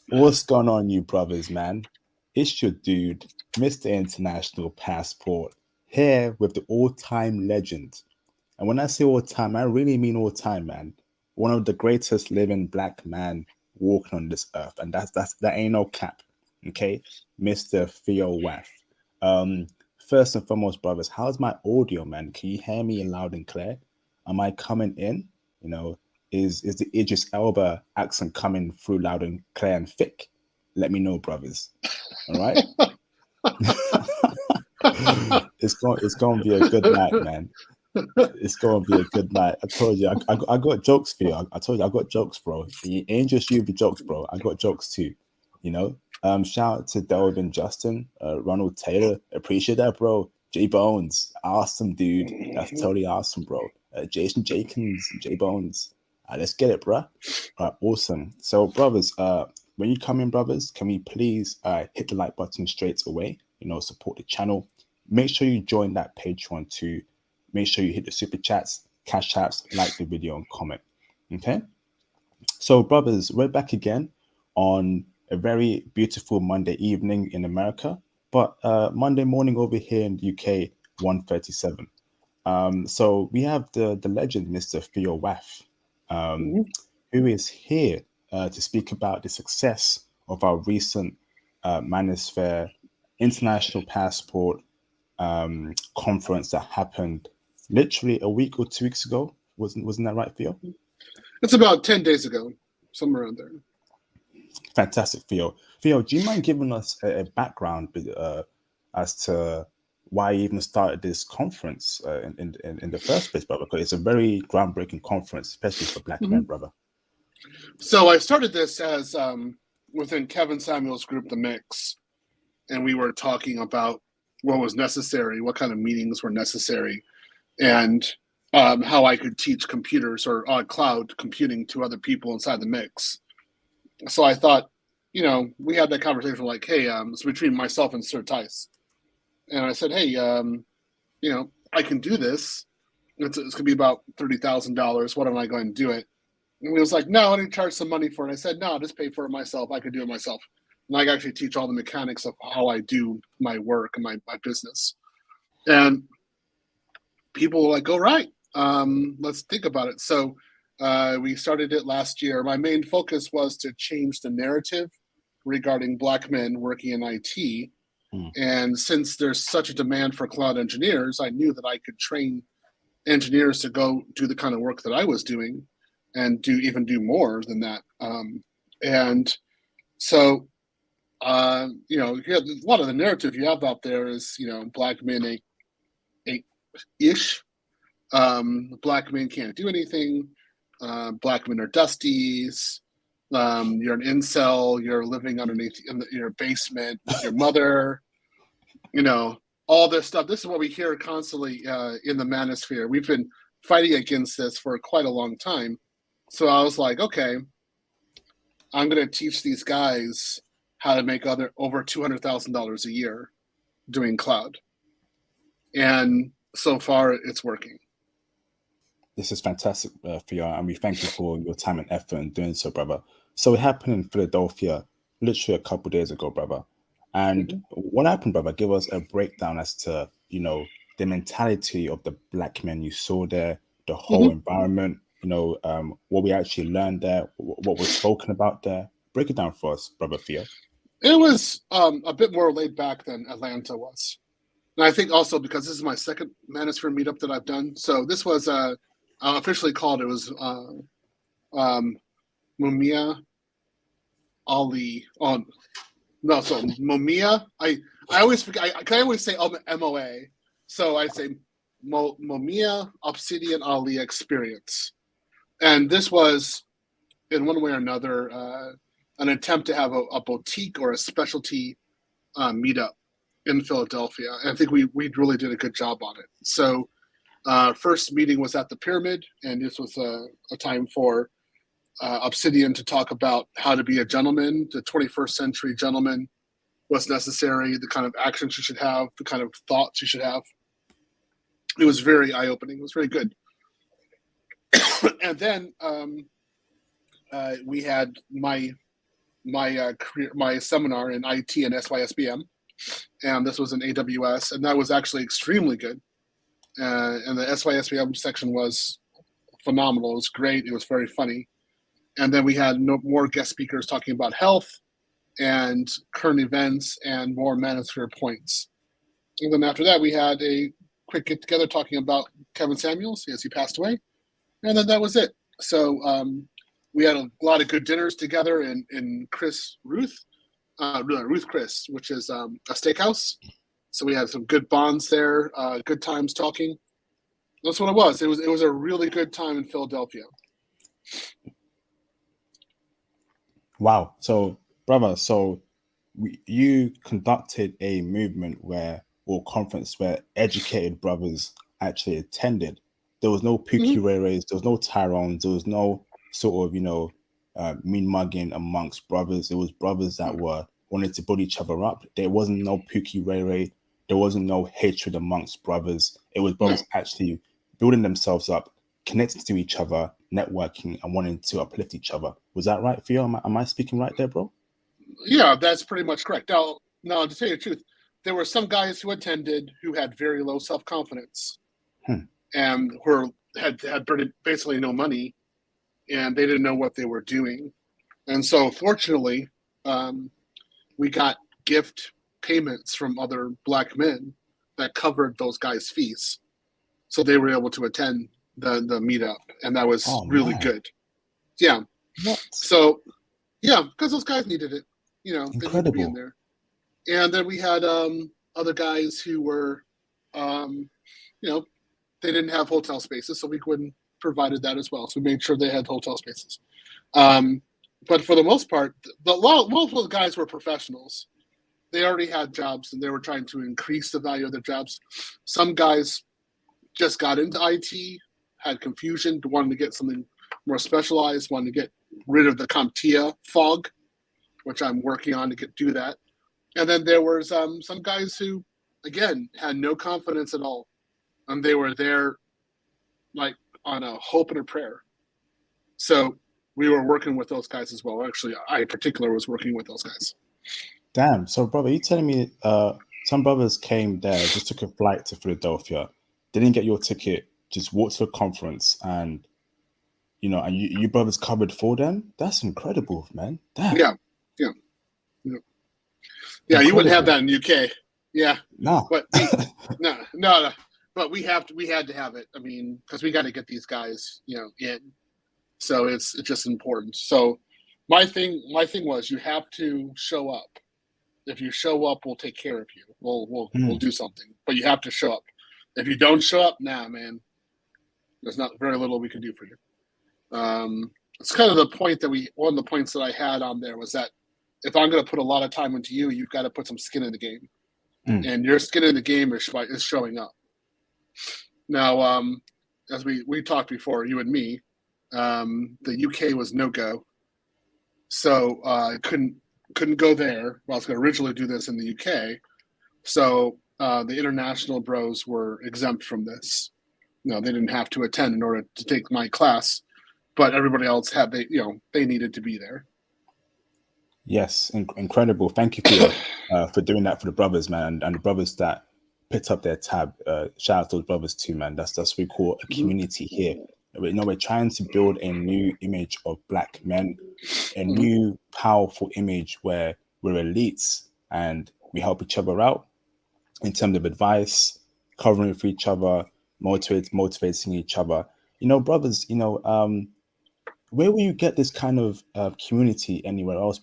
What's going on, you brothers, man? It's your dude, Mr. International Passport, here with the all-time legend. And when I say all-time, I really mean all-time, man. One of the greatest living black man walking on this earth, and that ain't no cap, okay? Mr. Theo Waff. Um, First and foremost, brothers, how's my audio, man? Can you hear me loud and clear? Am I coming in? You know, is the Idris Elba accent coming through loud and clear and thick? Let me know, brothers. All right. It's going to be a good night, man. It's going to be a good night. I told you, I got jokes for you. I told you, I got jokes, bro. It ain't just you with jokes, bro. I got jokes too. You know. Shout out to Delvin Justin, Ronald Taylor. Appreciate that, bro. J Bones, awesome, dude. That's totally awesome, bro. Jason Jenkins, J Bones. Let's get it, bro. All right, awesome. So, brothers, when you come in, brothers, can we please hit the like button straight away? You know, support the channel. Make sure you join that Patreon too. Make sure you hit the super chats, cash apps, like the video, and comment. Okay. So, brothers, we're back again on a very beautiful Monday evening in America, but Monday morning over here in the UK, 1:37. So we have the legend, Mr. Theo Waff, who is here to speak about the success of our recent Manosphere International Passport conference that happened literally a week or 2 weeks ago. Wasn't that right, Theo? It's about 10 days ago, somewhere around there. Fantastic, Theo. Theo, do you mind giving us a background as to why you even started this conference in the first place, brother? Because it's a very groundbreaking conference, especially for Black men, brother. So I started this as within Kevin Samuel's group, The Mix, and we were talking about what was necessary, what kind of meetings were necessary, and how I could teach computers or cloud computing to other people inside The Mix. So I thought, we had that conversation like, hey, it's between myself and Sir Tice. And I said, hey, I can do this. It's going to be about $30,000. What am I going to do it? And he was like, no, I didn't charge some money for it. I said, no, I'll just pay for it myself. I could do it myself. And I actually teach all the mechanics of how I do my work and my business. And people were like, all right, let's think about it. So we started it last year. My main focus was to change the narrative regarding Black men working in IT. And since there's such a demand for cloud engineers, I knew that I could train engineers to go do the kind of work that I was doing and do more than that. And so, a lot of the narrative you have out there is, Black men ish. Black men can't do anything. Black men are dusties. You're an incel. You're living underneath your basement with your mother. All this stuff. This is what we hear constantly in the Manosphere. We've been fighting against this for quite a long time. So I was like, okay, I'm going to teach these guys how to make over $200,000 a year doing cloud. And so far, it's working. This is fantastic, Theo, and we thank you for your time and effort in doing so, brother. So it happened in Philadelphia literally a couple of days ago, brother. And what happened, brother? Give us a breakdown as to, the mentality of the Black men you saw there, the whole environment, what we actually learned there, what was spoken about there. Break it down for us, brother Theo. It was a bit more laid back than Atlanta was. And I think also because this is my second Manosphere meetup that I've done. So this was officially called, it was Mumia Ali. So Mumia. I always forget. I always say MOA. So I say Mumia Obsidian Ali Experience. And this was, in one way or another, an attempt to have a boutique or a specialty meetup in Philadelphia. And I think we really did a good job on it. So first meeting was at the Pyramid, and this was a time for Obsidian to talk about how to be a gentleman, the 21st century gentleman, what's necessary, the kind of actions you should have, the kind of thoughts you should have. It was very eye-opening. It was very good. And then we had my seminar in IT and SYSBM, and this was in AWS, and that was actually extremely good. And the SYSBM section was phenomenal. It was great. It was very funny. And then we had more guest speakers talking about health and current events and more Manosphere points. And then after that, we had a quick get together talking about Kevin Samuels as he passed away. And then that was it. So we had a lot of good dinners together in Ruth Chris, which is a steakhouse. So we had some good bonds there, good times talking. That's what it was. It was a really good time in Philadelphia. Wow. So, brother, you conducted a movement or conference where educated brothers actually attended. There was no Pukireres, there was no Tyrones, there was no sort of, mean mugging amongst brothers. It was brothers that wanted to build each other up. There wasn't no Pukirere. There wasn't no hatred amongst brothers. It was brothers actually building themselves up, connecting to each other, networking, and wanting to uplift each other. Was that right, Theo? Am I speaking right there, bro? Yeah, that's pretty much correct. Now, to tell you the truth, there were some guys who attended who had very low self-confidence and had basically no money, and they didn't know what they were doing. And so, fortunately, we got gift payments from other Black men that covered those guys' fees. So they were able to attend the meetup, and that was really good. Yeah. What? So, yeah, because those guys needed it. Incredible. They need to be in there. And then we had other guys who were, they didn't have hotel spaces, so we couldn't provided that as well. So we made sure they had hotel spaces. But for the most part, most of the guys were professionals. They already had jobs, and they were trying to increase the value of their jobs. Some guys just got into IT, had confusion, wanted to get something more specialized, wanted to get rid of the CompTIA fog, which I'm working on to do that. And then there was some guys who, again, had no confidence at all. And they were there like on a hope and a prayer. So we were working with those guys as well. Actually, I in particular was working with those guys. Damn. So, brother, you telling me some brothers came there, just took a flight to Philadelphia, didn't get your ticket, just walked to the conference, and you brothers covered for them? That's incredible, man. Damn. Yeah. You wouldn't have that in the UK. Yeah. No. But no. But we had to have it. I mean, because we got to get these guys, in. So it's just important. So my thing was you have to show up. If you show up, we'll take care of you. We'll do something. But you have to show up. If you don't show up, man, there's not very little we can do for you. It's kind of the point one of the points that I had on there was that if I'm going to put a lot of time into you, you've got to put some skin in the game. And your skin in the game is showing up. Now, as we talked before, you and me, the UK was no-go. So I couldn't go there. Well, I was going to originally do this in the UK. So the international bros were exempt from this. They didn't have to attend in order to take my class, but everybody else they needed to be there. Yes, incredible. Thank you for doing that for the brothers, man, and the brothers that picked up their tab. Shout out to those brothers too, man. That's what we call a community here. We're trying to build a new image of Black men, a new powerful image where we're elites and we help each other out in terms of advice, covering for each other, motivating each other. Brothers, where will you get this kind of community anywhere else,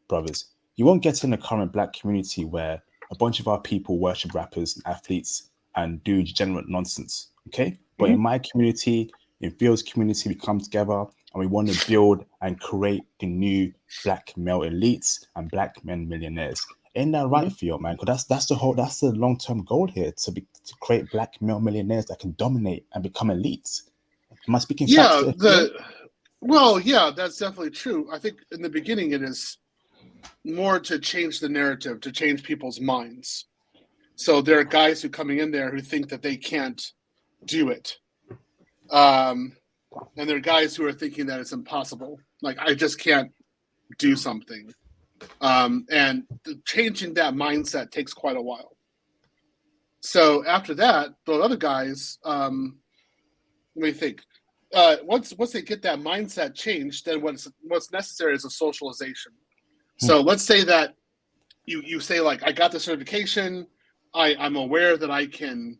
brothers? You won't get in the current Black community where a bunch of our people worship rappers and athletes and do degenerate nonsense, okay? But in my community, in Theo's community, we come together and we want to build and create the new Black male elites and Black men millionaires. Ain't that right, Theo, man? Because that's the long-term goal here, to create Black male millionaires that can dominate and become elites. Am I speaking facts there? Well, yeah, that's definitely true. I think in the beginning it is more to change the narrative, to change people's minds. So there are guys who coming in there who think that they can't do it. And there are guys who are thinking that it's impossible. Like I just can't do something. And changing that mindset takes quite a while. So after that, the other guys, let me think. Once they get that mindset changed, then what's necessary is a socialization. So let's say that you say like, I got the certification, I'm aware that I can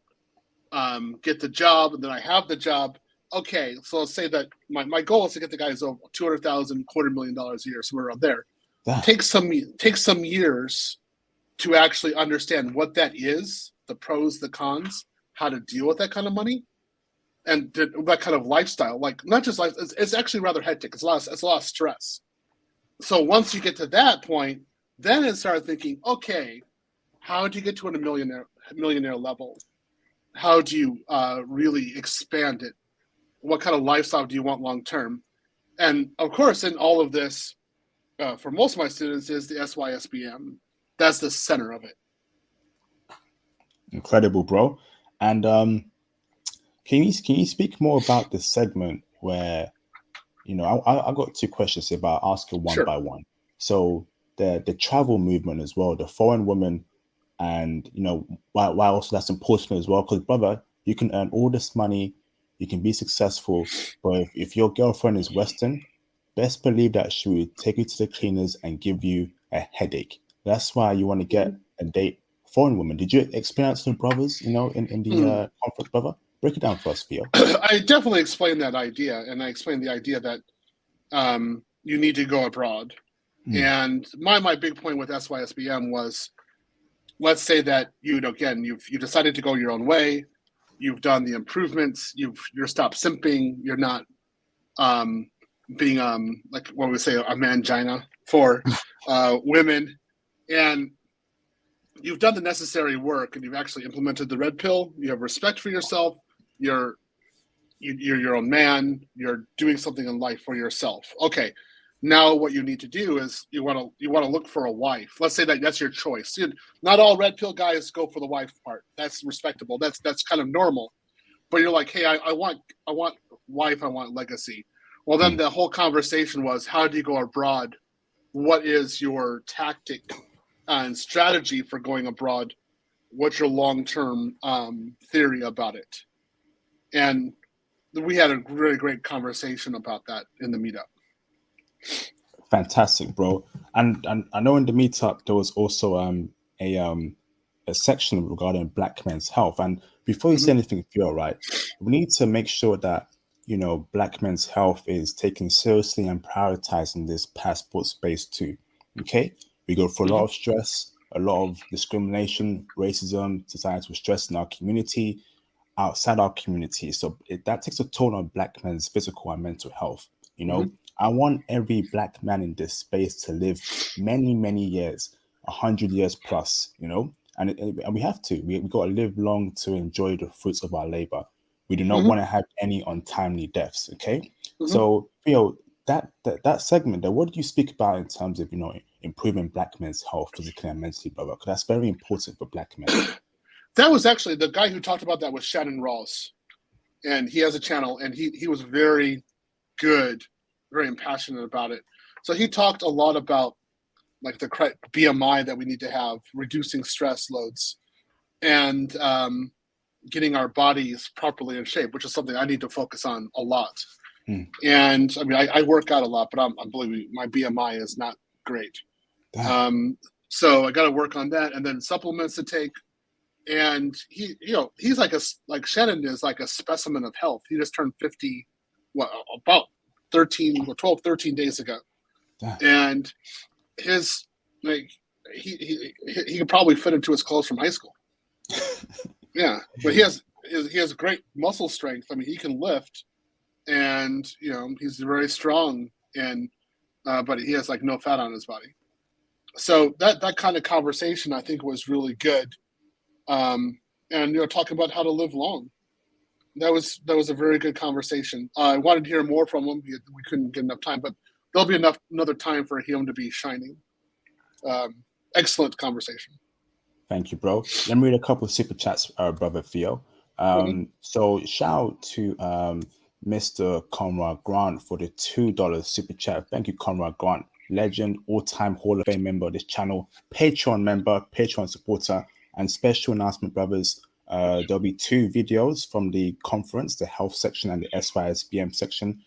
get the job, and then I have the job. Okay, so let's say that my goal is to get the guys over $200,000, $250,000 a year, somewhere around there. Take some years to actually understand what that is, the pros, the cons, how to deal with that kind of money, and that kind of lifestyle. Like not just life, it's actually rather hectic. It's a lot of stress. So once you get to that point, then it start thinking, okay, how do you get to a millionaire level? How do you really expand it? What kind of lifestyle do you want long term? And of course, in all of this, for most of my students, is the SYSBM. That's the center of it. Incredible, bro. And can you speak more about this segment where, I got two questions about asking one by one. So the travel movement as well, the foreign women, and why also that's important as well, because brother, you can earn all this money, you can be successful, but if your girlfriend is Western, best believe that she will take you to the cleaners and give you a headache. That's why you want to get a date foreign woman. Did you experience the brothers, in the conference, brother? Break it down for us, Theo. I definitely explained that idea, and I explained the idea that you need to go abroad. And my big point with SYSBM was, let's say that you decided to go your own way, you've done the improvements, you're stopped simping, you're not being like what we say, a mangina for women, and you've done the necessary work, and you've actually implemented the red pill. You have respect for yourself. You're your own man. You're doing something in life for yourself. Okay, now what you need to do is you want to look for a wife. Let's say that's your choice. Not all red pill guys go for the wife part. That's respectable. That's kind of normal. But you're like, hey, I want wife. I want legacy. Well, then the whole conversation was, how do you go abroad? What is your tactic and strategy for going abroad? What's your long-term theory about it? And we had a really great conversation about that in the meetup. Fantastic, bro. And I know in the meetup there was also a section regarding Black men's health. And before you say anything, Theo, right, we need to make sure that Black men's health is taken seriously and prioritized in this passport space too. Okay, we go through a lot of stress, a lot of discrimination, racism, societal stress in our community, outside our community. So that takes a toll on Black men's physical and mental health. I want every Black man in this space to live many, many years, 100 years plus, and we have to. We got to live long to enjoy the fruits of our labor. We do not want to have any untimely deaths. Okay, so that segment there, what did you speak about in terms of improving Black men's health physically and mentally, brother? Because that's very important for Black men. That was actually the guy who talked about that was Shannon Rawls, and he has a channel, and he was very good, very passionate about it. So he talked a lot about like the BMI that we need to have, reducing stress loads, and getting our bodies properly in shape, which is something I need to focus on a lot. And I mean, I work out a lot, but I'm believe me, my BMI is not great. So I got to work on that, and then supplements to take. And he's like Shannon is like a specimen of health. He just turned 50, about 13 days ago. And his he could probably fit into his clothes from high school. Yeah, but he has great muscle strength. I mean, he can lift, and he's very strong, and but he has like no fat on his body. So that kind of conversation I think was really good. And talking about how to live long. That was a very good conversation. I wanted to hear more from him. We couldn't get enough time, but there'll be another time for him to be shining. Excellent conversation. Thank you, bro. Let me read a couple of super chats, brother Theo. So shout out to Mr. Conrad Grant for the $2 super chat. Thank you, Conrad Grant. Legend, all-time Hall of Fame member of this channel, Patreon member, Patreon supporter, and special announcement, brothers. There'll be 2 videos from the conference, the health section and the SYSBM section,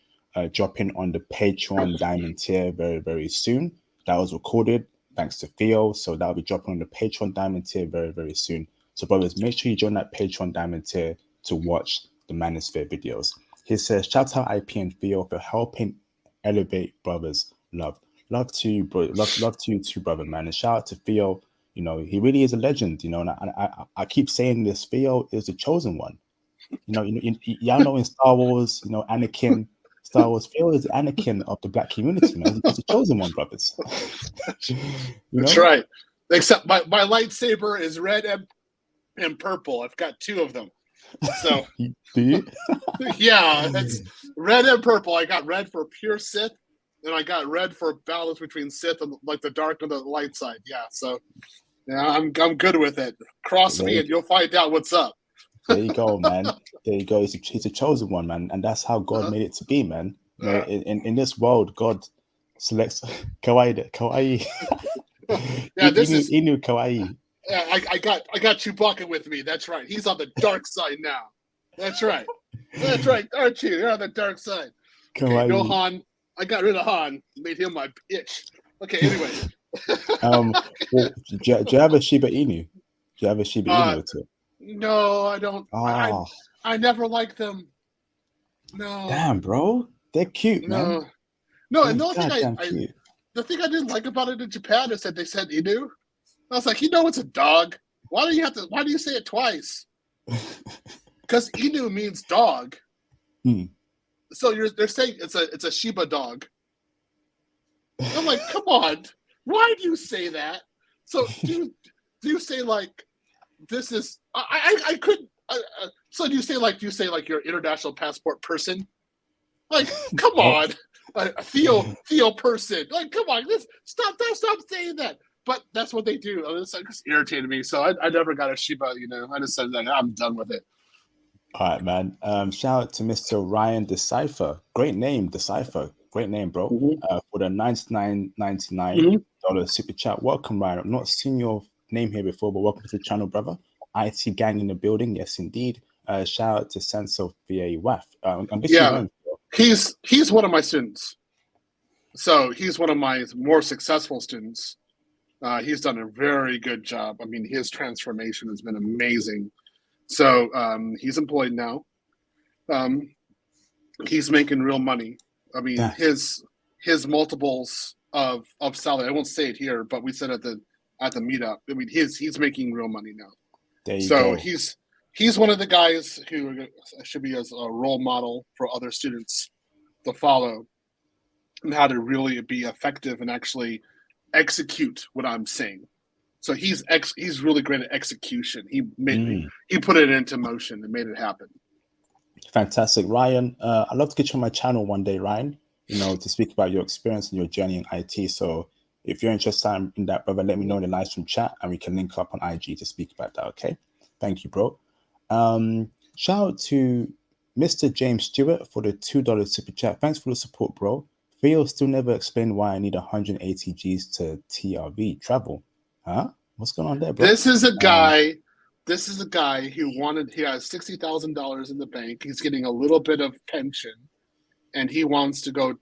dropping on the Patreon Diamond tier very, very soon. That was recorded thanks to Theo, so that'll be dropping on the Patreon Diamond tier very, very soon. So, brothers, make sure you join that Patreon Diamond tier to watch the Manosphere videos. He says, shout out IP and Theo for helping elevate brothers. Love to you, bro. Love to you too, brother, man. And shout out to Theo. You know, he really is a legend, you know, and I keep saying this, Theo is the chosen one. Y'all know in Star Wars, you know, Anakin, Star Wars, Theo is the Anakin of the black community, man. He's the chosen one, brothers. That's right. Except my lightsaber is red and purple. I've got 2 of them. So do you? Yeah, it's red and purple. I got red for pure Sith, and I got red for balance between Sith and like the dark and the light side. Yeah, so yeah, I'm good with it. Cross me and you'll find out what's up. There you go, man. There you go. He's a chosen one, man, and that's how God made it to be, man. You know, in this world, God selects kawaii. Yeah, this is Inu kawaii. Yeah, I got Chewbacca with me. That's right. He's on the dark side now. That's right. That's right. Aren't you? You're on the dark side. Okay, no Han. I got rid of Han. Made him my bitch. Okay, anyway. Well, do you have a Shiba Inu? Do you have a Shiba Inu too? No, I don't. Oh. I never liked them. No. Damn, bro. They're cute, man. No, and the thing I didn't like about it in Japan is that they said Inu. I was like, it's a dog. Why do you say it twice? Because Inu means dog. So they're saying it's a Shiba dog. I'm like, come on. Why do you say that? So do you say like this is I couldn't so do you say like you're international passport person? Like, come on. Theo person. Like, come on, stop saying that. But that's what they do. It's just irritated me. So I never got a Shiba, I just said that I'm done with it. All right, man. Shout out to Mr. Ryan Decipher. Great name, Decipher. Great name, bro. For the $99.99 super chat. Welcome, Ryan. I've not seen your name here before, but welcome to the channel, brother. IT gang in the building. Yes, indeed. Shout out to Sense of VA WAF. He's one of my students. So he's one of my more successful students. He's done a very good job. I mean, his transformation has been amazing. So he's employed now. He's making real money. I mean, his multiples of salary. I won't say it here, but we said at the meetup. I mean, he's making real money now. So he's one of the guys who should be as a role model for other students to follow, and how to really be effective and actually execute what I'm saying. So he's really great at execution. He put it into motion and made it happen. Fantastic, Ryan. I'd love to get you on my channel one day, Ryan. To speak about your experience and your journey in IT. So if you're interested in that, brother, let me know in the live stream chat, and we can link up on IG to speak about that. Okay, thank you, bro. Shout out to Mr. James Stewart for the $2 super chat. Thanks for the support, bro. Theo still never explained why I need 180 G's to TRV travel. Huh? What's going on there, bro? This is a guy who he has $60,000 in the bank. He's getting a little bit of pension, and he wants to go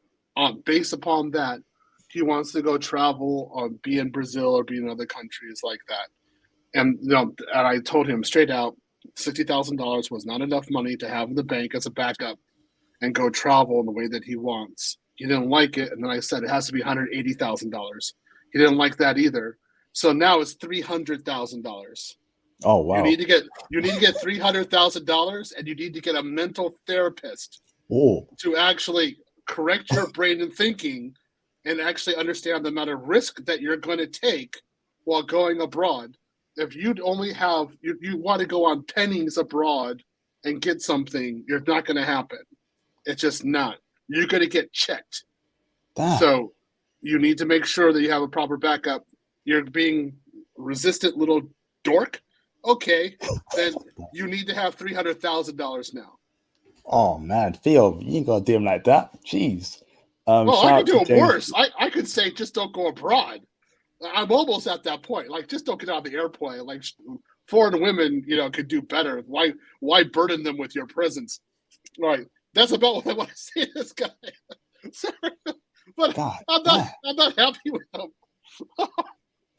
based upon that. He wants to go travel or be in Brazil or be in other countries like that. And and I told him straight out, $60,000 was not enough money to have in the bank as a backup and go travel in the way that he wants. He didn't like it, and then I said it has to be $180,000. He didn't like that either. So now it's $300,000. Oh wow! You need to get $300,000, and you need to get a mental therapist to actually correct your brain and thinking, and actually understand the amount of risk that you're going to take while going abroad. If you'd only have you want to go on pennies abroad and get something, you're not going to happen. It's just not. You're going to get checked. Damn. So you need to make sure that you have a proper backup. You're being resistant little dork. Okay, then you need to have $300,000 now. Oh man, Theo, you ain't gotta do him like that. Jeez. Well, I Shout could out to do it James. worse. I could say just don't go abroad. I'm almost at that point. Like, just don't get out of the airplane. Like, foreign women, could do better. Why burden them with your presence? Right. That's about what I want to say to this guy. Sorry, but God I'm not. damn. I'm not happy with him.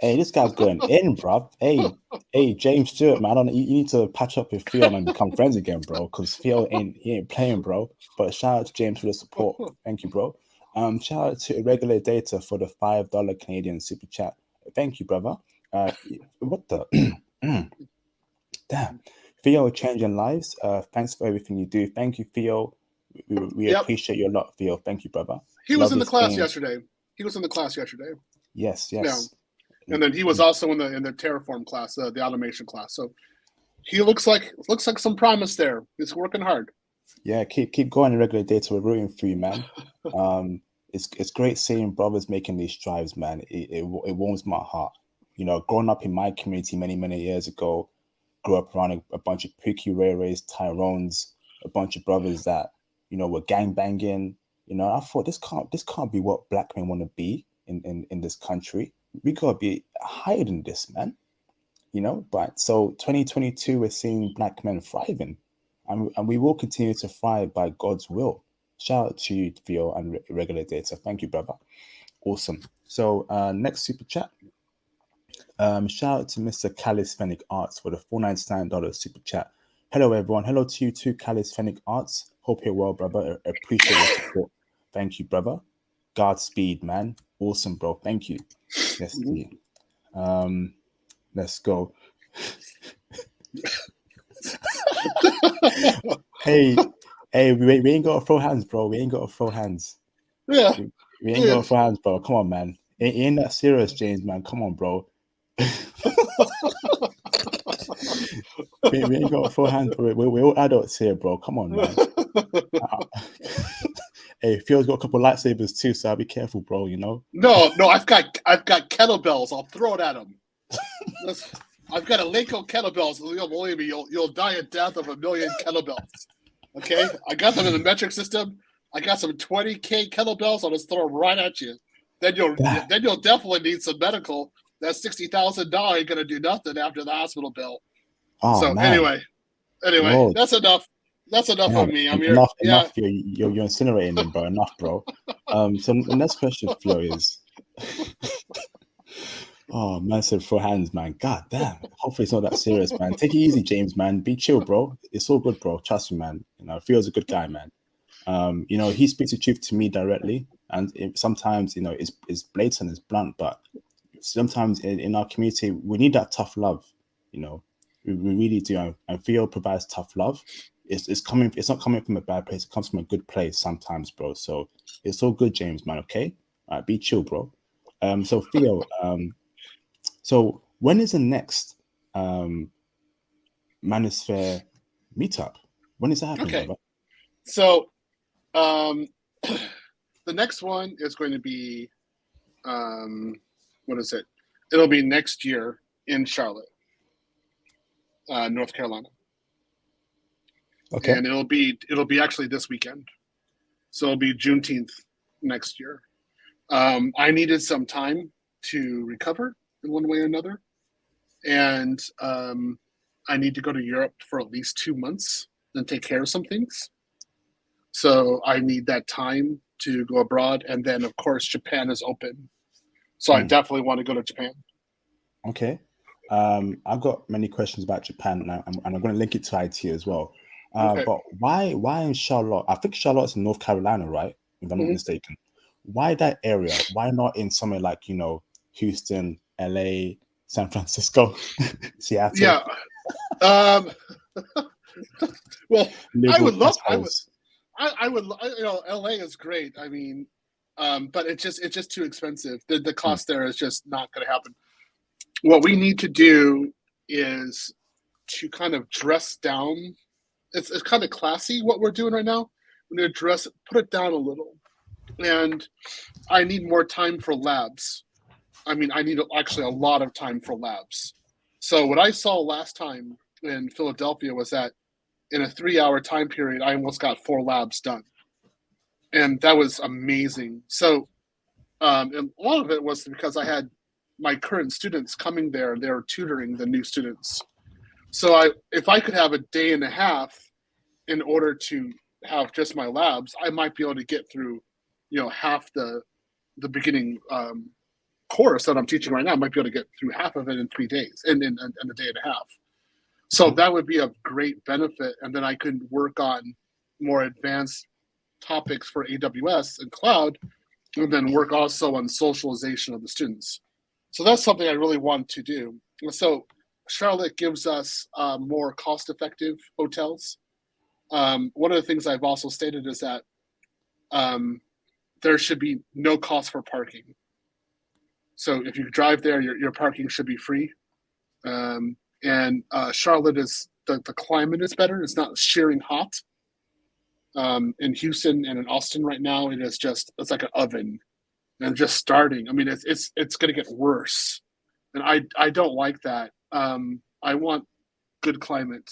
Hey, this guy's going in, bruv. Hey, James Stewart, man. I don't. You need to patch up with Theo and become friends again, bro. Because Theo ain't playing, bro. But shout out to James for the support. Thank you, bro. Shout out to Irregular Data for the $5 Canadian super chat. Thank you, brother. What the damn? Theo changing lives. Thanks for everything you do. Thank you, Theo. We Yep. appreciate you a lot, Theo. Thank you, brother. He was Love in the your class stream. yesterday. Yes, Yeah. yes. And then he was also in the Terraform class, the automation class. So he looks like some promise there. He's working hard. Yeah, keep going in Regular Data. We're rooting for you, man. It's great seeing brothers making these strives, man. It warms my heart. Growing up in my community many years ago, grew up around a bunch of Pookie Ray Rays, Tyrones, a bunch of brothers that were gang banging. I thought this can't be what black men want to be in this country. We gotta be higher than this, man. But so 2022, we're seeing black men thriving, and we will continue to thrive by God's will. Shout out to you, Theo, and Regular Data. Thank you, brother. Awesome. So next super chat. Shout out to Mr. Calisthenic Arts for the $499 super chat. Hello, everyone. Hello to you too, Calisthenic Arts. Hope you're well, brother. Appreciate your support. Thank you, brother. Godspeed, man. Awesome, bro. Thank you. Let's see. Let's go. Hey, we ain't got to throw hands, bro. We ain't got to throw hands. Yeah. We ain't got to throw hands, bro. Come on, man. It ain't that serious, James, man. Come on, bro. we ain't got to throw hands, bro. We're all adults here, bro. Come on, man. Hey, Phil's got a couple lightsabers too, so I'll be careful, bro. No, I've got kettlebells. I'll throw it at him. I've got a Lego kettlebells. Believe me, you'll die a death of 1,000,000 kettlebells. Okay, I got them in the metric system. I got some 20K kettlebells. I'll just throw them right at you. Then you'll definitely need some medical. That $60,000 ain't gonna do nothing after the hospital bill. Oh, so man. anyway, Lord. that's enough. That's enough of me. I'm here. Enough. You're incinerating them, bro. Enough, bro. So the next question, Flo, is. Oh, man said throw hands, man. God damn. Hopefully it's not that serious, man. Take it easy, James, man. Be chill, bro. It's all good, bro. Trust me, man. Theo's a good guy, man. He speaks the truth to me directly, and sometimes, it's blatant, it's blunt, but sometimes in our community, we need that tough love. We really do, and Theo provides tough love. It's not coming from a bad place. It comes from a good place sometimes, bro. So it's all good, James, man. Okay, all right, be chill, bro. So Theo, so when is the next Manosphere meetup? When is that happening, Okay. brother? So the next one is going to be what is it? It'll be next year in Charlotte, North Carolina. Okay. And it'll be actually this weekend. So it'll be Juneteenth next year. I needed some time to recover in one way or another. And I need to go to Europe for at least 2 months and take care of some things. So I need that time to go abroad. And then, of course, Japan is open. So I definitely want to go to Japan. Okay. I've got many questions about Japan now, and I'm going to link it to IT as well. Okay. But why in Charlotte? I think Charlotte's in North Carolina, right? If I'm not mistaken. Why that area? Why not in somewhere like, Houston, LA, San Francisco, Seattle? Yeah. Well, I would love. I would. LA is great. I mean, but it's just too expensive. The cost there is just not going to happen. What we need to do is to kind of dress down. It's kind of classy what we're doing right now. We need to put it down a little, and I need more time for labs. I mean, I need actually a lot of time for labs. So what I saw last time in Philadelphia was that in a 3-hour time period, I almost got 4 labs done. And that was amazing. So, and a lot of it was because I had my current students coming there, and they were tutoring the new students. So if I could have a day and a half in order to have just my labs, I might be able to get through, half the beginning course that I'm teaching right now. I might be able to get through half of it in 3 days, in a day and a half. So that would be a great benefit. And then I could work on more advanced topics for AWS and cloud, and then work also on socialization of the students. So that's something I really want to do. So Charlotte gives us more cost-effective hotels. One of the things I've also stated is that there should be no cost for parking. So if you drive there, your parking should be free. And Charlotte is the climate is better. It's not shearing hot. In Houston and in Austin right now, it's like an oven, and just starting. I mean, it's going to get worse, and I don't like that. I want good climate,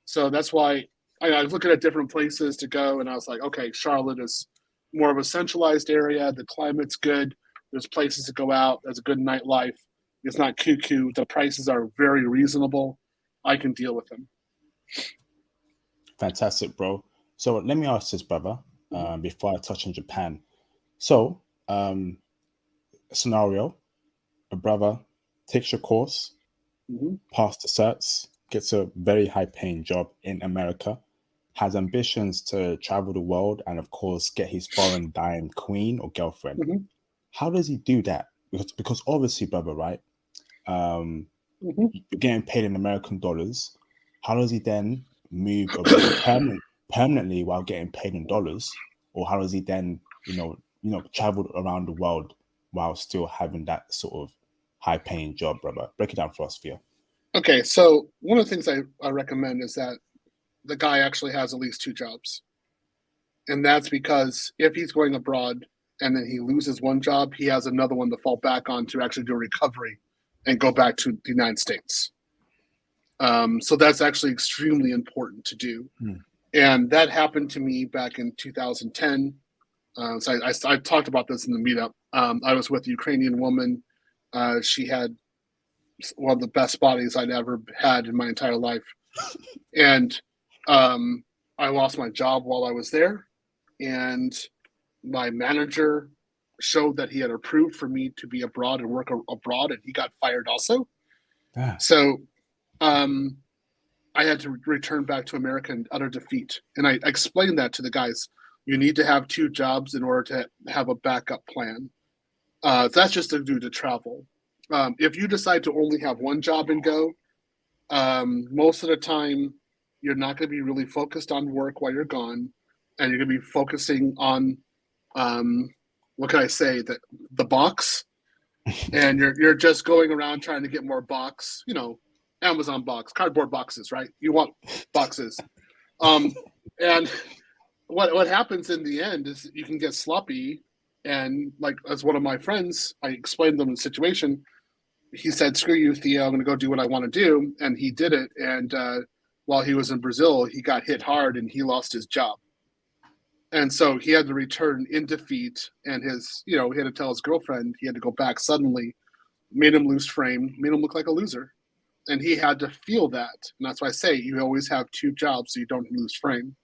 so that's why I was looking at different places to go, and I was like, okay, Charlotte is more of a centralized area. The climate's good. There's places to go out. There's a good nightlife. It's not cuckoo. The prices are very reasonable. I can deal with them. Fantastic, bro. So let me ask this, brother, before I touch on Japan. So, scenario, a brother takes your course, passes the certs, gets a very high-paying job in America, has ambitions to travel the world, and of course, get his foreign dime queen or girlfriend. How does he do that? Because obviously, brother, right? You're getting paid in American dollars. How does he then move abroad permanently while getting paid in dollars? Or how does he then, travel around the world while still having that sort of high-paying job, brother? Break it down for us, Theo. Okay, so one of the things I recommend is that the guy actually has at least 2 jobs. And that's because if he's going abroad and then he loses one job, he has another one to fall back on to actually do a recovery and go back to the United States. So that's actually extremely important to do. And that happened to me back in 2010. So I talked about this in the meetup. I was with a Ukrainian woman. She had one of the best bodies I'd ever had in my entire life. And I lost my job while I was there. And my manager showed that he had approved for me to be abroad and work abroad, and he got fired also. So I had to return back to America in utter defeat. And I explained that to the guys. You need to have 2 jobs in order to have a backup plan. That's just to do to travel. If you decide to only have 1 job and go, most of the time you're not going to be really focused on work while you're gone, and you're going to be focusing on what can I say, the box, and you're just going around trying to get more box, Amazon box, cardboard boxes, right? You want boxes. And what happens in the end is you can get sloppy, and like, as one of my friends, I explained them the situation. He said, screw you, Theo, I'm going to go do what I want to do. And he did it. And while he was in Brazil, he got hit hard and he lost his job. And so he had to return in defeat, and he had to tell his girlfriend he had to go back suddenly, made him lose frame, made him look like a loser. And he had to feel that. And that's why I say you always have 2 jobs so you don't lose frame.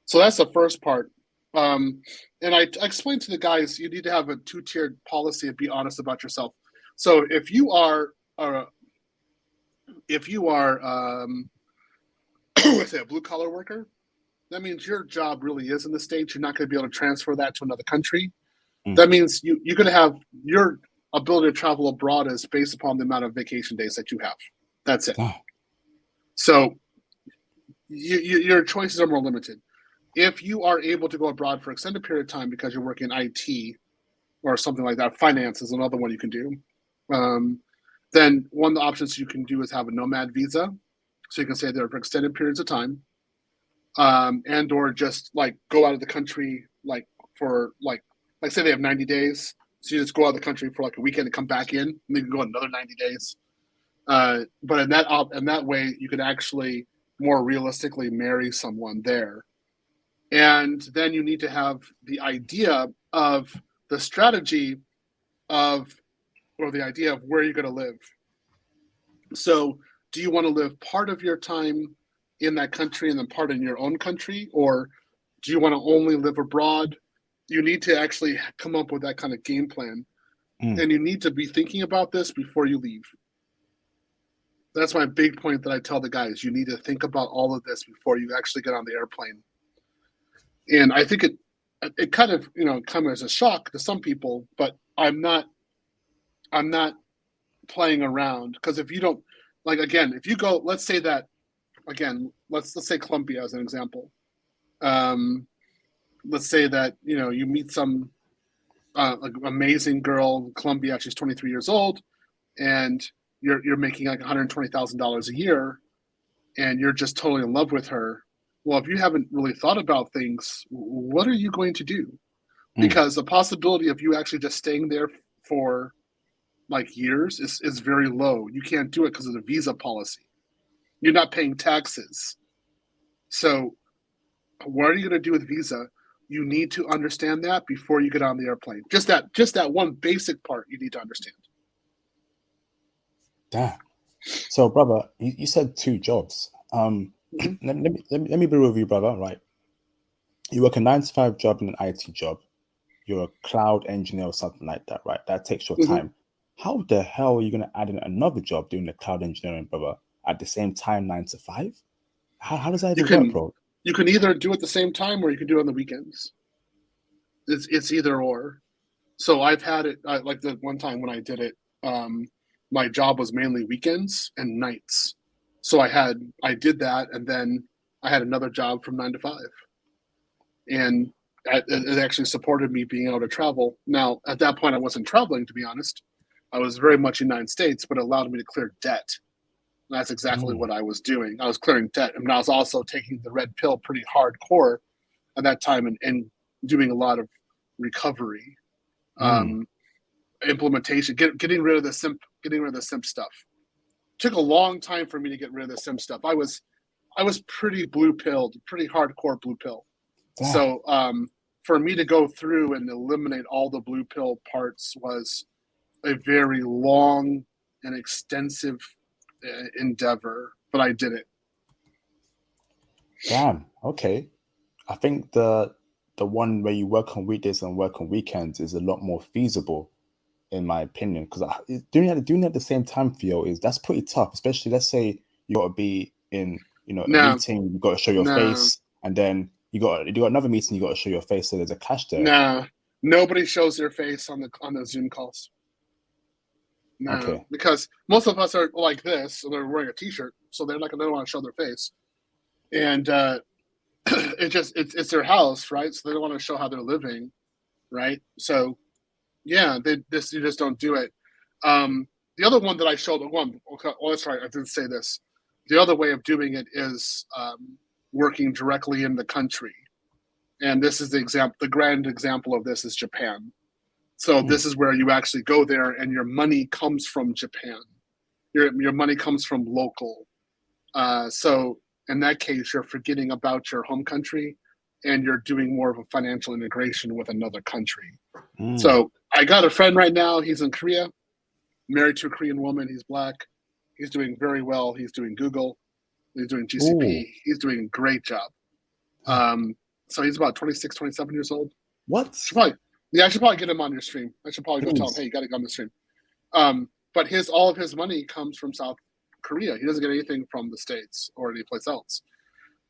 So that's the first part. And I explained to the guys, you need to have a 2-tiered policy and be honest about yourself. So if you are let's say a blue collar worker, that means your job really is in the States. You're not going to be able to transfer that to another country. That means you're going to have your ability to travel abroad is based upon the amount of vacation days that you have. That's it. So your choices are more limited. If you are able to go abroad for extended period of time because you're working in IT or something like that, finance is another one you can do. Then one of the options you can do is have a nomad visa. So you can stay there for extended periods of time. And or just like go out of the country, like for like say they have 90 days. So you just go out of the country for like a weekend and come back in, and then you can go another 90 days. But in that way, you can actually more realistically marry someone there. And then you need to have the idea of the strategy of, or the idea of where you're going to live. So do you want to live part of your time in that country and then part in your own country? Or do you want to only live abroad? You need to actually come up with that kind of game plan. And you need to be thinking about this before you leave. That's my big point that I tell the guys. You need to think about all of this before you actually get on the airplane. And I think it kind of, come as a shock to some people, but I'm not playing around, because if you don't, like, again, if you go, let's say that, again, let's say Colombia as an example. Let's say that, you meet some like amazing girl in Colombia. She's 23 years old, and you're making like $120,000 a year, and you're just totally in love with her. Well, if you haven't really thought about things, what are you going to do? Because the possibility of you actually just staying there for like years is very low. You can't do it because of the visa policy. You're not paying taxes. So what are you going to do with visa? You need to understand that before you get on the airplane. Just that one basic part you need to understand. Damn. So, brother, you said 2 jobs. Let me be real with you, brother. Right, you work a 9 to 5 job and an IT job. You're a cloud engineer or something like that, right? That takes your time. How the hell are you going to add in another job doing the cloud engineering, brother, at the same time, 9 to 5? How does that even work, bro? You can either do it at the same time or you can do it on the weekends. It's either or. So I've had it like the one time when I did it. My job was mainly weekends and nights. So I did that, and then I had another job from 9 to 5, and it actually supported me being able to travel. Now, at that point, I wasn't traveling, to be honest. I was very much in the United States, but it allowed me to clear debt. And that's exactly what I was doing. I was clearing debt, and I was also taking the red pill pretty hardcore at that time, and doing a lot of recovery, implementation, getting rid of the simp stuff. Took a long time for me to get rid of the simp stuff. I was pretty blue pilled, pretty hardcore blue pill. Damn. So for me to go through and eliminate all the blue pill parts was a very long and extensive endeavor, but I did it. Damn. Okay. I think the one where you work on weekdays and work on weekends is a lot more feasible, in my opinion, because doing it at the same time, Theo, that's pretty tough. Especially, let's say you got to be in a meeting, you got to show your face, and then you got another meeting, you got to show your face. So there's a clash there. No, nobody shows their face on the Zoom calls. No, okay. Because most of us are like this, and they're wearing a T-shirt, so they don't want to show their face, and it's their house, right? So they don't want to show how they're living, right? So yeah, you just don't do it. The other one that I showed, that's right, I didn't say this. The other way of doing it is working directly in the country, and this is the grand example of this is Japan. So this is where you actually go there, and your money comes from Japan. Your money comes from local. So in that case, you're forgetting about your home country, and you're doing more of a financial integration with another country. So I got a friend right now. He's in Korea, married to a Korean woman. He's Black. He's doing very well. He's doing Google. He's doing GCP. He's doing a great job. So he's about 26, 27 years old. What? I should probably get him on your stream. I should probably go tell him, hey, you got to go on the stream. But all of his money comes from South Korea. He doesn't get anything from the States or any place else.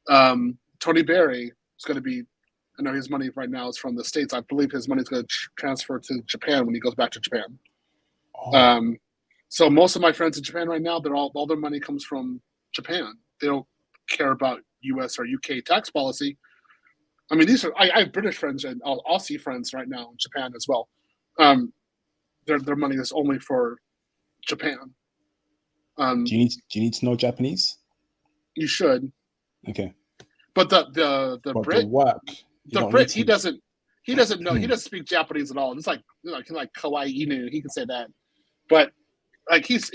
Tony Berry is going to be, I know his money right now is from the States. I believe his money is going to transfer to Japan when he goes back to Japan. So most of my friends in Japan right now, all their money comes from Japan. They don't care about US or UK tax policy. I mean, I have British friends and Aussie friends right now in Japan as well. Their money is only for Japan. Do you need to know Japanese? You should. Okay. But the Brit, the Brit, he doesn't know. He doesn't speak Japanese at all. It's like kawaii inu. He can say that, but like he's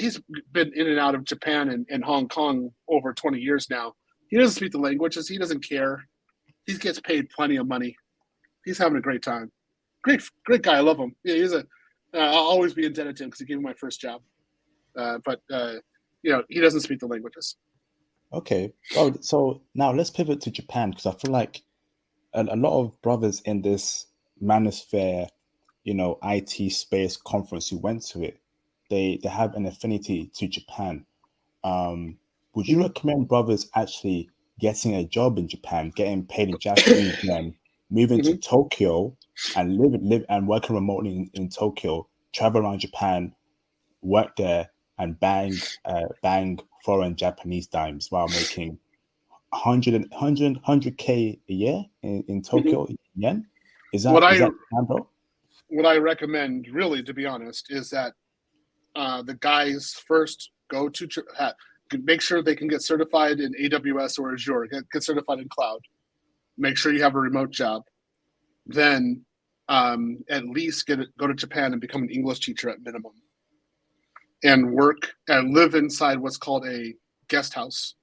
been in and out of Japan and Hong Kong over 20 years now. He doesn't speak the languages. He doesn't care. He gets paid plenty of money. He's having a great time. Great guy. I love him. Yeah, he's a. I'll always be indebted to him because he gave me my first job. But he doesn't speak the languages. Okay. Oh, so now let's pivot to Japan, because I feel like a lot of brothers in this Manosphere, IT space conference who went to it, they have an affinity to Japan. Would you recommend brothers actually getting a job in Japan, getting paid in Japanese, then moving to Tokyo and live and working remotely in Tokyo, travel around Japan, work there, and bang foreign Japanese dimes while making 100K a year in Tokyo yen? Is that bro? What I recommend, really, to be honest, is that the guys first go to make sure they can get certified in AWS or Azure, get certified in cloud. Make sure you have a remote job. Then at least go to Japan and become an English teacher at minimum, and work and live inside what's called a guest house.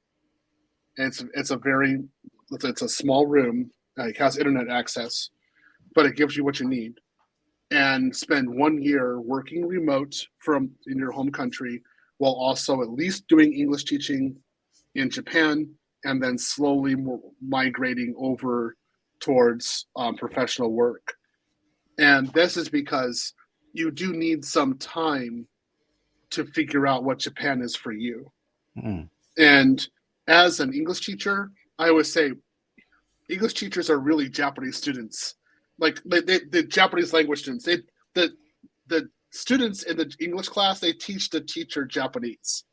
And it's a small room. It has internet access, but it gives you what you need. And spend 1 year working remote from in your home country, while also at least doing English teaching in Japan, and then slowly migrating over towards professional work. And this is because you do need some time to figure out what Japan is for you. And as an English teacher, I always say English teachers are really Japanese students. Like the Japanese language students, the students in the English class, they teach the teacher Japanese.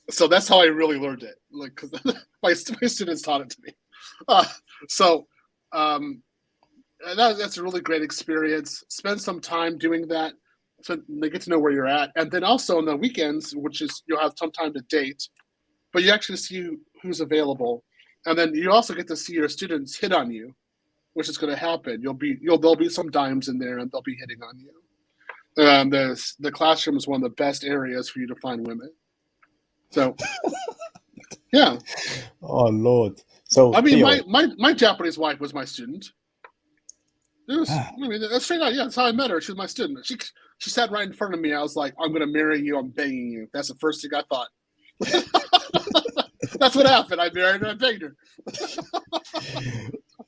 So that's how I really learned it. Like, because my students taught it to me. That's a really great experience. Spend some time doing that, so they get to know where you're at. And then also on the weekends, which is you'll have some time to date, but you actually see who's available, and then you also get to see your students hit on you, which is going to happen. There'll be some dimes in there, and they'll be hitting on you. The classroom is one of the best areas for you to find women. So, yeah. Oh Lord. So I mean, Theo, my Japanese wife was my student. It was, that's straight out. Yeah, that's how I met her. She was my student. She sat right in front of me. I was like, I'm going to marry you. I'm banging you. That's the first thing I thought. That's what happened. I married her. I banged her.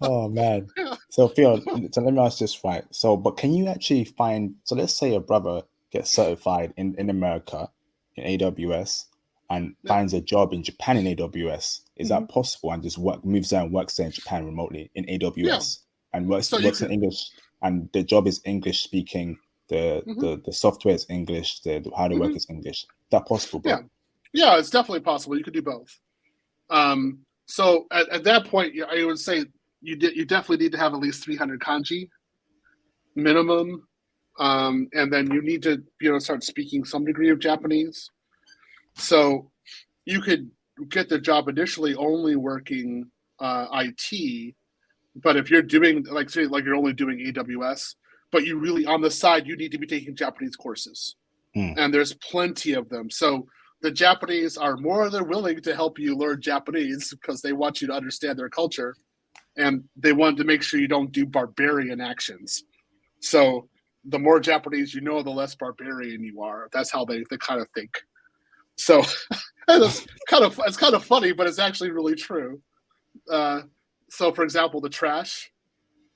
Oh man. So Theo, so let me ask this right. So, but can you actually find? So let's say a brother gets certified in America in AWS and finds a job in Japan in AWS. Is that possible? And just moves there and works there in Japan remotely in AWS and works in English, and the job is English speaking. The software is English. How they work is English. Is that possible, bro? Yeah, it's definitely possible. You could do both. So at that point, I would say you definitely need to have at least 300 kanji minimum, and then you need to start speaking some degree of Japanese. So you could get the job initially only working IT, but if you're doing you're only doing AWS, but you really on the side you need to be taking Japanese courses, and there's plenty of them. So the Japanese are more than willing to help you learn Japanese because they want you to understand their culture, and they want to make sure you don't do barbarian actions. So the more Japanese you know, the less barbarian you are. That's how they kind of think. So it's kind of funny, but it's actually really true. So for example, the trash,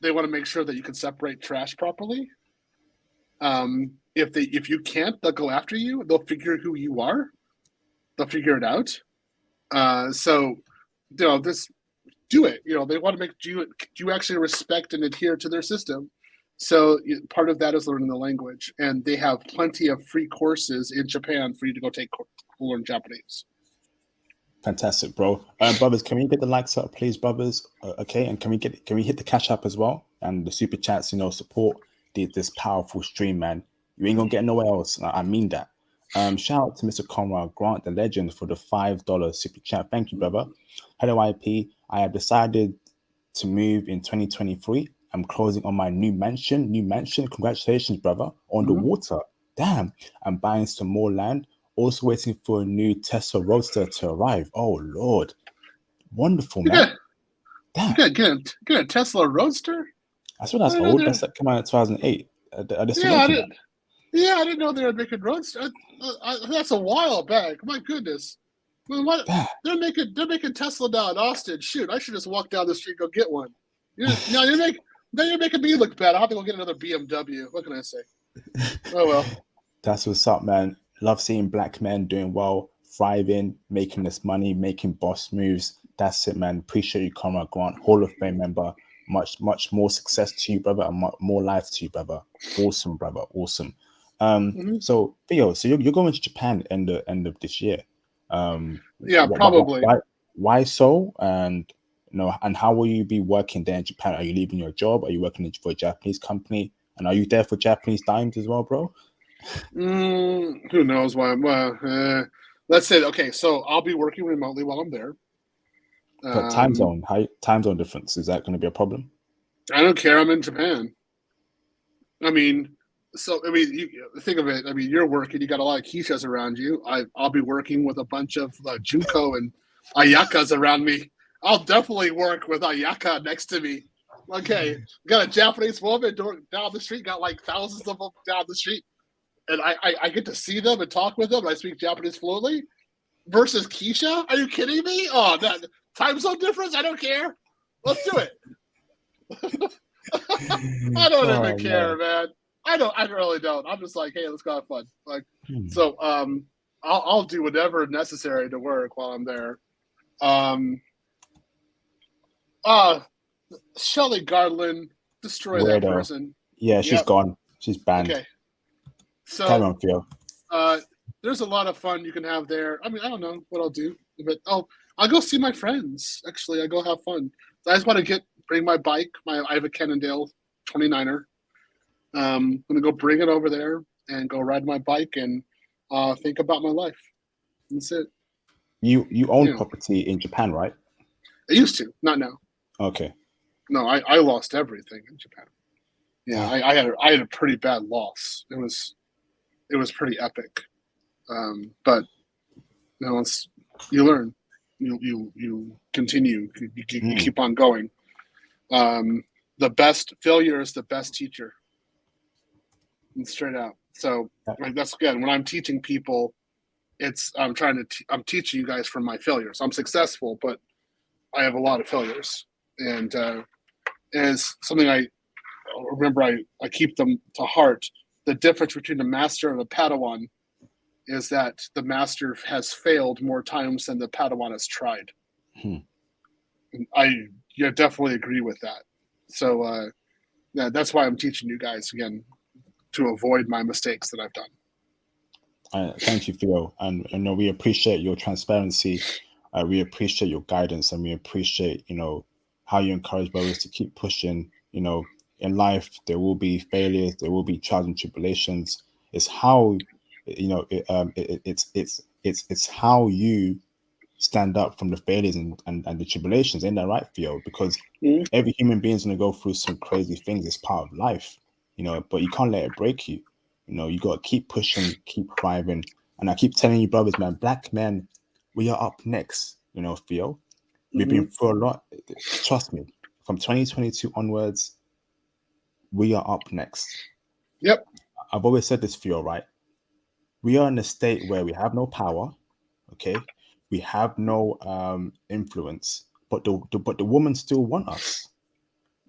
they want to make sure that you can separate trash properly. If you can't, they'll go after you. They'll figure who you are. They'll figure it out. So this do it. They want to make you actually respect and adhere to their system. So part of that is learning the language, and they have plenty of free courses in Japan for you to go learn Japanese. Fantastic, bro. Brothers, can we get the likes up, please, brothers? Okay, and can we hit the cash up as well and the super chats? Support this powerful stream, man. You ain't gonna get nowhere else. I mean that. Shout out to Mr. Conrad Grant, the legend, for the $5 super chat. Thank you, brother. Hello, IP. I have decided to move in 2023. I'm closing on my new mansion. Congratulations, brother. On the water. Damn. I'm buying some more land. Also waiting for a new Tesla Roadster to arrive. Oh, Lord. Wonderful, You man. got Damn. get a Tesla Roadster. That's when that's old. That's like come out in 2008. Are they still Yeah, I making that? didn't. Yeah, I didn't know they were making Roadster. That's a while back. My goodness. Well, what Damn. they're making Tesla now in Austin. Shoot, I should just walk down the street and go get one. Now you're making me look bad. I'll have to go get another BMW. What can I say? Oh well. That's what's up, man. Love seeing black men doing well, thriving, making this money, making boss moves. That's it, man. Appreciate you, Conrad Grant, Hall of Fame member. Much more success to you, brother, and more life to you, brother. Awesome, brother. Awesome. So Theo, so you're going to Japan end of this year. Yeah, probably. Why so? And and how will you be working there in Japan? Are you leaving your job? Are you working for a Japanese company? And are you there for Japanese dimes as well, bro? Who knows why? Let's say okay. So I'll be working remotely while I'm there. But time zone difference, is that going to be a problem? I don't care. I'm in Japan. I mean, you think of it. I mean, you're working. You got a lot of Keishas around you. I'll be working with a bunch of Junko and Ayakas around me. I'll definitely work with Ayaka next to me. Okay, got a Japanese woman down the street. Got like thousands of them down the street, and I get to see them and talk with them. And I speak Japanese fluently. Versus Keisha? Are you kidding me? Oh, that time zone difference? I don't care. Let's do it. I don't even care, man. I really don't. I'm just like, hey, let's go have fun. Like, so I'll do whatever necessary to work while I'm there. Shelley Garland, destroy that person. Yeah, she's gone. She's banned. Okay. So come on, Theo. There's a lot of fun you can have there. I mean, I don't know what I'll do, but I'll go see my friends. Actually, I go have fun. I just want to bring my bike. I have a Cannondale 29er. I'm gonna go bring it over there and go ride my bike and think about my life. That's it. You own property in Japan, right? I used to, not now. Okay. No, I lost everything in Japan. Yeah, I had a pretty bad loss. It was pretty epic. But once you learn, you continue, you keep on going. The best failure is the best teacher. And straight out. So that's again when I'm teaching people, I'm teaching you guys from my failures. I'm successful, but I have a lot of failures, and it's something I remember. I keep them to heart. The difference between the master and the Padawan is that the master has failed more times than the Padawan has tried. And I definitely agree with that. So that's why I'm teaching you guys again to avoid my mistakes that I've done. Thank you, Theo. And we appreciate your transparency. We appreciate your guidance, and we appreciate how you encourage brothers to keep pushing. In life there will be failures, there will be trials and tribulations. It's how it's how you stand up from the failures and the tribulations. Ain't that right, Theo? Because every human being is going to go through some crazy things. It's part of life, but you can't let it break you. You got to keep pushing, keep thriving. And I keep telling you, brothers, man, black men, we are up next. Theo, we've been through a lot. Trust me, from 2022 onwards, we are up next. Yep. I've always said this, Theo, right? We are in a state where we have no power, okay? We have no influence, but the women still want us.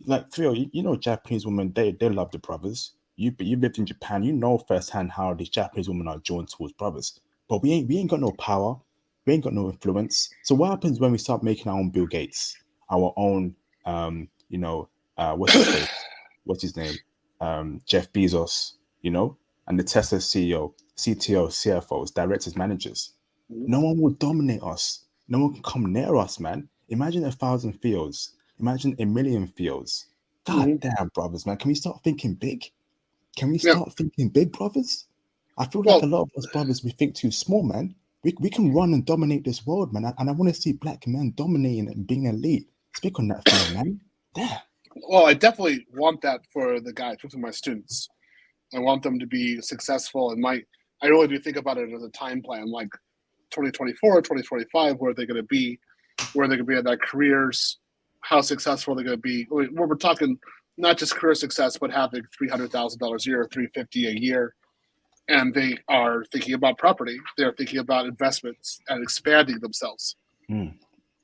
Like, Theo, Japanese women, they love the brothers. You lived in Japan, you know firsthand how these Japanese women are drawn towards brothers. But we ain't got no power, we ain't got no influence. So what happens when we start making our own Bill Gates, our own what's his name? Jeff Bezos, and the Tesla CEO, CTO, CFOs, directors, managers. No one will dominate us. No one can come near us, man. Imagine 1,000 Theos. Imagine 1,000,000 Theos. God damn, brothers, man. Can we start thinking big? Can we start thinking big, brothers? I feel like a lot of us brothers, we think too small, man. We can run and dominate this world, man. And I want to see black men dominating and being elite. Speak on that, Theo, man. Yeah. Well, I definitely want that for the guys, for my students. I want them to be successful. And I really do think about it as a time plan, like 2024, 2025, where they're going to be. where they're going to be in their careers, how successful they're going to be. We're talking not just career success, but having $300,000 a year, $350 a year, and they are thinking about property. They're thinking about investments and expanding themselves. Mm.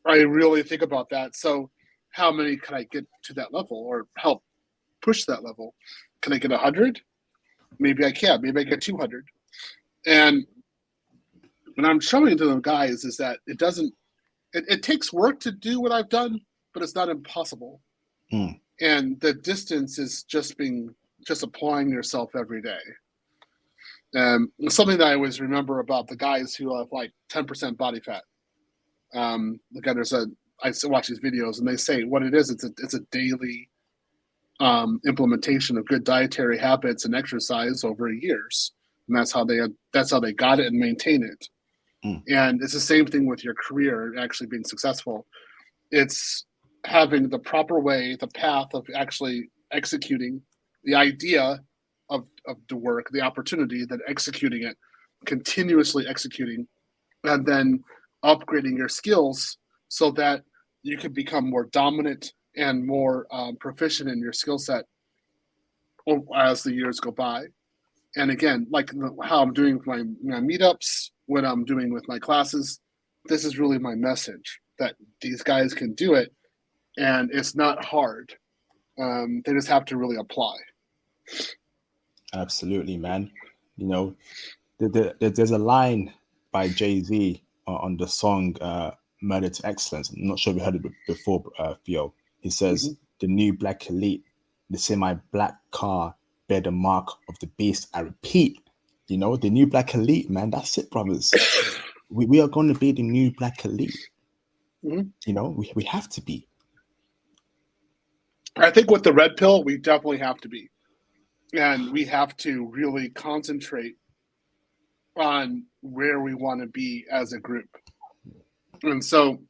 I really think about that. So, how many can I get to that level, or help push that level? Can I get 100? Maybe I can. Maybe I get 200. And what I'm showing to them guys is that it doesn't. It takes work to do what I've done, but it's not impossible. Mm. And the distance is just applying yourself every day. Something that I always remember about the guys who have like 10% body fat. Again, I watch these videos and they say what it is. It's a daily implementation of good dietary habits and exercise over years, and that's how they got it and maintain it. Mm. And it's the same thing with your career actually being successful. It's having the proper way, the path of actually executing the idea of the work, the opportunity, then executing it, continuously executing, and then upgrading your skills so that you can become more dominant and more proficient in your skill set as the years go by. And again, like how I'm doing with my meetups, what I'm doing with my classes, this is really my message that these guys can do it, and it's not hard. They just have to really apply. Absolutely, man. You know, there's a line by Jay-Z on the song Murder to Excellence. I'm not sure if you heard it before, Theo. He says, the new black elite, this in my black car, bear the mark of the beast. I repeat, you know, the new black elite, man. That's it, brothers. We are going to be the new black elite. Mm-hmm. You know, we have to be. I think with the red pill, we definitely have to be. And we have to really concentrate on where we want to be as a group. And so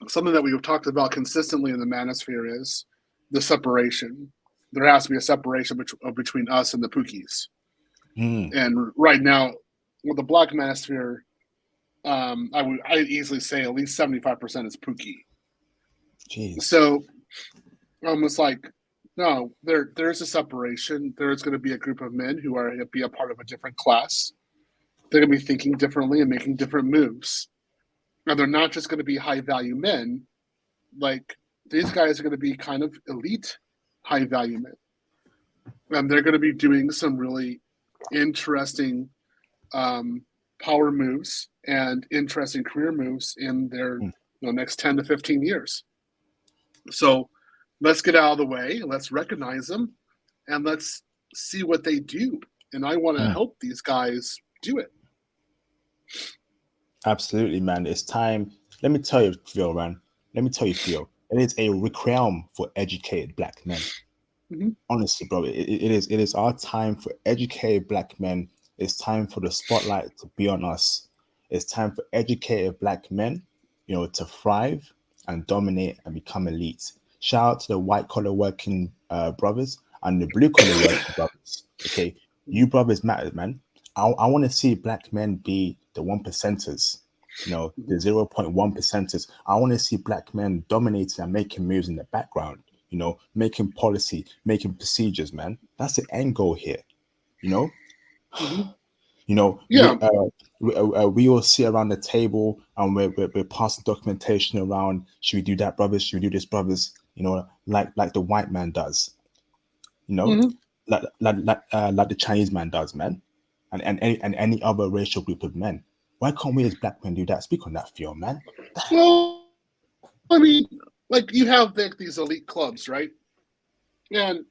something that we've talked about consistently in the Manosphere is the separation. There has to be a separation between us and the Pookies. Mm. And right now, with the Black Manosphere, I'd easily say at least 75% is Pookie. Jeez. So almost like, no, there's a separation. There's going to be a group of men who are going to be a part of a different class. They're going to be thinking differently and making different moves. And they're not just going to be high value men. Like, these guys are going to be kind of elite high value men. And they're going to be doing some really interesting power moves and interesting career moves in their next 10 to 15 years. So let's get out of the way, let's recognize them, and let's see what they do. And I want to help these guys do it. Absolutely, man. It's time. Let me tell you, Phil, man. Let me tell you, Phil. It is a requiem for educated black men. Mm-hmm. Honestly, bro, it is our time for educated black men. It's time for the spotlight to be on us. It's time for educated black men, you know, to thrive and dominate and become elite. Shout out to the white collar working brothers and the blue collar working brothers. Okay, you brothers matter, man. I want to see black men be the 1%ers, you know, the 0.1%ers. I want to see black men dominating and making moves in the background, you know, making policy, making procedures, man. That's the end goal here, you know. You know, Yeah. we all sit around the table and we're passing documentation around. Should we do that, brothers? Should we do this, brothers? You know, like the white man does. You know, like the Chinese man does, man, and any other racial group of men. Why can't we as black men do that? Speak on that, Theo, man. Well, I mean, like, you have these elite clubs, right? And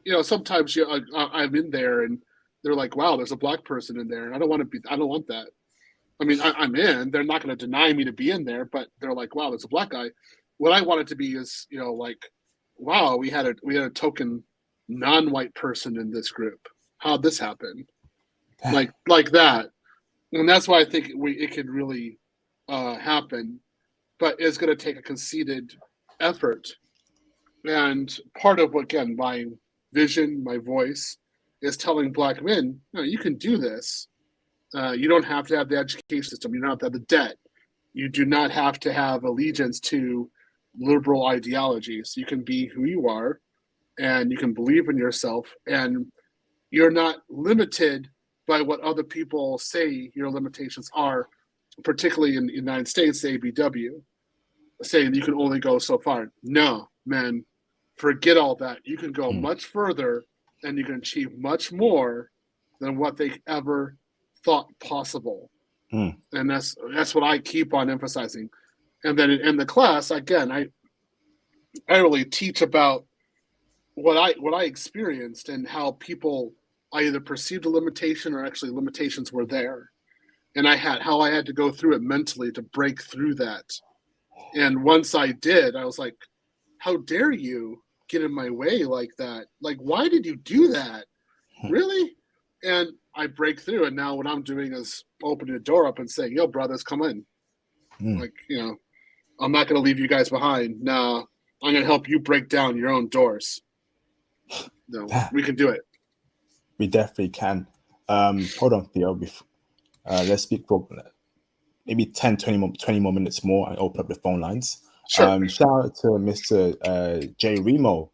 you know, sometimes I'm in there and they're like, "Wow, there's a black person in there," and I don't want that. I mean, I'm in. They're not going to deny me to be in there, but they're like, "Wow, there's a black guy." What I want it to be is, you know, like, "Wow, we had a token non-white person in this group. How'd this happen?" like that. And that's why I think it could really happen, but it's going to take a conceited effort. And part of what, again, my vision, my voice, is telling black men, no, you can do this. You don't have to have the education system. You don't have to have the debt. You do not have to have allegiance to liberal ideologies. You can be who you are, and you can believe in yourself, and you're not limited by what other people say your limitations are, particularly in the United States, the ABW, saying you can only go so far. No, man, forget all that. You can go much further, and you can achieve much more than what they ever thought possible. And that's what I keep on emphasizing. And then in the class, again, I really teach about what I experienced and how people I either perceived a limitation or actually limitations were there. And how I had to go through it mentally to break through that. And once I did, I was like, how dare you get in my way like that? Like, why did you do that? Really? And I break through, and now what I'm doing is opening the door up and saying, yo, brothers, come in. Like, I'm not going to leave you guys behind. No, I'm going to help you break down your own doors. No, we can do it. We definitely can. Hold on, Theo. Let's speak for maybe 10, 20 more minutes more and open up the phone lines. Sure. Shout out to Mr. J. Remo.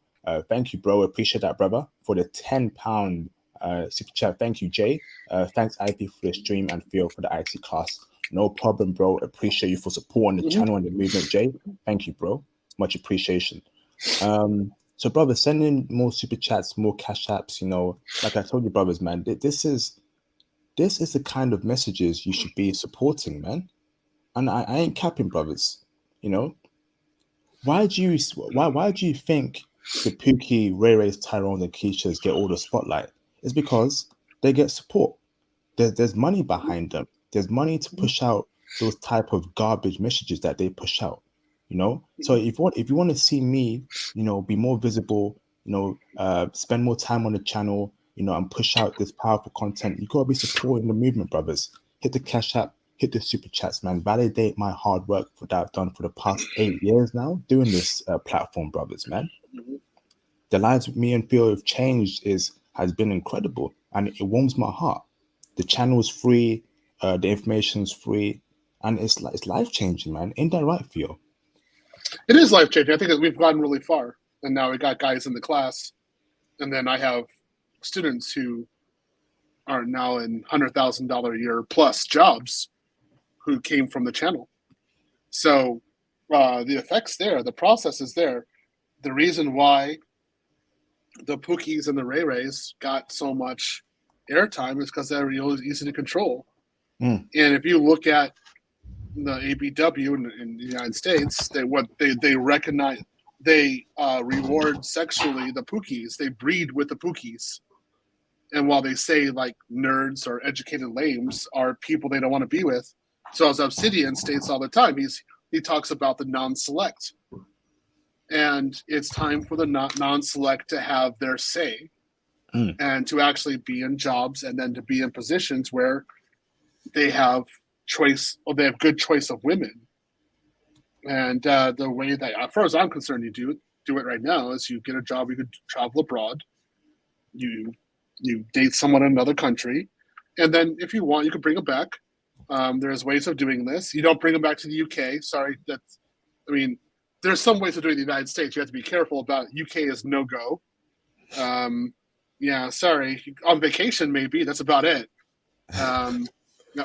Thank you, bro. Appreciate that, brother, for the £10 super chat. Thank you, Jay. Thanks, IP, for the stream, and Theo for the IT class. No problem, bro. Appreciate you for supporting the channel and the movement, Jay. Thank you, bro. Much appreciation. So, brothers, send in more super chats, more cash apps. Like I told you, brothers, man, this is the kind of messages you should be supporting, man. And I ain't capping, brothers. Why do you think the Pookie, Ray Rays, Tyrone, and Keishas get all the spotlight? It's because they get support. There's money behind them. There's money to push out those type of garbage messages that they push out. So if you want to see me, be more visible, spend more time on the channel, and push out this powerful content, you gotta be supporting the movement, brothers. Hit the cash app, hit the super chats, man. Validate my hard work that I've done for the past 8 years now doing this platform, brothers, man. The lives me and Theo have changed has been incredible, and it warms my heart. The channel is free, the information is free, and it's life changing, man. Ain't that right, Theo? It is life changing. I think that we've gotten really far, and now we got guys in the class, and then I have students who are now in $100,000 a year plus jobs who came from the channel. So the effect's there, the process is there. The reason why the Pookies and the Ray Rays got so much airtime is because they're really easy to control. And if you look at the ABW in the United States, they recognize, they reward sexually the Pookies. They breed with the Pookies. And while they say like nerds or educated lames are people they don't want to be with, so as Obsidian states all the time, he talks about the non-select. And it's time for the non-select to have their say and to actually be in jobs and then to be in positions where they have choice, or they have good choice of women. And the way that, as far as I'm concerned, you do it right now is you get a job, you could travel abroad, you date someone in another country, and then if you want, you can bring them back. There's ways of doing this. You don't bring them back to the UK. Sorry, there's some ways of doing it in the United States. You have to be careful about. UK is no go. Yeah, sorry. On vacation, maybe that's about it.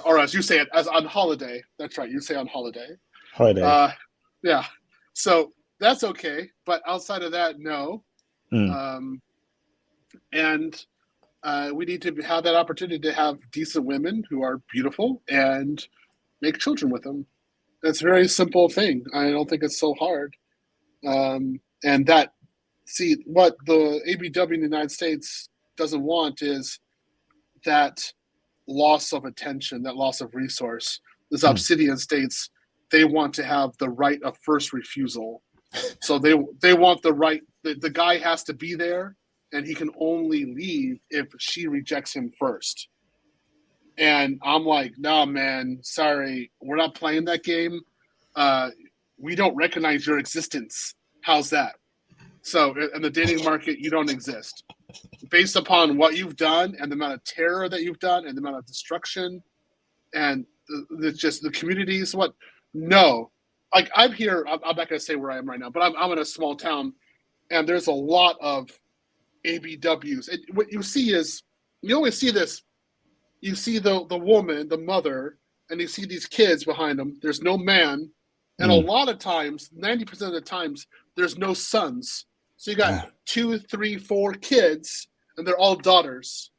Or as you say it, as on holiday. That's right. You say on holiday. Holiday. Yeah. So that's okay. But outside of that, no. And we need to have that opportunity to have decent women who are beautiful and make children with them. It's a very simple thing. I don't think it's so hard. And that, see, what the ABW in the United States doesn't want is that loss of attention, that loss of resource. This Obsidian states they want to have the right of first refusal. So they want the right, the guy has to be there, and he can only leave if she rejects him first. And I'm like, nah, man, sorry, we're not playing that game. We don't recognize your existence. How's that? So in the dating market, you don't exist. Based upon what you've done and the amount of terror that you've done and the amount of destruction and just the communities, No, like I'm here. I'm not gonna say where I am right now, but I'm in a small town, and there's a lot of ABWs. And what you see is you always see this. You see the woman, the mother, and you see these kids behind them. There's no man, and a Mm. lot of times, 90% of the times, there's no sons. So you got Ah, 2, 3, 4 kids, and they're all daughters.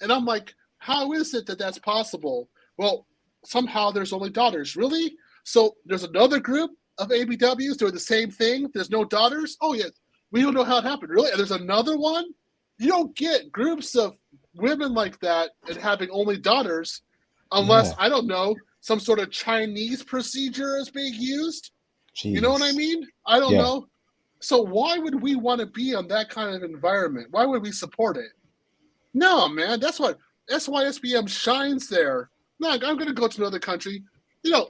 And I'm like, how is it that that's possible? Well, somehow there's only daughters. Really? So there's another group of ABWs doing the same thing. There's no daughters. Oh yeah, we don't know how it happened. Really? And there's another one. You don't get groups of women like that and having only daughters, unless yeah. I don't know some sort of Chinese procedure is being used. You know what I Jeez. mean? I don't Yeah. know. So why would we want to be on that kind of environment? Why would we support it? No, man, that's why SBM shines there. No, I'm going to go to another country. You know,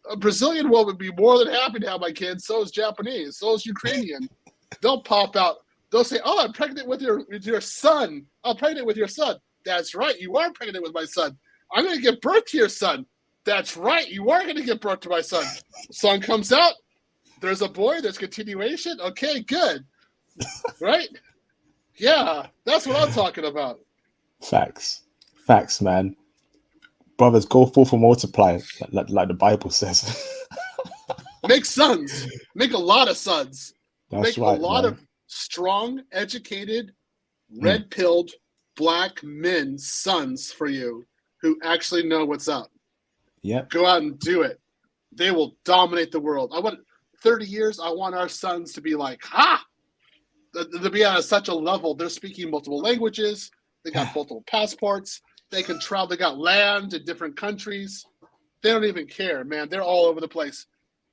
a Brazilian woman would be more than happy to have my kids. So is Japanese. So is Ukrainian. They'll pop out. They'll say, "Oh, I'm pregnant with your son. I'm pregnant with your son." That's right. You are pregnant with my son. I'm going to give birth to your son. That's right. You are going to give birth to my son. Son comes out. There's a boy. There's continuation. Okay, good. Right? Yeah, that's what I'm talking about. Facts. Facts, man. Brothers, go forth and multiply, like the Bible says. Make sons. Make a lot of sons. That's Make a right, lot man. of strong, educated, Mm. red-pilled black men sons for you who actually know what's up. Yep. Go out and do it. They will dominate the world. I want 30 years. I want our sons to be like, ha! To be on such a level. They're speaking multiple languages. They got multiple passports. They can travel. They got land in different countries. They don't even care, man. They're all over the place.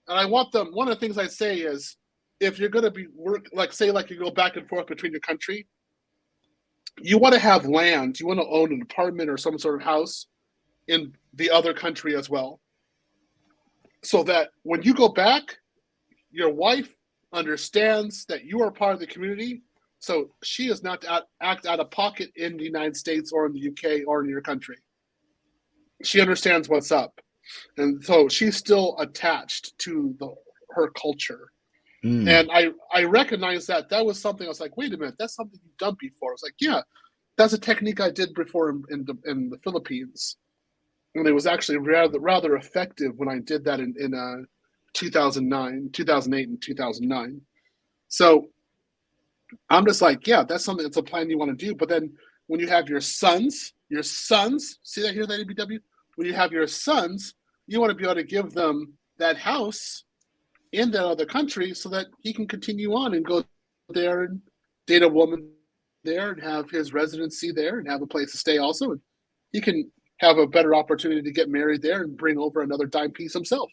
And I want them. One of the things I say is, if you're going to be work, like say, like you go back and forth between your country, you want to have land. You want to own an apartment or some sort of house in the other country as well, so that when you go back, your wife understands that you are part of the community. So she is not to act out of pocket in the United States or in the UK or in your country. She understands what's up, and so she's still attached to her culture. Mm. And I recognize that was something I was like, wait a minute, that's something you've done before. I was like, yeah, that's a technique I did before in the Philippines, and it was actually rather effective when I did that in 2009, 2008, and 2009. So I'm just like, yeah, that's something that's a plan you want to do. But then when you have your sons, see that here, that ABW? When you have your sons, you want to be able to give them that house in that other country so that he can continue on and go there and date a woman there and have his residency there and have a place to stay also. And he can have a better opportunity to get married there and bring over another dime piece himself.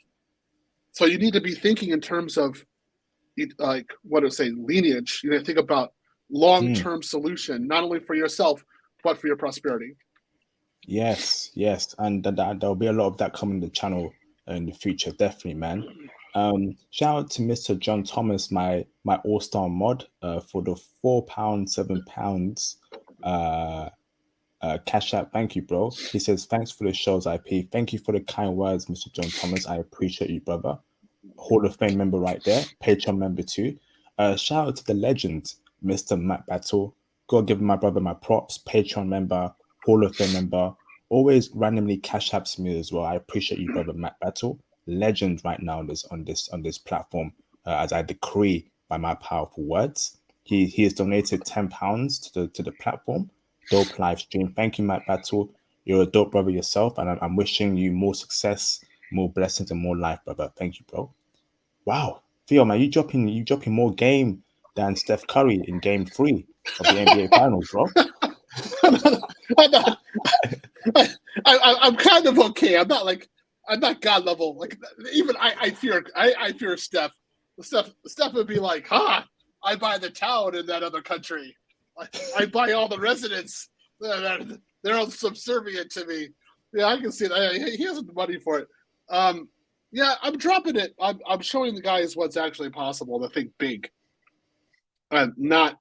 So you need to be thinking in terms of like what to say lineage. You know, think about Mm. long-term solution, not only for yourself but for your prosperity. Yes, yes, and there'll be a lot of that coming to the channel in the future, definitely, man. Shout out to Mr. John Thomas, my all-star mod, for the £4, £7 cash out. Thank you, bro. He says, thanks for the show's IP. Thank you for the kind words, Mr. John Thomas. I appreciate you, brother. Hall of Fame member right there, Patreon member too. Shout out to the legend, Mr. Matt Battle. Gotta give my brother my props, Patreon member, Hall of Fame member. Always randomly cash apps me as well. I appreciate you, brother Matt Battle. Legend right now on this platform, as I decree by my powerful words. He has donated £10 to the platform. Dope live stream. Thank you, Matt Battle. You're a dope brother yourself, and I'm wishing you more success, more blessings, and more life, brother. Thank you, bro. Wow, Theo, man, you dropping more game than Steph Curry in Game 3 of the NBA Finals, bro. I'm not, I'm kind of okay. I'm not God level. Like even I fear Steph. Steph would be like, "Ha! I buy the town in that other country. I buy all the residents. They're all subservient to me." Yeah, I can see that. He has the money for it. Yeah, I'm dropping it. I'm showing the guys what's actually possible to think big, and not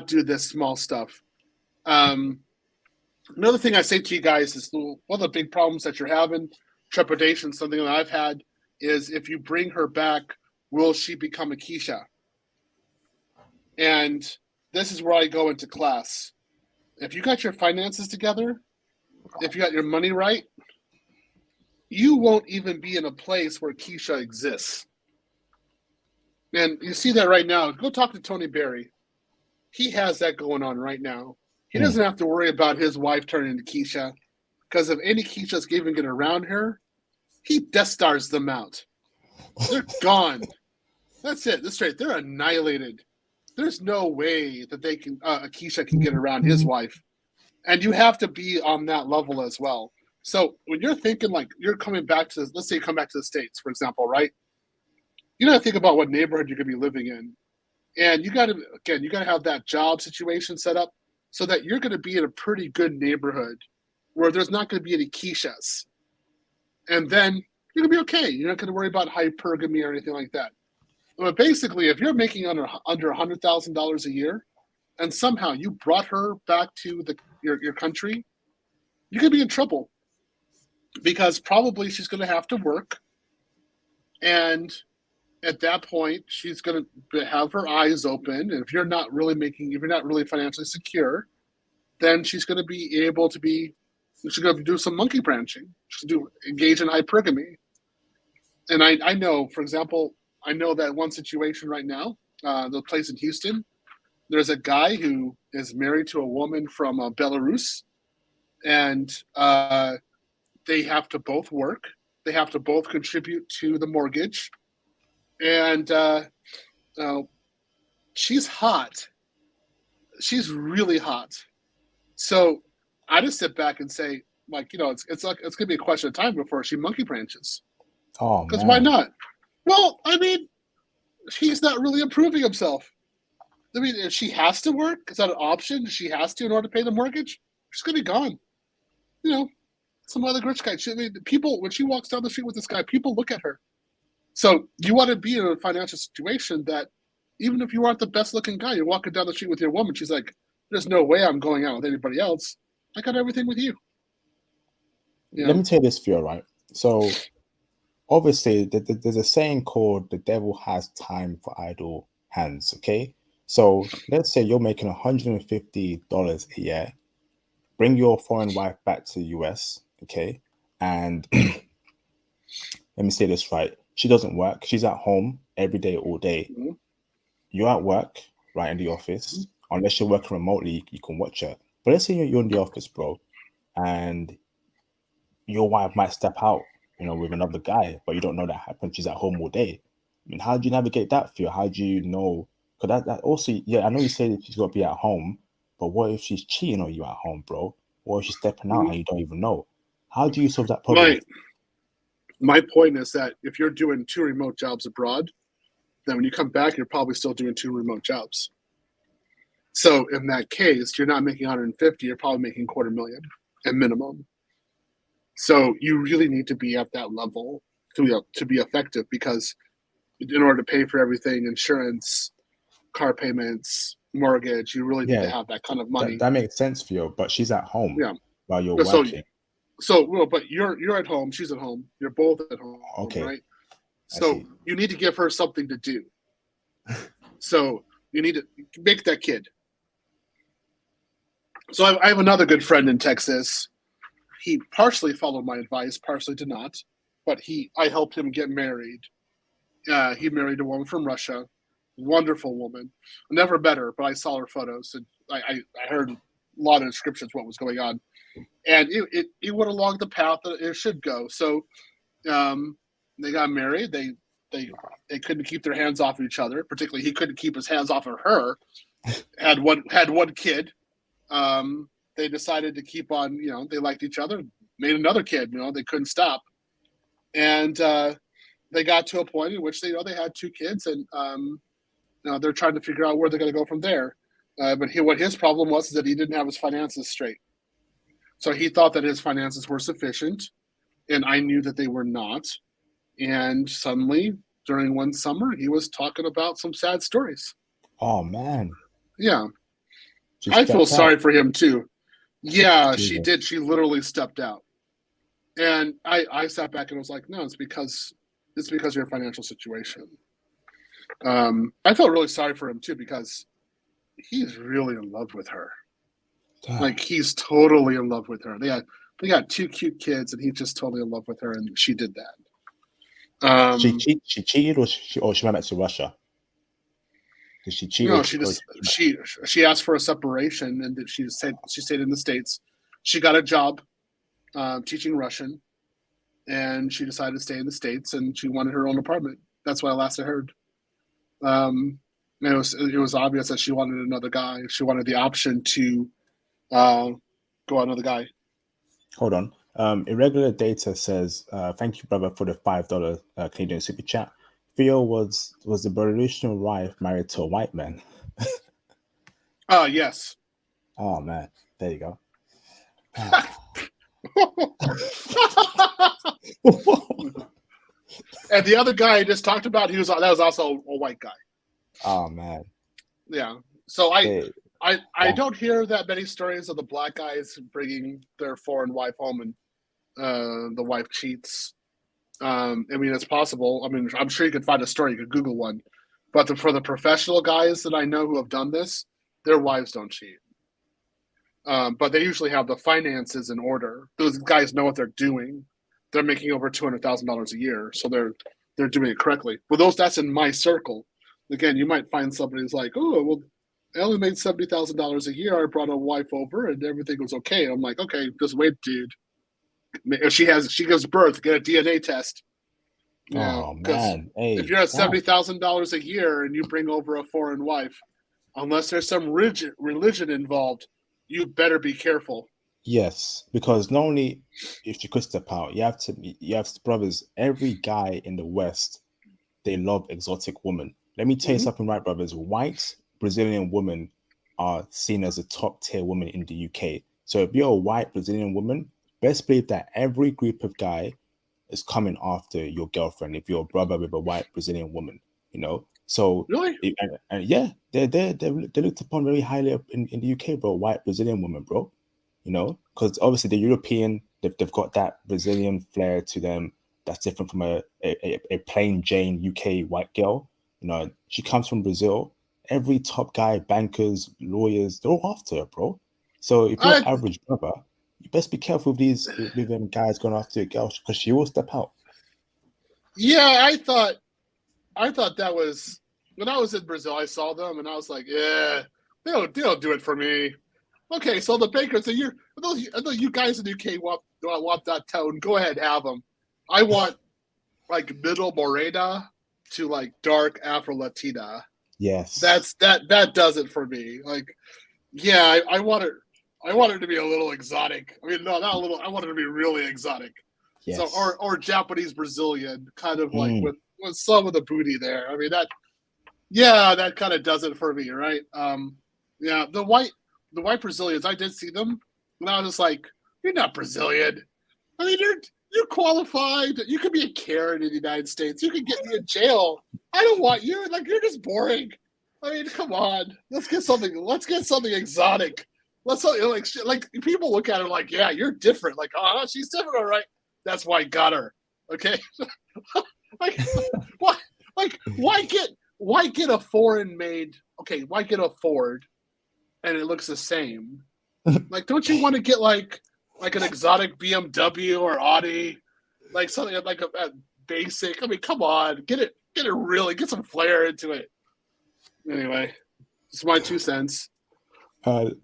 do this small stuff. Another thing I say to you guys is one of the big problems that you're having, trepidation, something that I've had, is if you bring her back, will she become a Keisha? And this is where I go into class. If you got your finances together, if you got your money right, you won't even be in a place where Keisha exists. And you see that right now. Go talk to Tony Berry. He has that going on right now. He doesn't have to worry about his wife turning into Keisha, because if any Keishas even get around her, he Death Stars them out. They're gone. That's it. That's straight. They're annihilated. There's no way that they can a Keisha can get around his wife. And you have to be on that level as well. So when you're thinking like you're coming back to, let's say you come back to the States, for example, right? You got to think about what neighborhood you're going to be living in. And you got to have that job situation set up so that you're going to be in a pretty good neighborhood where there's not going to be any Keishas. And then you're going to be okay. You're not going to worry about hypergamy or anything like that. But basically, if you're making under $100,000 a year and somehow you brought her back to your country, you could be in trouble, because probably she's going to have to work. And at that point, she's going to have her eyes open. And if you're not really financially secure, then she's going to be able to she's going to do some monkey branching. She's going to engage in hypergamy. And I know, for example, I know that one situation right now, the place in Houston, there's a guy who is married to a woman from Belarus, and they have to both work. They have to both contribute to the mortgage. And she's hot. She's really hot. So I just sit back and say, like, it's gonna be a question of time before she monkey branches. Oh, because man. why not? Well, I mean, he's not really improving himself. I mean, if she has to work, is that an option? She has to in order to pay the mortgage. She's gonna be gone. Some other rich guy. People, when she walks down the street with this guy, people look at her. So you want to be in a financial situation that even if you aren't the best looking guy, you're walking down the street with your woman, she's like, there's no way I'm going out with anybody else. I got everything with you. Let me tell you this, Theo, right? So obviously there's a saying called the devil has time for idle hands, okay? So let's say you're making $150 a year, bring your foreign wife back to the US, okay? And let me say this right. She doesn't work. She's at home every day, all day. Mm-hmm. You're at work, right, in the office. Mm-hmm. Unless you're working remotely, you can watch her. But let's say you're in the office, bro, and your wife might step out, with another guy, but you don't know that happened. She's at home all day. I mean, how do you navigate that, Theo? How do you know? Because that also, yeah, I know you say that she's got to be at home, but what if she's cheating on you at home, bro? What if she's stepping out and you don't even know? How do you solve that problem? My point is that if you're doing 2 remote jobs abroad, then when you come back, you're probably still doing 2 remote jobs. So in that case, you're not making 150, you're probably making $250,000 at minimum. So you really need to be at that level to be effective, because in order to pay for everything, insurance, car payments, mortgage, you really need to have that kind of money. That makes sense for you, but she's at home while you're working. But you're at home, she's at home, you're both at home, okay, right? So you need to give her something to do. So you need to make that kid. So I have another good friend in Texas. He partially followed my advice, partially did not. But I helped him get married. He married a woman from Russia, wonderful woman. I never met her, but I saw her photos, and I heard a lot of descriptions of what was going on. And it went along the path that it should go. So they got married. They couldn't keep their hands off each other. Particularly, he couldn't keep his hands off of her. Had one kid. They decided to keep on. They liked each other. Made another kid. They couldn't stop. And they got to a point in which they had 2 kids, and they're trying to figure out where they're going to go from there. But what his problem was is that he didn't have his finances straight. So he thought that his finances were sufficient, and I knew that they were not. And suddenly, during one summer, he was talking about some sad stories. Oh, man. Yeah. I feel sorry for him, too. Yeah, she did. She literally stepped out. And I sat back and was like, no, it's because it's because of your financial situation. I felt really sorry for him too because he's really in love with her. Damn. Like he's totally in love with her. They got 2 cute kids, and he's just totally in love with her, and she did that. She cheated, or she went back to Russia. Did she cheat? No, Or she asked for a separation, and she stayed in the States. She got a job teaching Russian, and she decided to stay in the States, and she wanted her own apartment. That's why last I heard. It was obvious that she wanted another guy. She wanted the option to go out another guy. Hold on. Irregular data says, "Thank you, brother, for the $5 Canadian super chat." Theo was the Belarusian wife married to a white man. Yes. Oh man, there you go. And the other guy I just talked about, that was also a white guy. Oh man. Yeah. So I don't hear that many stories of the black guys bringing their foreign wife home and the wife cheats. I mean, it's possible. I mean, I'm sure you could find a story. You could Google one. But for the professional guys that I know who have done this, their wives don't cheat. But they usually have the finances in order. Those guys know what they're doing. They're making over $200,000 a year, so they're doing it correctly. Well, that's in my circle. Again, you might find somebody who's like, oh, well, I only made $70,000 a year. I brought a wife over, and everything was okay. I'm like, okay, just wait, dude. If she gives birth, get a DNA test. Oh man! Hey, if you're at $70,000 a year and you bring over a foreign wife, unless there's some religion involved, you better be careful. Yes, because not only if you could step out, you have brothers. Every guy in the West, they love exotic women. Let me tell you something, right, brothers? White Brazilian women are seen as a top tier woman in the UK. So if you're a white Brazilian woman, best believe that every group of guy is coming after your girlfriend if you're a brother with a white Brazilian woman, you know. So really, and yeah, they're looked upon very highly in the UK, bro. White Brazilian woman, bro. You know, because obviously the European, they've got that Brazilian flair to them that's different from a plain Jane UK white girl. You know, she comes from Brazil. Every top guy, bankers, lawyers, they're all after her, bro. So if you're an average brother, you best be careful with them guys going after your girl because she will step out. Yeah, I thought that was when I was in Brazil. I saw them and I was like, yeah, they don't do it for me. Okay, so the bakers, you guys in the UK want that tone, go ahead, have them. I want like middle morena to like dark Afro Latina. Yes, that does it for me. Like, yeah, I want it to be a little exotic. I mean, no, not a little. I want it to be really exotic. yes. So or Japanese Brazilian, kind of like with some of the booty there. I mean that kind of does it for me, right? Yeah, the white Brazilians, I did see them, and I was just like, you're not Brazilian. I mean, you're qualified. You could be a Karen in the United States. You could get me in jail. I don't want you. Like, you're just boring. I mean, come on. Let's get something exotic. Like people look at her like, yeah, you're different. Like, oh, she's different, all right. That's why I got her. Okay. Why get a foreign made? Okay, why get a Ford, and it looks the same? Like, don't you want to get like an exotic BMW or Audi, like something like a basic? I mean, come on, get it really, get some flair into it. Anyway, it's my 2 cents.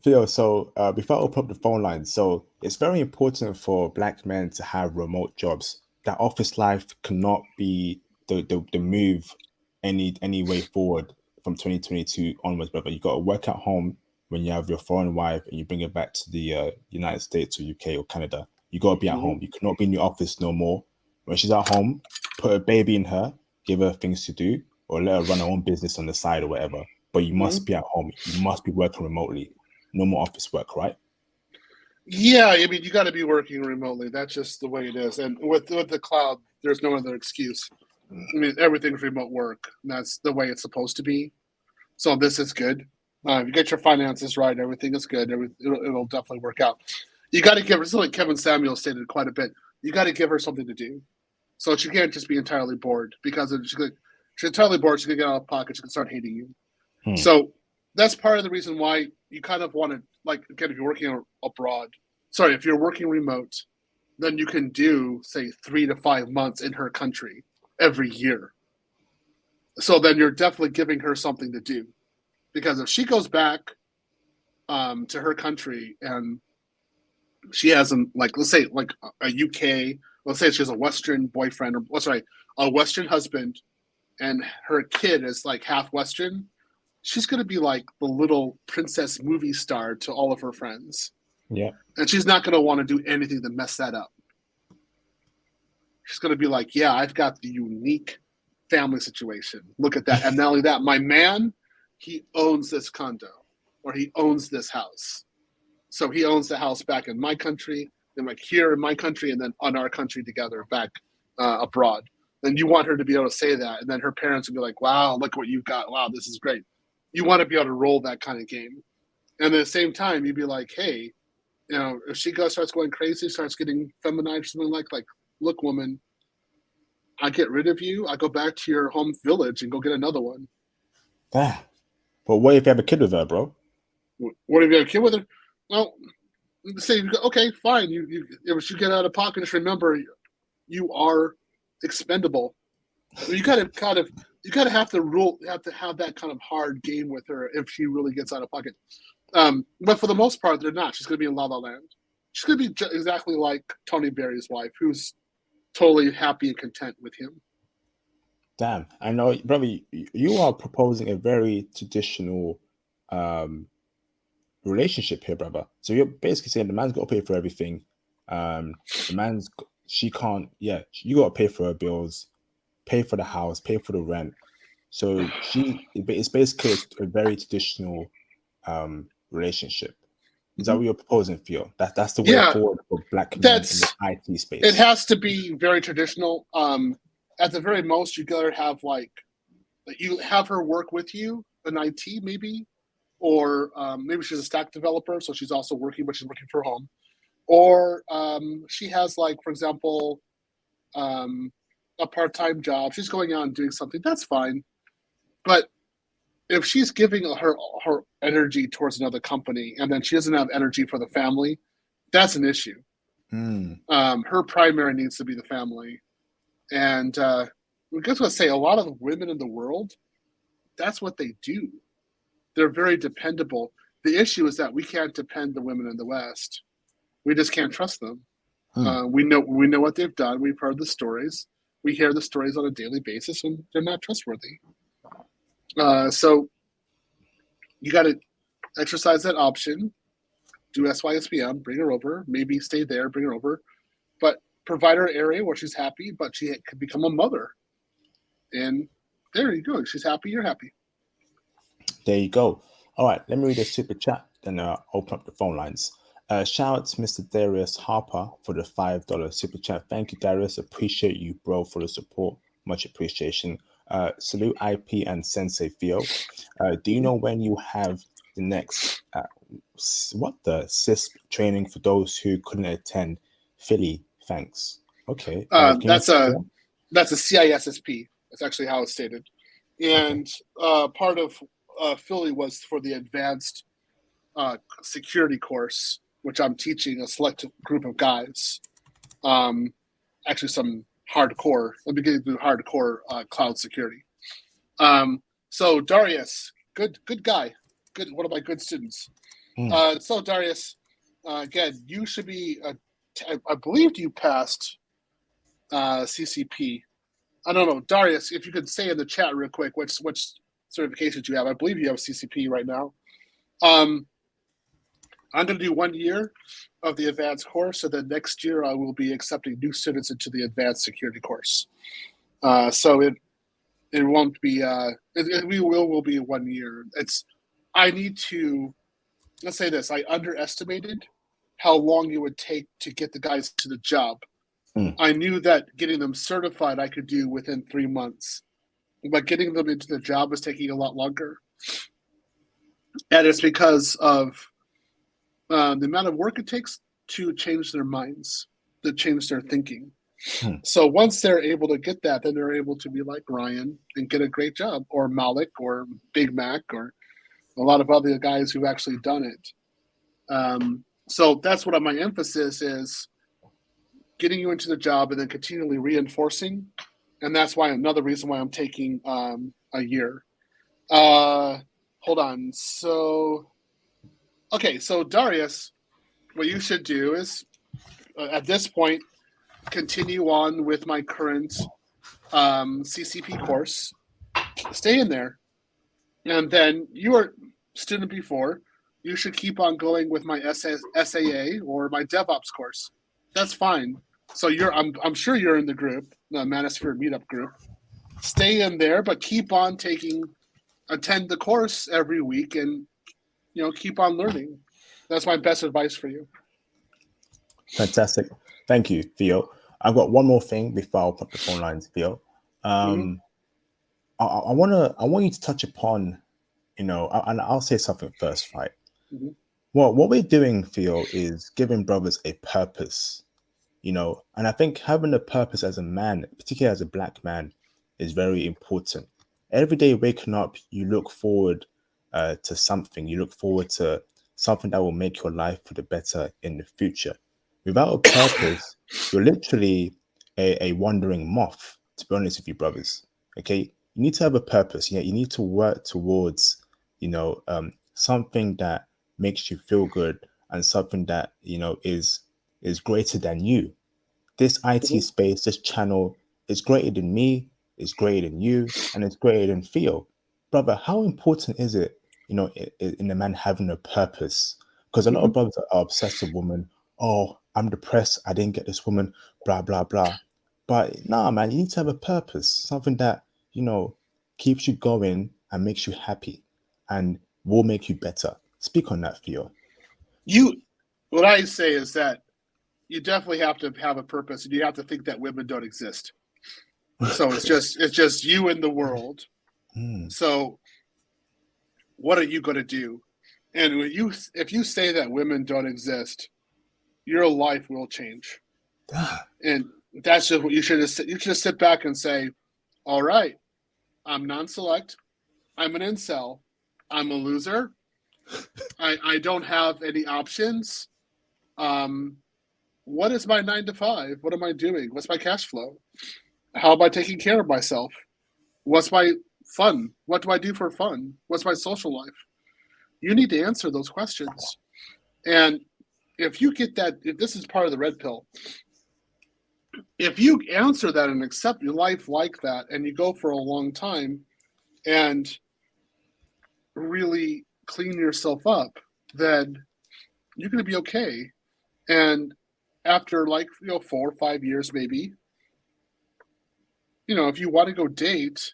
Theo, so before I open up the phone line, so it's very important for Black men to have remote jobs. That office life cannot be the move any way forward from 2022 onwards, brother. You got to work at home when you have your foreign wife and you bring it back to the United States or UK or Canada. You got to be at home. You cannot be in your office no more. When she's at home, put a baby in her, give her things to do, or let her run her own business on the side or whatever. But you must be at home. You must be working remotely. No more office work, right? Yeah, I mean, you got to be working remotely. That's just the way it is. And with the cloud, there's no other excuse. I mean, everything's remote work. And that's the way it's supposed to be. So this is good. If you get your finances right, everything is good. It'll definitely work out. You got to give her, like Kevin Samuel stated quite a bit, you got to give her something to do. So she can't just be entirely bored, because if she's entirely bored, she's gonna get out of pocket. She can start hating you. So that's part of the reason why you kind of want to, like, again, if you're working abroad, sorry, if you're working remote, then you can do, say, 3 to 5 months in her country every year. So then you're definitely giving her something to do, because if she goes back to her country and she has like, let's say like a UK, let's say she has a Western boyfriend, or sorry, a Western husband, and her kid is like half Western, she's going to be like the little princess movie star to all of her friends. Yeah. And she's not going to want to do anything to mess that up. She's going to be like, yeah, I've got the unique family situation. Look at that. And not only that, my man, he owns this condo, or he owns this house. So he owns the house back in my country, then like here in my country, and then on our country together back abroad. Then you want her to be able to say that. And then her parents will be like, wow, look what you've got. Wow, this is great. You want to be able to roll that kind of game. And at the same time, you'd be like, hey, you know, if she starts going crazy, starts getting feminized, something like, look, woman, I get rid of you. I go back to your home village and go get another one. But what if you have a kid with her, bro? What if you have a kid with her? Well, say, okay, fine. If you get out of pocket, just remember, you are expendable. You gotta have to have that kind of hard game with her if she really gets out of pocket. But for the most part, they're not. She's gonna be in La La Land. She's gonna be exactly like Tony Berry's wife, who's totally happy and content with him. Damn, I know, brother. You are proposing a very traditional relationship here, brother. So you're basically saying the man's got to pay for everything. She can't. Yeah, you got to pay for her bills, pay for the house, pay for the rent. So it's basically a very traditional relationship. Is that what you're proposing, Theo? That's the way forward for Black men in the IT space. It has to be very traditional. At the very most, you gotta have you have her work with you in IT, maybe, or maybe she's a stack developer, so she's also working, but she's working from home. Or she has, like, for example, a part-time job. She's going out and doing something. That's fine. But if she's giving her energy towards another company and then she doesn't have energy for the family, that's an issue. Her primary needs to be the family. And I guess what I say, a lot of the women in the world, that's what they do. They're very dependable. The issue is that we can't depend the women in the West. We just can't trust them. We know what they've done. We've heard the stories. We hear the stories on a daily basis, and they're not trustworthy. So you got to exercise that option. Do SYSBM, bring her over. Maybe stay there, bring her over. But provide her an area where she's happy, but she could become a mother. And there you go. She's happy, you're happy. There you go. All right, let me read a super chat, then open up the phone lines. Shout out to Mr. Darius Harper for the $5 super chat. Thank you, Darius. Appreciate you, bro, for the support. Much appreciation. Salute IP and Sensei Theo. Do you know when you have the next CISP training for those who couldn't attend Philly? Thanks. Okay. That's a CISSP. That's actually how it's stated. And part of Philly was for the advanced security course, which I'm teaching a select group of guys. Actually, some hardcore. I'm beginning to do hardcore cloud security. So Darius, good guy, one of my good students. So Darius, again, you should be. I believe you passed CCP. I don't know, Darius. If you could say in the chat real quick, which certifications you have? I believe you have CCP right now. I'm going to do 1 year of the advanced course, so then next year I will be accepting new students into the advanced security course. So it won't be it will be 1 year. I need to, let's say this, I underestimated how long it would take to get the guys to the job. I knew that getting them certified I could do within 3 months, but getting them into the job was taking a lot longer. And it's because of the amount of work it takes to change their minds, to change their thinking. So once they're able to get that, then they're able to be like Ryan and get a great job, or Malik, or Big Mac, or a lot of other guys who've actually done it. So that's what my emphasis is: getting you into the job and then continually reinforcing. And that's why another reason why I'm taking a year. Hold on. So, okay. So Darius, what you should do is, at this point, continue on with my current CCP course. Stay in there, and then you were student before. You should keep on going with my SAA or my DevOps course. That's fine. So I'm sure you're in the group, the Manosphere meetup group. Stay in there, but keep on attend the course every week, and keep on learning. That's my best advice for you. Fantastic. Thank you, Theo. I've got one more thing before I'll put the phone lines, Theo. I want you to touch upon, and I'll say something first, right? Well, what we're doing, Theo, is giving brothers a purpose, and I think having a purpose as a man, particularly as a black man, is very important. Every day waking up, you look forward to something. You look forward to something that will make your life for the better in the future. Without a purpose, you're literally a wandering moth, to be honest with you, brothers. Okay, you need to have a purpose. You need to work towards, something that makes you feel good, and something that is greater than you. This IT space, this channel, is greater than me, it's greater than you, and it's greater than Theo. Brother, how important is it, in a man having a purpose? Because a lot of brothers are obsessed with women. Oh, I'm depressed, I didn't get this woman, blah, blah, blah. But nah, man, you need to have a purpose, something that, keeps you going and makes you happy and will make you better. Speak on that, Theo. What I say is that you definitely have to have a purpose, and you have to think that women don't exist. So it's just you in the world. So what are you going to do? And if you say that women don't exist, your life will change. And that's just what you should just sit back and say, all right, I'm non-select, I'm an incel, I'm a loser, I don't have any options. What is my 9 to 5? What am I doing? What's my cash flow? How am I taking care of myself? What's my fun? What do I do for fun? What's my social life? You need to answer those questions. And if you get that, if this is part of the red pill, if you answer that and accept your life like that, and you go for a long time and really clean yourself up, then you're going to be okay. And after 4 or 5 years, maybe, if you want to go date,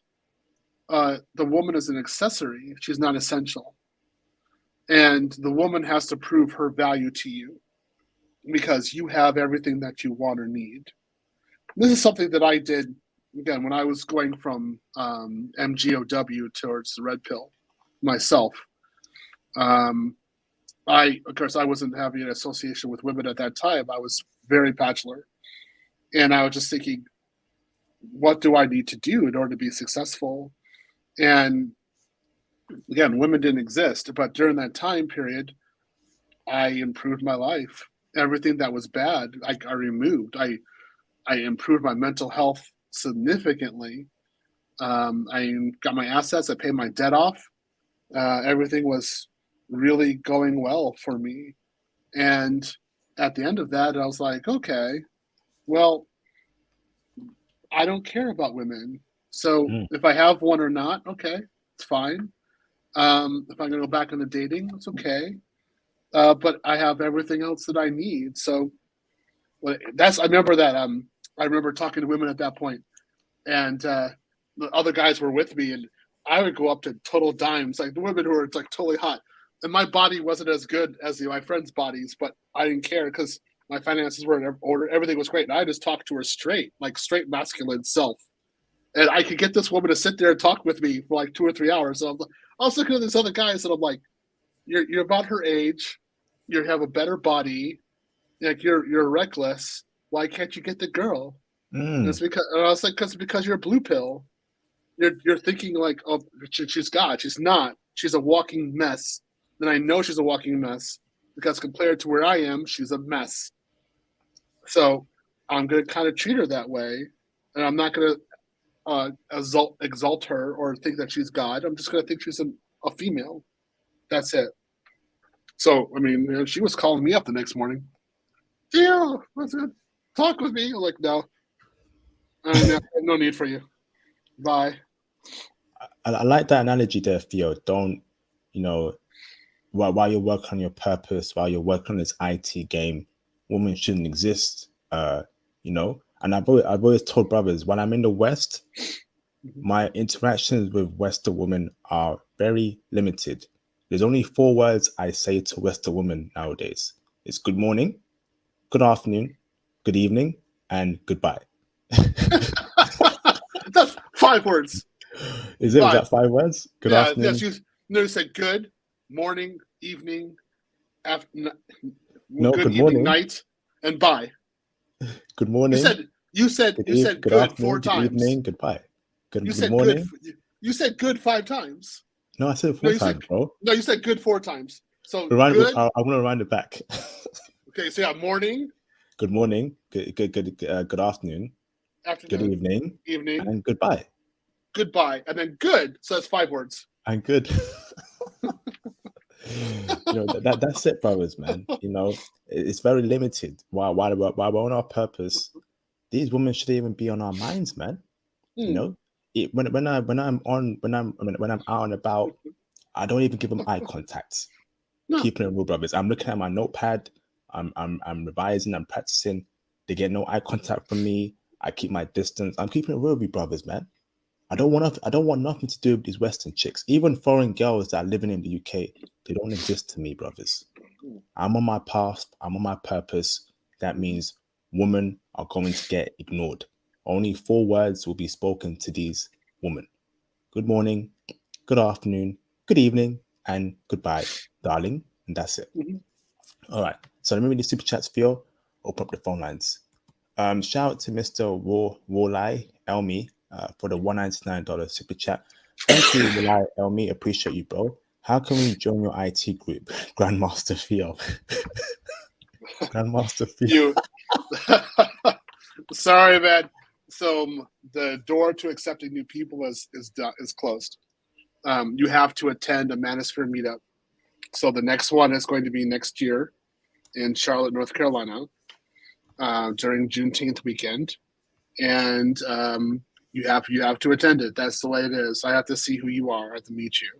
the woman is an accessory. She's not essential. And the woman has to prove her value to you because you have everything that you want or need. This is something that I did, again, when I was going from MGOW towards the red pill myself. Of course, I wasn't having an association with women at that time. I was very bachelor. And I was just thinking, what do I need to do in order to be successful? And again, women didn't exist. But during that time period, I improved my life. Everything that was bad, I removed. I improved my mental health significantly. I got my assets. I paid my debt off. Everything was really going well for me. And at the end of that, I was like, okay, well, I don't care about women. So if I have one or not, okay, it's fine. If I'm going to go back into dating, it's okay. But I have everything else that I need. So I remember that. I remember talking to women at that point, and the other guys were with me, and I would go up to total dimes, like the women who were like totally hot. And my body wasn't as good as my friends' bodies, but I didn't care because my finances were in order. Everything was great. And I just talked to her straight, like straight masculine self. And I could get this woman to sit there and talk with me for like 2 or 3 hours. So I was looking at these other guys, and I'm like, you're about her age. You have a better body. Like you're reckless. Why can't you get the girl? And it's because and I was like, because you're a blue pill. You're thinking like, oh, she's God. She's not. She's a walking mess. And I know she's a walking mess because compared to where I am, she's a mess. So I'm going to kind of treat her that way, and I'm not going to exalt her or think that she's God. I'm just going to think she's a female. That's it. So I mean, she was calling me up the next morning. Yeah, what's it? Talk with me. I'm like, no, no need for you. Bye. I like that analogy there, Theo. Don't, while you're working on your purpose, while you're working on this IT game, women shouldn't exist. And I've always told brothers, when I'm in the West, my interactions with Western women are very limited. There's only 4 words I say to Western women nowadays. It's good morning, good afternoon, good evening, and goodbye. That's 5 words. Is that 5 words? Good afternoon. Yes, you said good morning, evening, after, no, good evening, morning, night, and bye. Good morning. You said good 4 times. Good evening, goodbye. Good said morning. You said good 5 times. No, I said 4 times, bro. No, you said good 4 times. So good. I want to round it back. Okay, so morning. Good morning. Good afternoon. Good evening. And goodbye. Goodbye, and then good. So that's 5 words. And good. That's it, brothers, man. It's very limited. While we're on our purpose, these women should even be on our minds, man. When I'm out and about, I don't even give them eye contact. No. Keeping it real, brothers. I'm looking at my notepad. I'm revising. I'm practicing. They get no eye contact from me. I keep my distance. I'm keeping it real with you, brothers, man. I don't want nothing to do with these Western chicks. Even foreign girls that are living in the UK, they don't exist to me, brothers. I'm on my path. I'm on my purpose. That means women are going to get ignored. Only 4 words will be spoken to these women. Good morning, good afternoon, good evening, and goodbye, darling. And that's it. All right. So let me read the super chats, Theo. Open up the phone lines. Shout out to Mr. Wallai Elmi for the $199 super chat. Thank you, Wallai Elmi. Appreciate you, bro. How can we join your IT group? Grandmaster Theo. Grandmaster Theo. Sorry, man. So the door to accepting new people is closed. You have to attend a Manosphere meetup. So the next one is going to be next year in Charlotte, North Carolina, during Juneteenth weekend, and you have to attend it. That's the way it is. I have to see who you are. I have to meet you,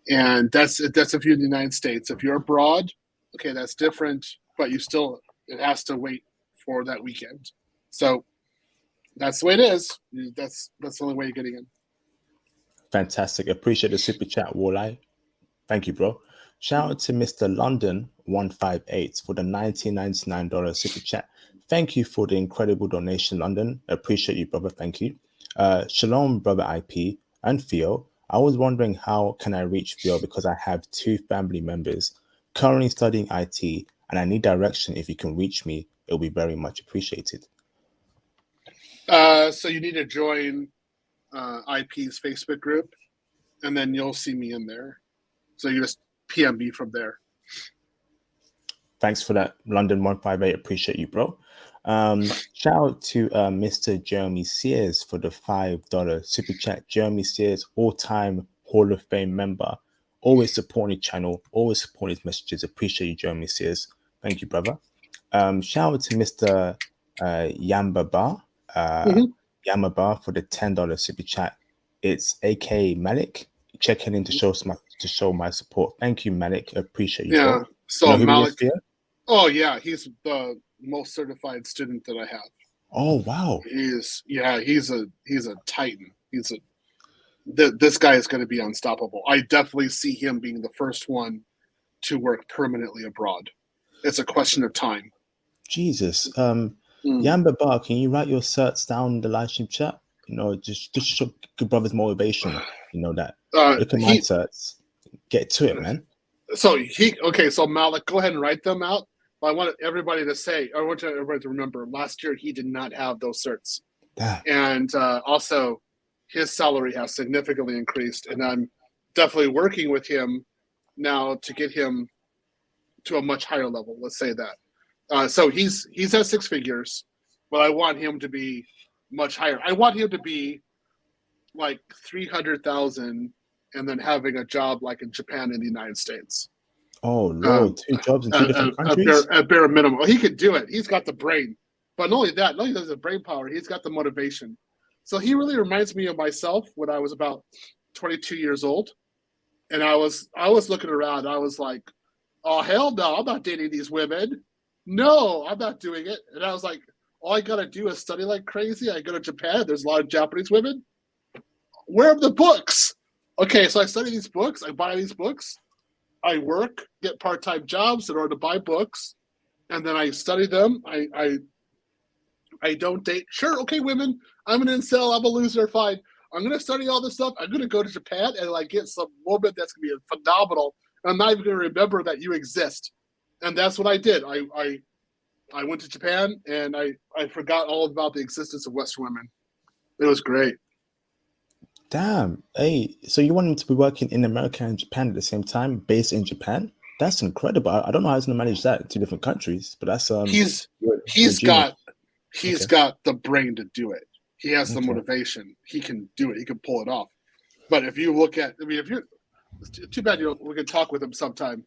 and that's if you're in the United States. If you're abroad, okay, that's different. But it has to wait for that weekend. So that's the way it is. That's the only way you're getting in. Fantastic. Appreciate the super chat, Wallai. Thank you, bro. Shout out to Mr. London 158 for the $19.99 super chat. Thank you for the incredible donation, London. Appreciate you, brother. Thank you. Shalom, brother IP and Theo. I was wondering how can I reach Theo because I have 2 family members currently studying IT and I need direction. If you can reach me, it'll be very much appreciated. So you need to join IP's Facebook group, and then you'll see me in there. So you just PM me from there. Thanks for that, London 158. Appreciate you, bro. Shout out to Mr. Jeremy Sears for the $5 super chat. Jeremy Sears, all-time Hall of Fame member, always supporting the channel, always supporting his messages. Appreciate you, Jeremy Sears. Thank you, brother. Shout out to Mr. Yambaba Yamaba for the $10 super chat. It's aka Malik checking in to show my support. Thank you, Malik. Appreciate you. Yeah. Bro. So Malik. Oh yeah, he's the most certified student that I have. Oh wow. He's a titan. This guy is going to be unstoppable. I definitely see him being the first one to work permanently abroad. It's a question of time. Jesus. Yamba Bar, can you write your certs down in the live stream chat? Just show good brothers motivation. That. Look at my certs. Get to it, man. So Malik, go ahead and write them out. But I want everybody to say, I want everybody to remember, last year he did not have those certs. Damn. And also, his salary has significantly increased. And I'm definitely working with him now to get him to a much higher level. Let's say that. So he's at six figures, but I want him to be much higher. I want him to be like 300,000 and then having a job like in Japan and the United States. Oh Lord, 2 jobs in 2 different countries. At bare minimum. Well, he could do it. He's got the brain. But not only that, not only does he have the brain power, he's got the motivation. So he really reminds me of myself when I was about 22 years old. And I was looking around. I was like, oh, hell no, I'm not dating these women. No, I'm not doing it. And I was like, all I got to do is study like crazy. I go to Japan. There's a lot of Japanese women. Where are the books? Okay, so I study these books. I buy these books. I work, get part-time jobs in order to buy books. And then I study them. I don't date. Sure, okay, women. I'm an incel. I'm a loser. Fine. I'm going to study all this stuff. I'm going to go to Japan and like get some woman that's going to be phenomenal. I'm not even going to remember that you exist. And that's what I did. I went to Japan and I forgot all about the existence of Western women. It was great. Damn. Hey, so you want him to be working in America and Japan at the same time, based in Japan? That's incredible. I don't know how he's gonna manage that in 2 different countries, but that's he's got the brain to do it. He has the motivation. He can do it. He can pull it off. But if you look at, if you're, too bad we can talk with him sometime.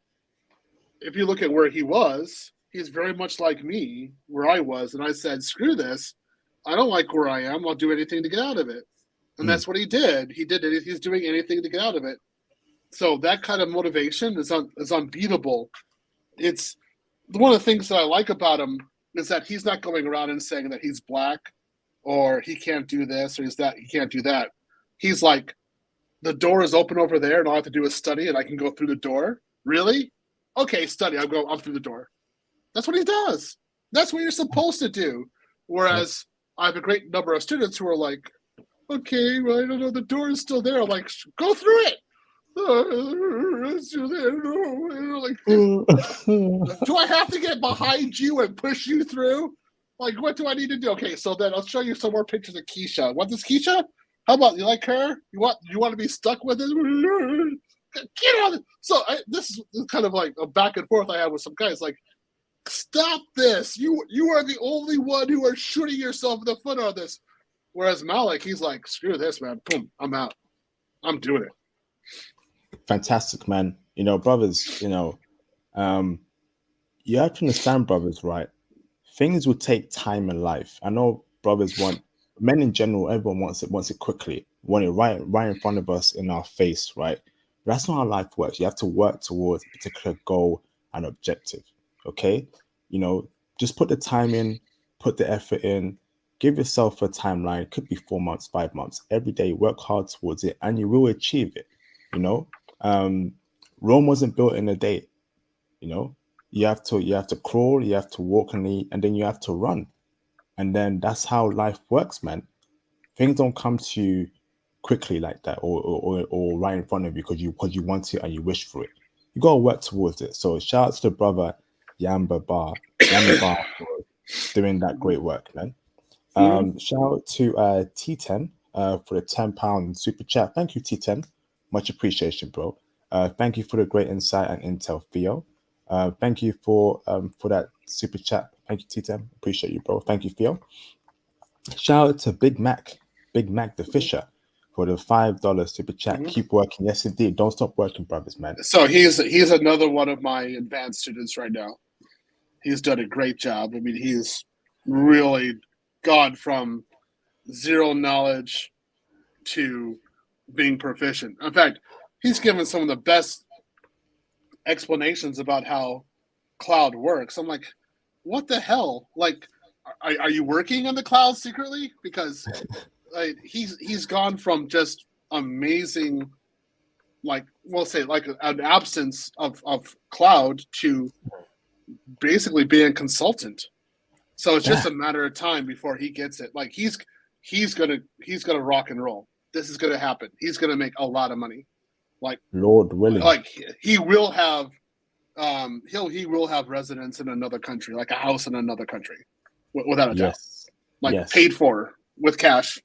If you look at where he was, he's very much like me, where I was, and I said, screw this. I don't like where I am. I'll do anything to get out of it. And that's what he did. He did it. He's doing anything to get out of it. So that kind of motivation is unbeatable. It's one of the things that I like about him is that he's not going around and saying that he's black or he can't do this or he can't do that. He's like, the door is open over there and all I have to do is study and I can go through the door. Really? Okay, study. I'm through the door. That's what he does. That's what you're supposed to do. Whereas I have a great number of students who are like, okay, well, I don't know, the door is still there. I'm like, go through it. It's still there. No. Like, do I have to get behind you and push you through? Like, what do I need to do? Okay, so then I'll show you some more pictures of Keisha. Want this Keisha? How about you like her? You want to be stuck with it? Get out! So this is kind of like a back and forth I had with some guys. Like, stop this! You are the only one who are shooting yourself in the foot on this. Whereas Malik, he's like, screw this, man. Boom, I'm out. I'm doing it. Fantastic, man. You know, brothers, you know, you have to understand, brothers, right? Things will take time in life. I know brothers men in general, everyone wants it quickly. Want it right in front of us in our face, right? But that's not how life works. You have to work towards a particular goal and objective, okay? You know, just put the time in, put the effort in, give yourself a timeline. It could be 4 months, 5 months. Every day, work hard towards it, and you will achieve it. You know, Rome wasn't built in a day. You know, you have to crawl, you have to walk, and then you have to run, and then that's how life works, man. Things don't come to you quickly like that, or right in front of you because you want it and you wish for it. You gotta work towards it. So shout out to the brother Yamba Bar for doing that great work, man. Shout out to T10 for the £10 super chat. Thank you, T10. Much appreciation, bro. Thank you for the great insight and intel, Theo. Thank you for that super chat. Thank you, T10. Appreciate you, bro. Thank you, Theo. Shout out to Big Mac the Fisher for the $5 super chat. Keep working. Yes, indeed. Don't stop working, brothers, man. So he's another one of my advanced students right now. He's done a great job. I mean, he's really gone from zero knowledge to being proficient. In fact, he's given some of the best explanations about how cloud works. I'm like, what the hell? Like, are you working on the cloud secretly? Because like, he's gone from just amazing, like we'll say like an absence of cloud to basically being a consultant. So it's just a matter of time before he gets it. Like he's gonna rock and roll. This is gonna happen. He's gonna make a lot of money. Like Lord willing. Like he will have he will have residence in another country, like a house in another country, without a doubt, Yes. like Yes. paid for with cash.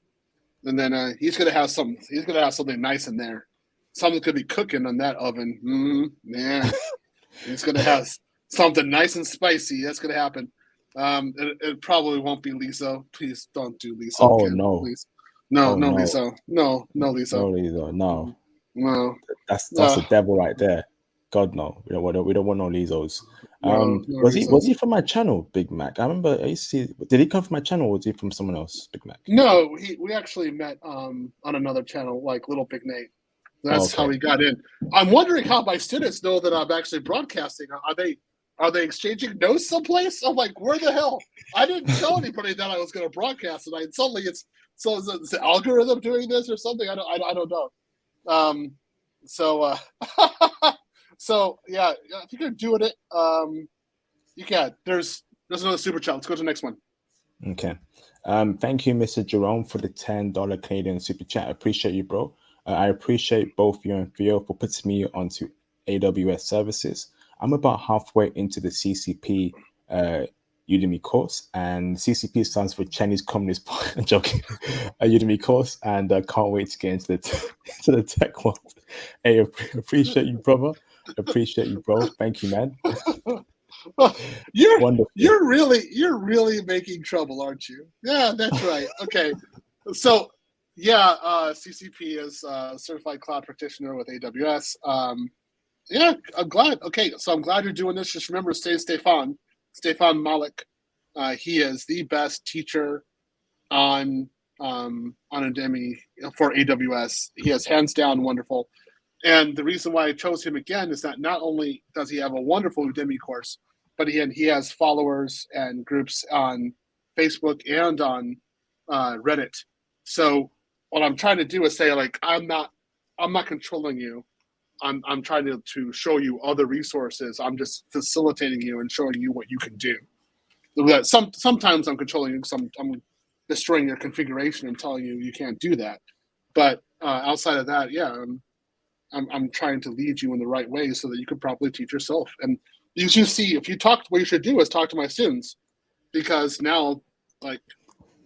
And then he's gonna have something nice in there. Something could be cooking on that oven. Man, he's gonna have something nice and spicy. That's gonna happen. It probably won't be Lisa. Please don't do Lisa. Oh Again, no. please. No, Oh no, no. Lisa. No, Lisa. No, Lisa. No. No. That's the devil right there. God no. We don't want no Lizos. No Was Lisas. he from my channel, Big Mac? I remember I used to see. Did he come from my channel or was he from someone else, Big Mac? No, we actually met on another channel, like Little Big Nate. That's how he got in. I'm wondering how my students know that I'm actually broadcasting. Are they exchanging notes someplace? I'm like, where the hell? I didn't tell anybody that I was going to broadcast, and is the algorithm doing this or something? I don't know. So yeah, if you're doing it, you can. There's another super chat. Let's go to the next one. Okay. Thank you, Mr. Jerome, for the $10 Canadian super chat. I appreciate you, bro. I appreciate both you and Theo for putting me onto AWS services. I'm about halfway into the CCP Udemy course, and CCP stands for Chinese Communist Party. I'm joking. A Udemy course, and I can't wait to get into the tech world. Hey, appreciate you, brother. Appreciate you, bro. Thank you, man. You're really making trouble, aren't you? Yeah, that's right. Okay, so yeah, CCP is certified cloud practitioner with AWS. Yeah, I'm glad. Okay, so I'm glad you're doing this. Just remember, Stefan Malik. He is the best teacher on Udemy for AWS. He is hands down wonderful. And the reason why I chose him again is that not only does he have a wonderful Udemy course, but he has followers and groups on Facebook and on Reddit. So what I'm trying to do is say, like, I'm not controlling you. I'm trying to show you other resources. I'm just facilitating you and showing you what you can do. Sometimes I'm controlling you because I'm destroying your configuration and telling you can't do that. But outside of that, yeah, I'm trying to lead you in the right way so that you can properly teach yourself. And you should see, if you talk, what you should do is talk to my students, because now, like,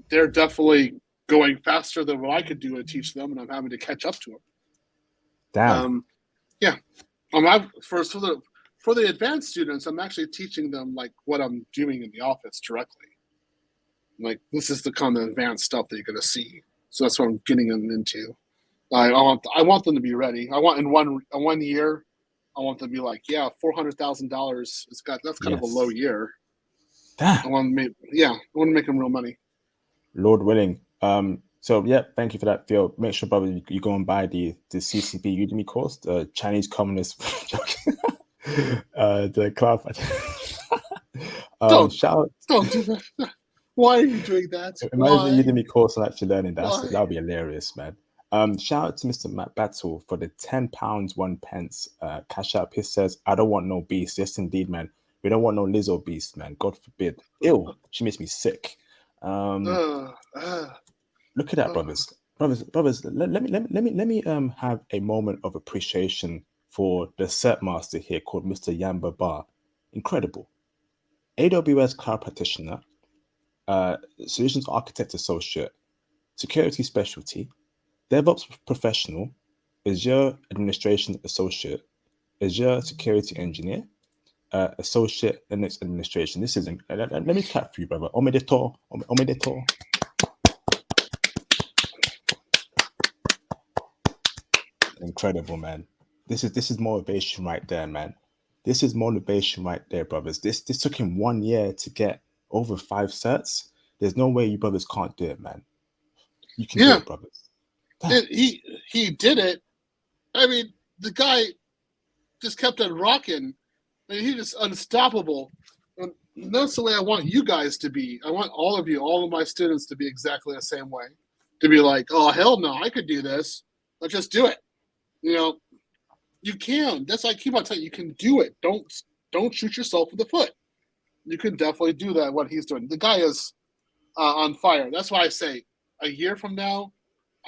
they're definitely going faster than what I could do to teach them, and I'm having to catch up to them. Damn. Yeah. For the advanced students, I'm actually teaching them like what I'm doing in the office directly. Like, this is the kind of advanced stuff that you're going to see. So that's what I'm getting them into. I want them to be ready. I want in one year, I want them to be like, yeah, $400,000. That's kind of a low year. Damn. I want to make them real money. Lord willing. So yeah, thank you for that, Theo. Make sure, brother, you go and buy the CCP Udemy course, the Chinese Communist the cloud. Don't do that. Why are you doing that? Imagine the Udemy course and actually learning that. That would be hilarious, man. Shout out to Mr. Matt Battle for the £10 1 pence cash app. He says, I don't want no beast. Yes, indeed, man. We don't want no Lizzo beast, man. God forbid. Ew, she makes me sick. Look at that, brothers. Let me have a moment of appreciation for the cert master here called Mr. Yamba Bar. Incredible. AWS cloud practitioner, solutions architect associate, security specialty, DevOps professional, Azure administration associate, Azure security engineer, associate Linux administration. This is let me clap for you, brother. Omedeto. Incredible, man. This is motivation right there, man. This is motivation right there, brothers. This took him 1 year to get over 5 certs. There's no way you brothers can't do it, man. You can do it, brothers. He did it. I mean, the guy just kept on rocking. I mean, he just unstoppable. And that's the way I want you guys to be. I want all of my students to be exactly the same way. To be like, oh, hell no, I could do this. Let's just do it. You know, you can. That's why I keep on telling you, you can do it. Don't shoot yourself in the foot. You can definitely do that, what he's doing. The guy is on fire. That's why I say a year from now,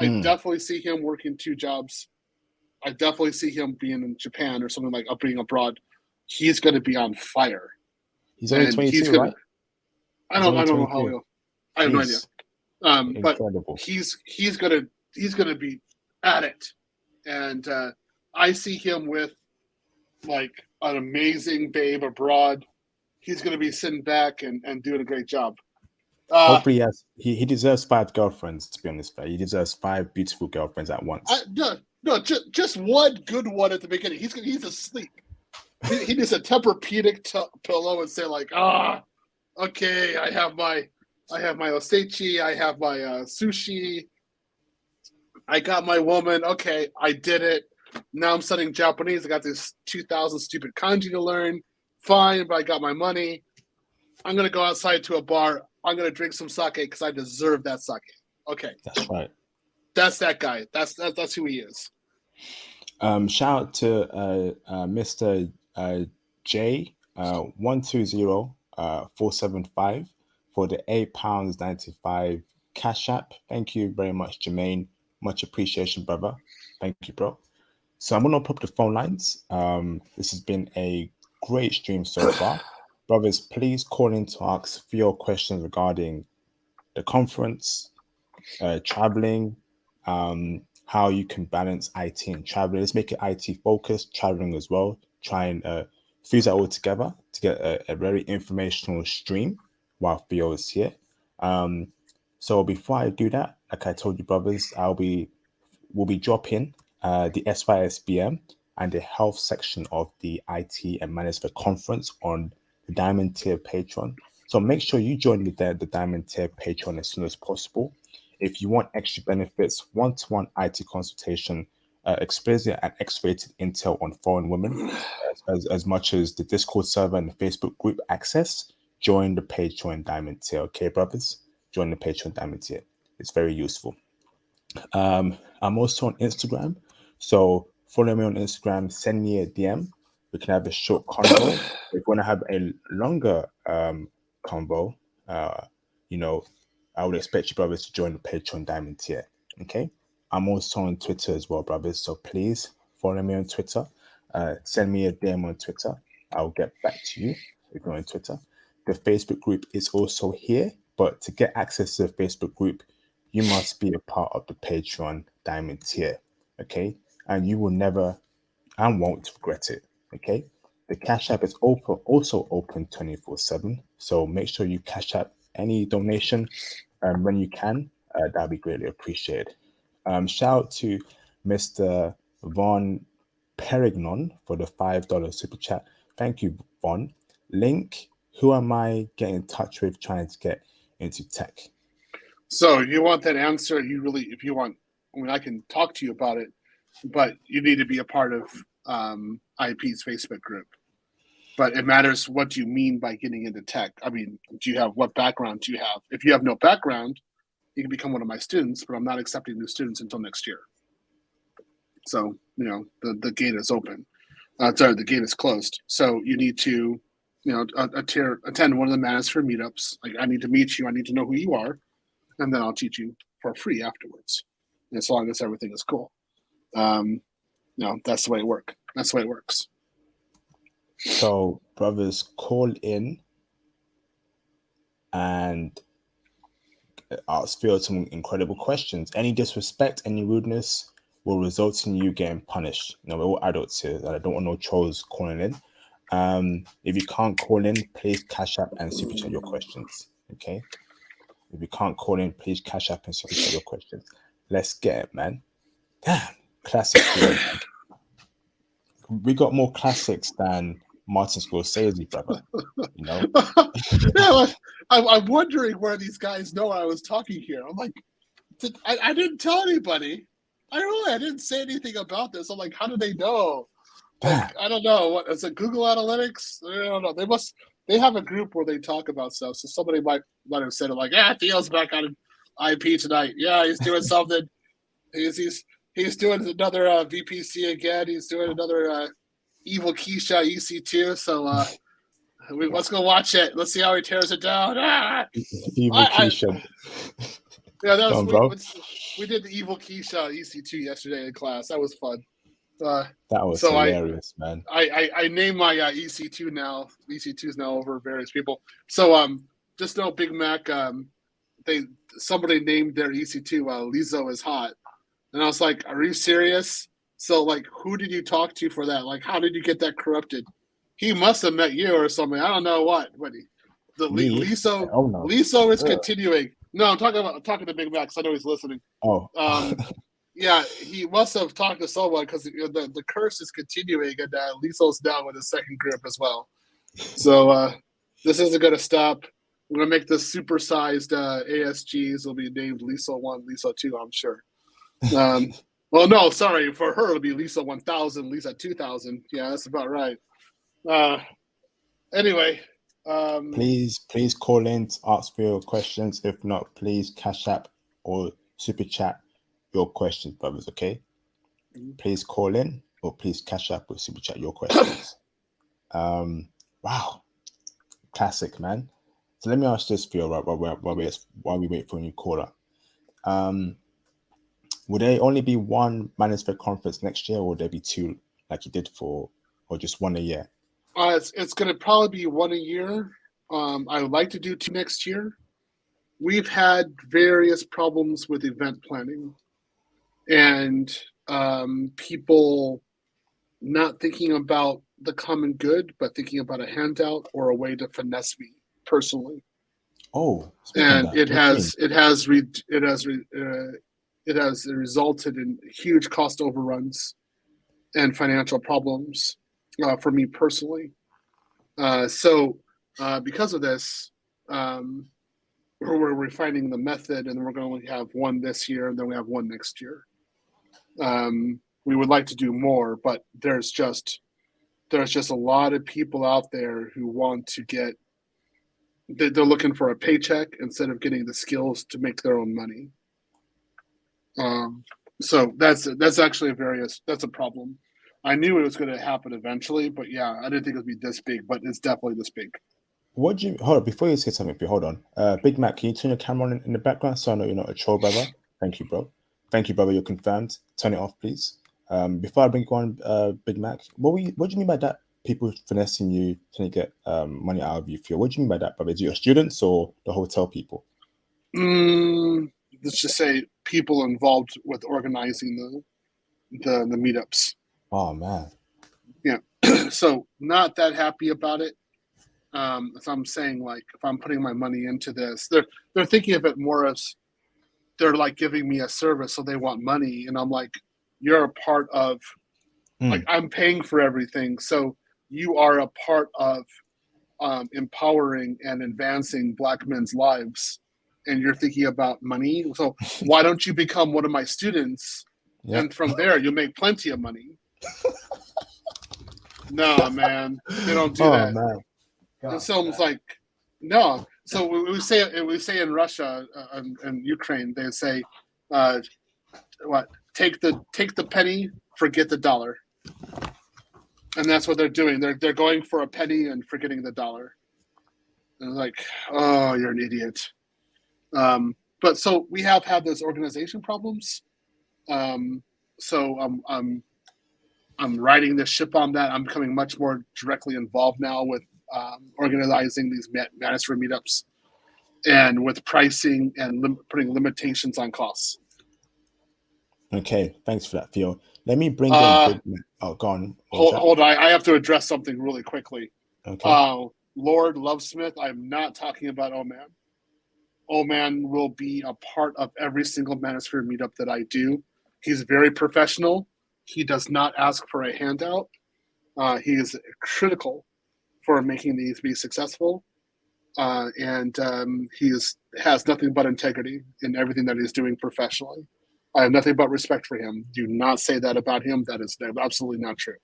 I definitely see him working 2 jobs. I definitely see him being in Japan or something, like being abroad. he's going to be on fire. He's only And 22, right? I don't know how he'll. I have no idea. But Incredible. he's gonna be at it, and I see him with like an amazing babe abroad. He's gonna be sitting back and doing a great job. Hopefully, he deserves 5 girlfriends. To be honest, he deserves 5 beautiful girlfriends at once. No, just one good one at the beginning. He's asleep. He needs a Tempur-Pedic pillow and say like, okay, I have my osechi, I have my sushi, I got my woman. Okay, I did it. Now I'm studying Japanese. I got this 2,000 stupid kanji to learn. Fine, but I got my money. I'm gonna go outside to a bar. I'm gonna drink some sake because I deserve that sake. Okay, that's right. That's that guy. That's who he is. Shout out to Mr. J 120475 for the £8.95 Cash App. Thank you very much, Jermaine. Much appreciation, brother. Thank you, bro. So I'm gonna pop the phone lines. This has been a great stream so far. Brothers, please call in to ask for your questions regarding the conference, traveling, how you can balance IT and traveling. Let's make it IT focused, traveling as well. Try and fuse that all together to get a very informational stream while Theo is here. So before I do that, like I told you, brothers, we'll be dropping the SYSBM and the health section of the IT and Manosphere conference on the Diamond Tier Patreon. So make sure you join the Diamond Tier Patreon as soon as possible. If you want extra benefits, one-to-one IT consultation, explicit and X-rated intel on foreign women, as much as the Discord server and the Facebook group access, join the Patreon Diamond Tier. Okay, brothers? Join the Patreon Diamond Tier. It's very useful. I'm also on Instagram. So follow me on Instagram, send me a DM. We can have a short convo. If you want to have a longer convo, I would expect you brothers to join the Patreon Diamond Tier. Okay. I'm also on Twitter as well, brothers. So please follow me on Twitter. Send me a DM on Twitter. I'll get back to you if you're on Twitter. The Facebook group is also here, but to get access to the Facebook group, you must be a part of the Patreon Diamond Tier. Okay. And you will never and won't regret it. Okay. The Cash App is also open 24/7. So make sure you Cash App any donation when you can. That'd be greatly appreciated. Shout out to Mr. Von Perignon for the $5 super chat. Thank you, Von. Link, who am I getting in touch with trying to get into tech? So you want that answer? If you want, I can talk to you about it, but you need to be a part of IP's Facebook group. But it matters what you mean by getting into tech. I mean, what background do you have? If you have no background, you can become one of my students, but I'm not accepting new students until next year. So, the gate is open. The gate is closed. So you need to, attend one of the Manosphere meetups. Like, I need to meet you. I need to know who you are. And then I'll teach you for free afterwards. As long as everything is cool. That's the way it works. That's the way it works. So, brothers, call in and ask Phil some incredible questions. Any disrespect, any rudeness will result in you getting punished. We're all adults here. I don't want no trolls calling in. If you can't call in, please Cash App and super chat your questions. Okay. If you can't call in, please Cash App and super chat your questions. Let's get it, man. Damn, classic. We got more classics than Martin Scorsese, brother. Yeah, I'm wondering where these guys know I was talking here. I'm like, I didn't tell anybody. I didn't say anything about this. I'm like, how do they know? Like, I don't know. What is it? Google Analytics? I don't know. They have a group where they talk about stuff. So somebody might have said it like, Theo's back on IP tonight. Yeah, he's doing something. He's doing another VPC again. He's doing another Evil Keisha EC2. So let's go watch it. Let's see how he tears it down. Evil Keisha. Yeah, that was we did the Evil Keisha EC2 yesterday in class. That was fun. That was So hilarious, man. I name my EC2 now. EC2 is now over various people. So just know Big Mac. Somebody named their EC2 Lizzo is hot, and I was like, are you serious? So like, who did you talk to for that? Like, how did you get that corrupted? He must have met you or something. I don't know what, but Me? Liso Oh no. Liso is Ugh. continuing. No, I'm talking to Big Mac because I know he's listening. Oh. Yeah, he must have talked to someone because the curse is continuing, and Liso's down with his second group as well. So this isn't going to stop. We're going to make this supersized ASGs. Will be named Liso 1, Liso 2, I'm sure. Well, no, sorry. For her, it'll be Lisa 1000, Lisa 2000. Yeah, that's about right. Anyway. Please call in to ask for your questions. If not, please Cash App or Super Chat your questions, brothers, okay? Please call in or please Cash App or Super Chat your questions. Wow. Classic, man. So let me ask this for you while we wait for a new caller. Would there only be one Manosphere conference next year, or would there be two like you did or just one a year? It's going to probably be one a year. I would like to do two next year. We've had various problems with event planning and people not thinking about the common good, but thinking about a handout or a way to finesse me personally. Oh, and it has resulted in huge cost overruns and financial problems for me personally. So because of this, we're refining the method, and we're going to have one this year, and then we have one next year. We would like to do more, but there's just a lot of people out there who want to get. They're looking for a paycheck instead of getting the skills to make their own money. So that's actually that's a problem. I knew it was going to happen eventually, but yeah, I didn't think it would be this big, but it's definitely this big. What do you hold on before you say something? Hold on, Big Mac, can you turn your camera on in the background so I know you're not a troll, brother? Thank you, bro. Thank you, brother. You're confirmed. Turn it off, please. Before I bring you on, Big Mac, what do you mean by that? People finessing you trying to get money out of you? What do you mean by that, brother? Is it your students or the hotel people? Let's just say people involved with organizing the meetups. Oh man. Yeah. So not that happy about it. So I'm saying, like, if I'm putting my money into this, they're thinking of it more as they're like giving me a service, so they want money, and I'm like, you're a part of, like, I'm paying for everything, so you are a part of empowering and advancing Black men's lives, and you're thinking about money. So why don't you become one of my students? Yep. And from there, you'll make plenty of money. No, man, they don't do that. Man. And so it's like, no. So we say in Russia and Ukraine, they say, what? Take the penny, forget the dollar. And that's what they're doing. They're going for a penny and forgetting the dollar. And like, oh, you're an idiot. But so we have had those organization problems. So I'm riding the ship on that. I'm becoming much more directly involved now with organizing these Manosphere meetups and with pricing and putting limitations on costs. Okay, thanks for that, Theo. Let me bring in Big. Oh, go on. Hold on. I have to address something really quickly. Okay. Lord Lovesmith, I'm not talking about O-Man. O-Man will be a part of every single Manosphere meetup that I do. He's very professional. He does not ask for a handout. He is critical for making these be successful. And he has nothing but integrity in everything that he's doing professionally. I have nothing but respect for him. Do not say that about him. That is absolutely not true.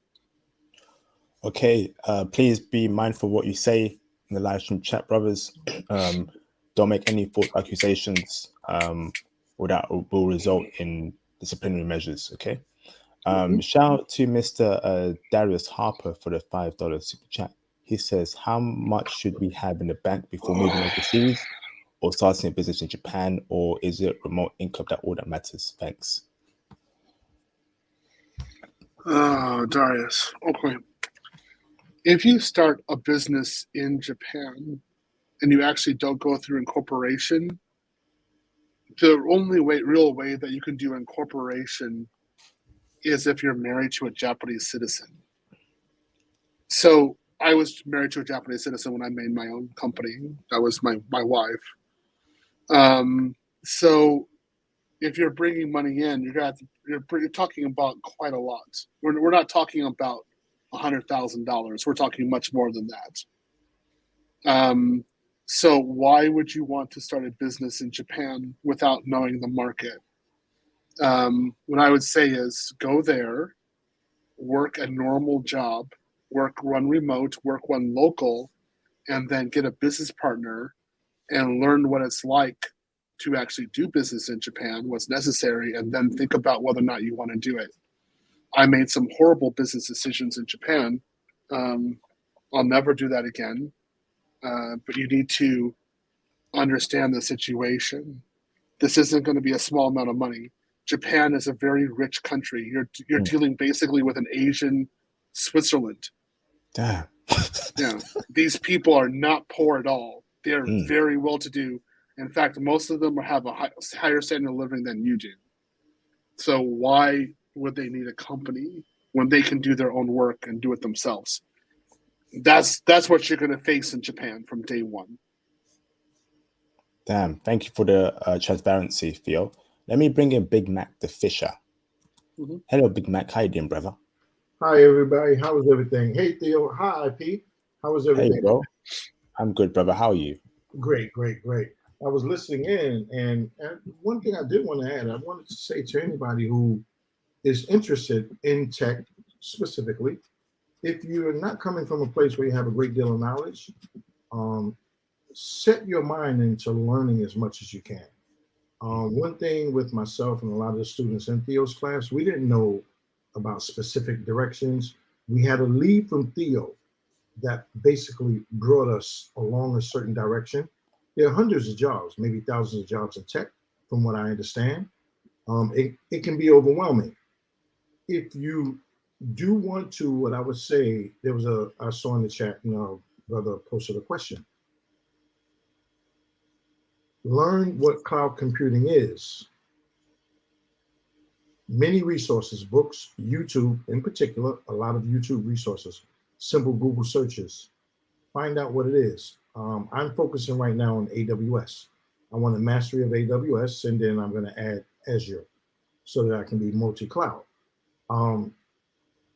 Okay, please be mindful of what you say in the live stream chat, brothers. Don't make any false accusations that will result in disciplinary measures, okay? Shout out to Mr. Darius Harper for the $5 super chat. He says, how much should we have in the bank before moving overseas or starting a business in Japan, or is it remote income all that matters? Thanks. Oh, Darius. Okay. If you start a business in Japan and you actually don't go through incorporation, the only real way that you can do incorporation is if you're married to a Japanese citizen. So I was married to a Japanese citizen when I made my own company. That was my wife. So if you're bringing money in, you're talking about quite a lot. We're not talking about $100,000. We're talking much more than that. So why would you want to start a business in Japan without knowing the market? What I would say is go there, work a normal job, work one remote, work one local, and then get a business partner and learn what it's like to actually do business in Japan, what's necessary, and then think about whether or not you want to do it. I made some horrible business decisions in Japan. I'll never do that again. But you need to understand the situation. This isn't going to be a small amount of money. Japan is a very rich country. You're dealing basically with an Asian Switzerland. Damn. Yeah, these people are not poor at all. They are very well to do. In fact, most of them have a higher standard of living than you do. So why would they need a company when they can do their own work and do it themselves? That's what you're going to face in Japan from day one. Damn. Thank you for the transparency, Theo. Let me bring in Big Mac the Fisher. Mm-hmm. Hello, Big Mac. How you doing, brother? Hi, everybody. How is everything? Hey, Theo. Hi, IP. How is everything? Hey, bro. I'm good, brother. How are you? Great, great, great. I was listening in, and one thing I did want to add, I wanted to say to anybody who is interested in tech specifically, if you're not coming from a place where you have a great deal of knowledge, set your mind into learning as much as you can. One thing with myself and a lot of the students in Theo's class, we didn't know about specific directions. We had a lead from Theo that basically brought us along a certain direction. There are hundreds of jobs, maybe thousands of jobs in tech, from what I understand. It can be overwhelming. If you do want to, what I would say, I saw in the chat, brother posted a question. Learn what cloud computing is. Many resources, books, YouTube in particular, a lot of YouTube resources, simple Google searches. Find out what it is. I'm focusing right now on AWS. I want a mastery of AWS, and then I'm going to add Azure so that I can be multi-cloud.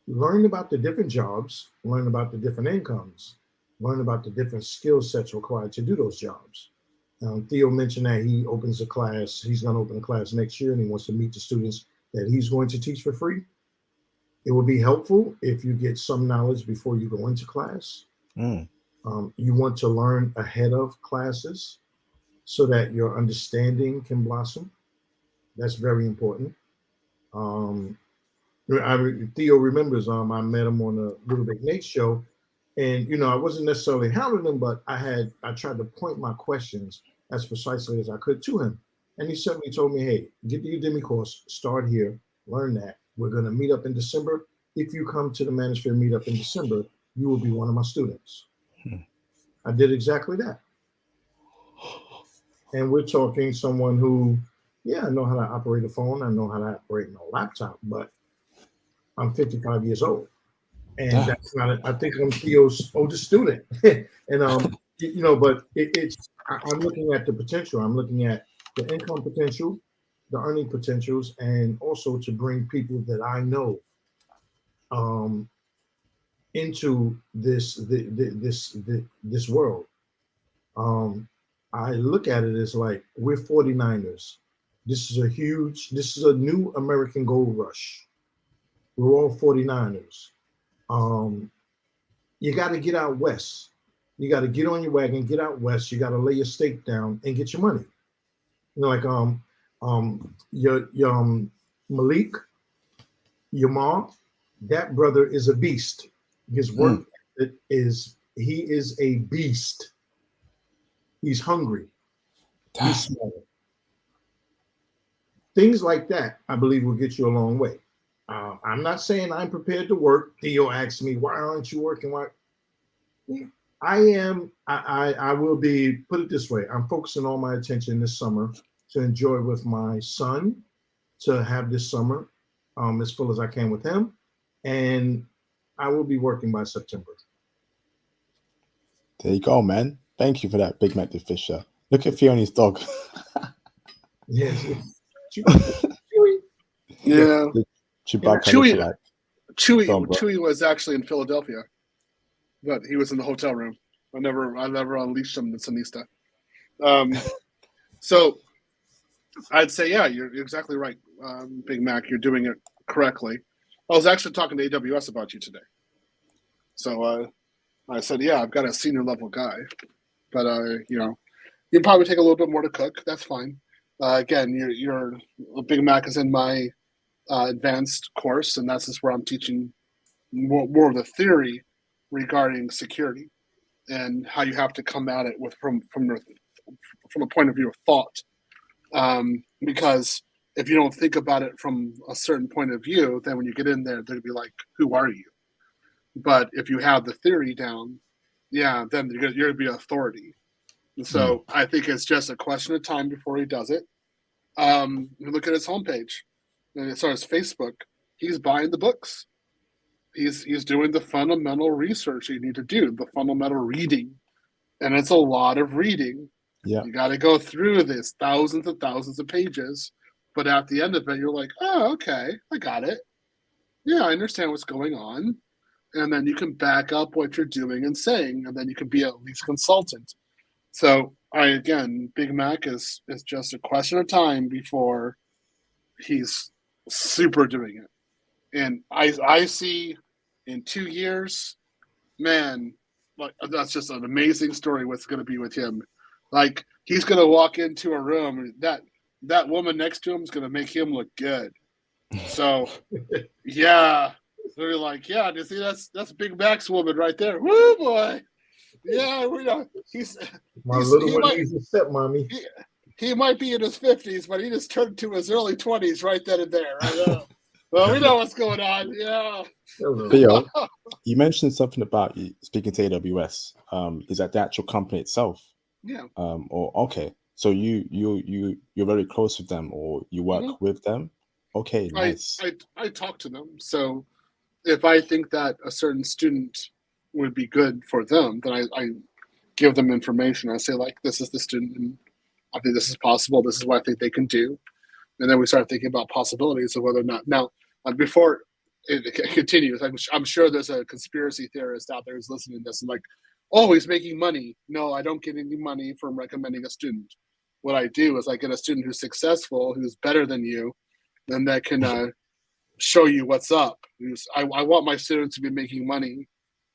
Learn about the different jobs, learn about the different incomes, learn about the different skill sets required to do those jobs. Theo mentioned that he opens a class. He's going to open a class next year, and he wants to meet the students that he's going to teach for free. It would be helpful if you get some knowledge before you go into class. You want to learn ahead of classes so that your understanding can blossom. That's very important. Theo remembers I met him on a Little Big Nate show, and I wasn't necessarily hounding him, but I tried to point my questions as precisely as I could to him. And he simply told me, hey, get the Udemy course, start here, learn that. We're going to meet up in December. If you come to the Manosphere meetup in December, you will be one of my students. I did exactly that. And we're talking someone who, I know how to operate a phone. I know how to operate a laptop, but I'm 55 years old. And that's not, I think I'm Theo's oldest student. And, but I'm looking at the potential. I'm looking at the income potential, the earning potentials, and also to bring people that I know into this world. I look at it as like we're 49ers. This is a new American gold rush. We're all 49ers. You got to get out west. You got to get on your wagon, get out west. You got to lay your stake down and get your money. Like your Malik, your mom, that brother is a beast. His work he is a beast. He's hungry. He's smart. Things like that, I believe, will get you a long way. I'm not saying I'm prepared to work. Theo asked me, why aren't you working? Why? I am. I will be, put it this way. I'm focusing all my attention this summer to enjoy with my son, to have this summer as full as I can with him. And I will be working by September. There you go, man. Thank you for that, Big Mac the Fisher. Look at Fiona's dog. Yes. Chewy. Yeah. Chewbacca Chewy, lookalike. Chewy, bro. Chewy was actually in Philadelphia, but he was in the hotel room. I never unleashed him to Sinista. So I'd say, yeah, you're exactly right, Big Mac. You're doing it correctly. I was actually talking to AWS about you today. So I said, yeah, I've got a senior level guy, but you'd probably take a little bit more to cook. That's fine. Again, your Big Mac is in my advanced course, and that's just where I'm teaching more of the theory regarding security and how you have to come at it from a point of view of thought. Because if you don't think about it from a certain point of view, then when you get in there, they'll be like, "Who are you?" But if you have the theory down, yeah, then you're going to be authority. And so I think it's just a question of time before he does it. Look at his homepage, and as far as Facebook, he's buying the books. He's doing the fundamental research you need to do, the fundamental reading, and it's a lot of reading. Yeah. You got to go through this thousands and thousands of pages, but at the end of it, you're like, oh, okay, I got it. Yeah, I understand what's going on. And then you can back up what you're doing and saying, and then you can be at least consultant. So again, Big Mac is just a question of time before he's super doing it. And I see in 2 years, man, like that's just an amazing story what's going to be with him. Like he's going to walk into a room and that woman next to him is going to make him look good. So yeah, they're like, yeah, you see that's Big Mac's woman right there. Woo boy. Yeah, we know. My little one needs a stepmommy. He might be in his 50s, but he just turned to his early 20s right then and there. I know. Well, we know what's going on. Yeah. Theo, you mentioned something about you speaking to AWS. Is that the actual company itself? Yeah. Or okay, so you're very close with them, or you work with them? Okay, nice. I talk to them. So if I think that a certain student would be good for them, then I give them information. I say, like, this is the student, and I think this is possible. This is what I think they can do. And then we start thinking about possibilities of whether or not. Now, before it continues, I'm sure there's a conspiracy theorist out there who's listening to this and like, oh, he's making money. No, I don't get any money from recommending a student. What I do is I get a student who's successful, who's better than you, and that can show you what's up. I want my students to be making money.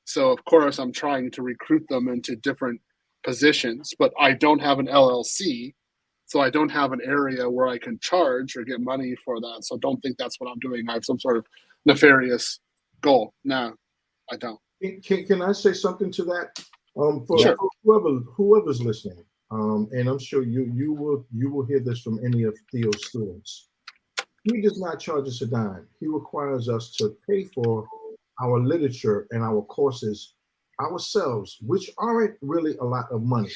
So, of course, I'm trying to recruit them into different positions, but I don't have an LLC. So I don't have an area where I can charge or get money for that. So don't think that's what I'm doing. I have some sort of nefarious goal. No, I don't. Can I say something to that? Sure. For whoever's listening, and I'm sure you will hear this from any of Theo's students. He does not charge us a dime. He requires us to pay for our literature and our courses ourselves, which aren't really a lot of money.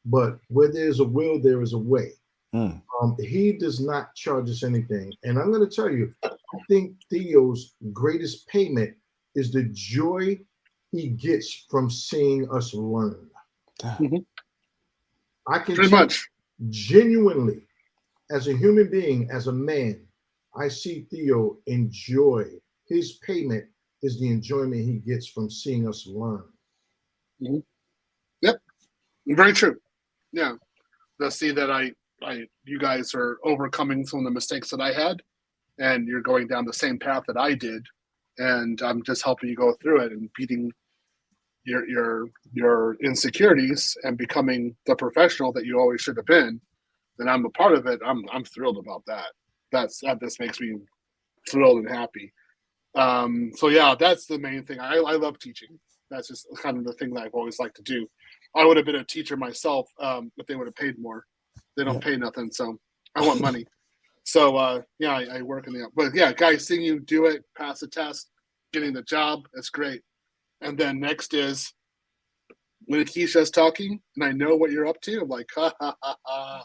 But where there's a will, there is a way. He does not charge us anything. And I'm going to tell you, I think Theo's greatest payment is the joy he gets from seeing us learn. I can pretty much genuinely, as a human being, as a man, I see Theo enjoy. His payment is the enjoyment he gets from seeing us learn. Yep, very true. Yeah, to see that you guys are overcoming some of the mistakes that I had, and you're going down the same path that I did, and I'm just helping you go through it and beating your insecurities and becoming the professional that you always should have been. And I'm a part of it. I'm thrilled about that. That just makes me thrilled and happy. So yeah, that's the main thing. I love teaching. That's just kind of the thing that I've always liked to do. I would have been a teacher myself if they would have paid more. They don't pay nothing, so I want money. So yeah, I work in the but yeah, guys, seeing you do it, pass the test, getting the job, that's great. And then next is when Keisha's talking and I know what you're up to, I'm like, ha ha ha ha.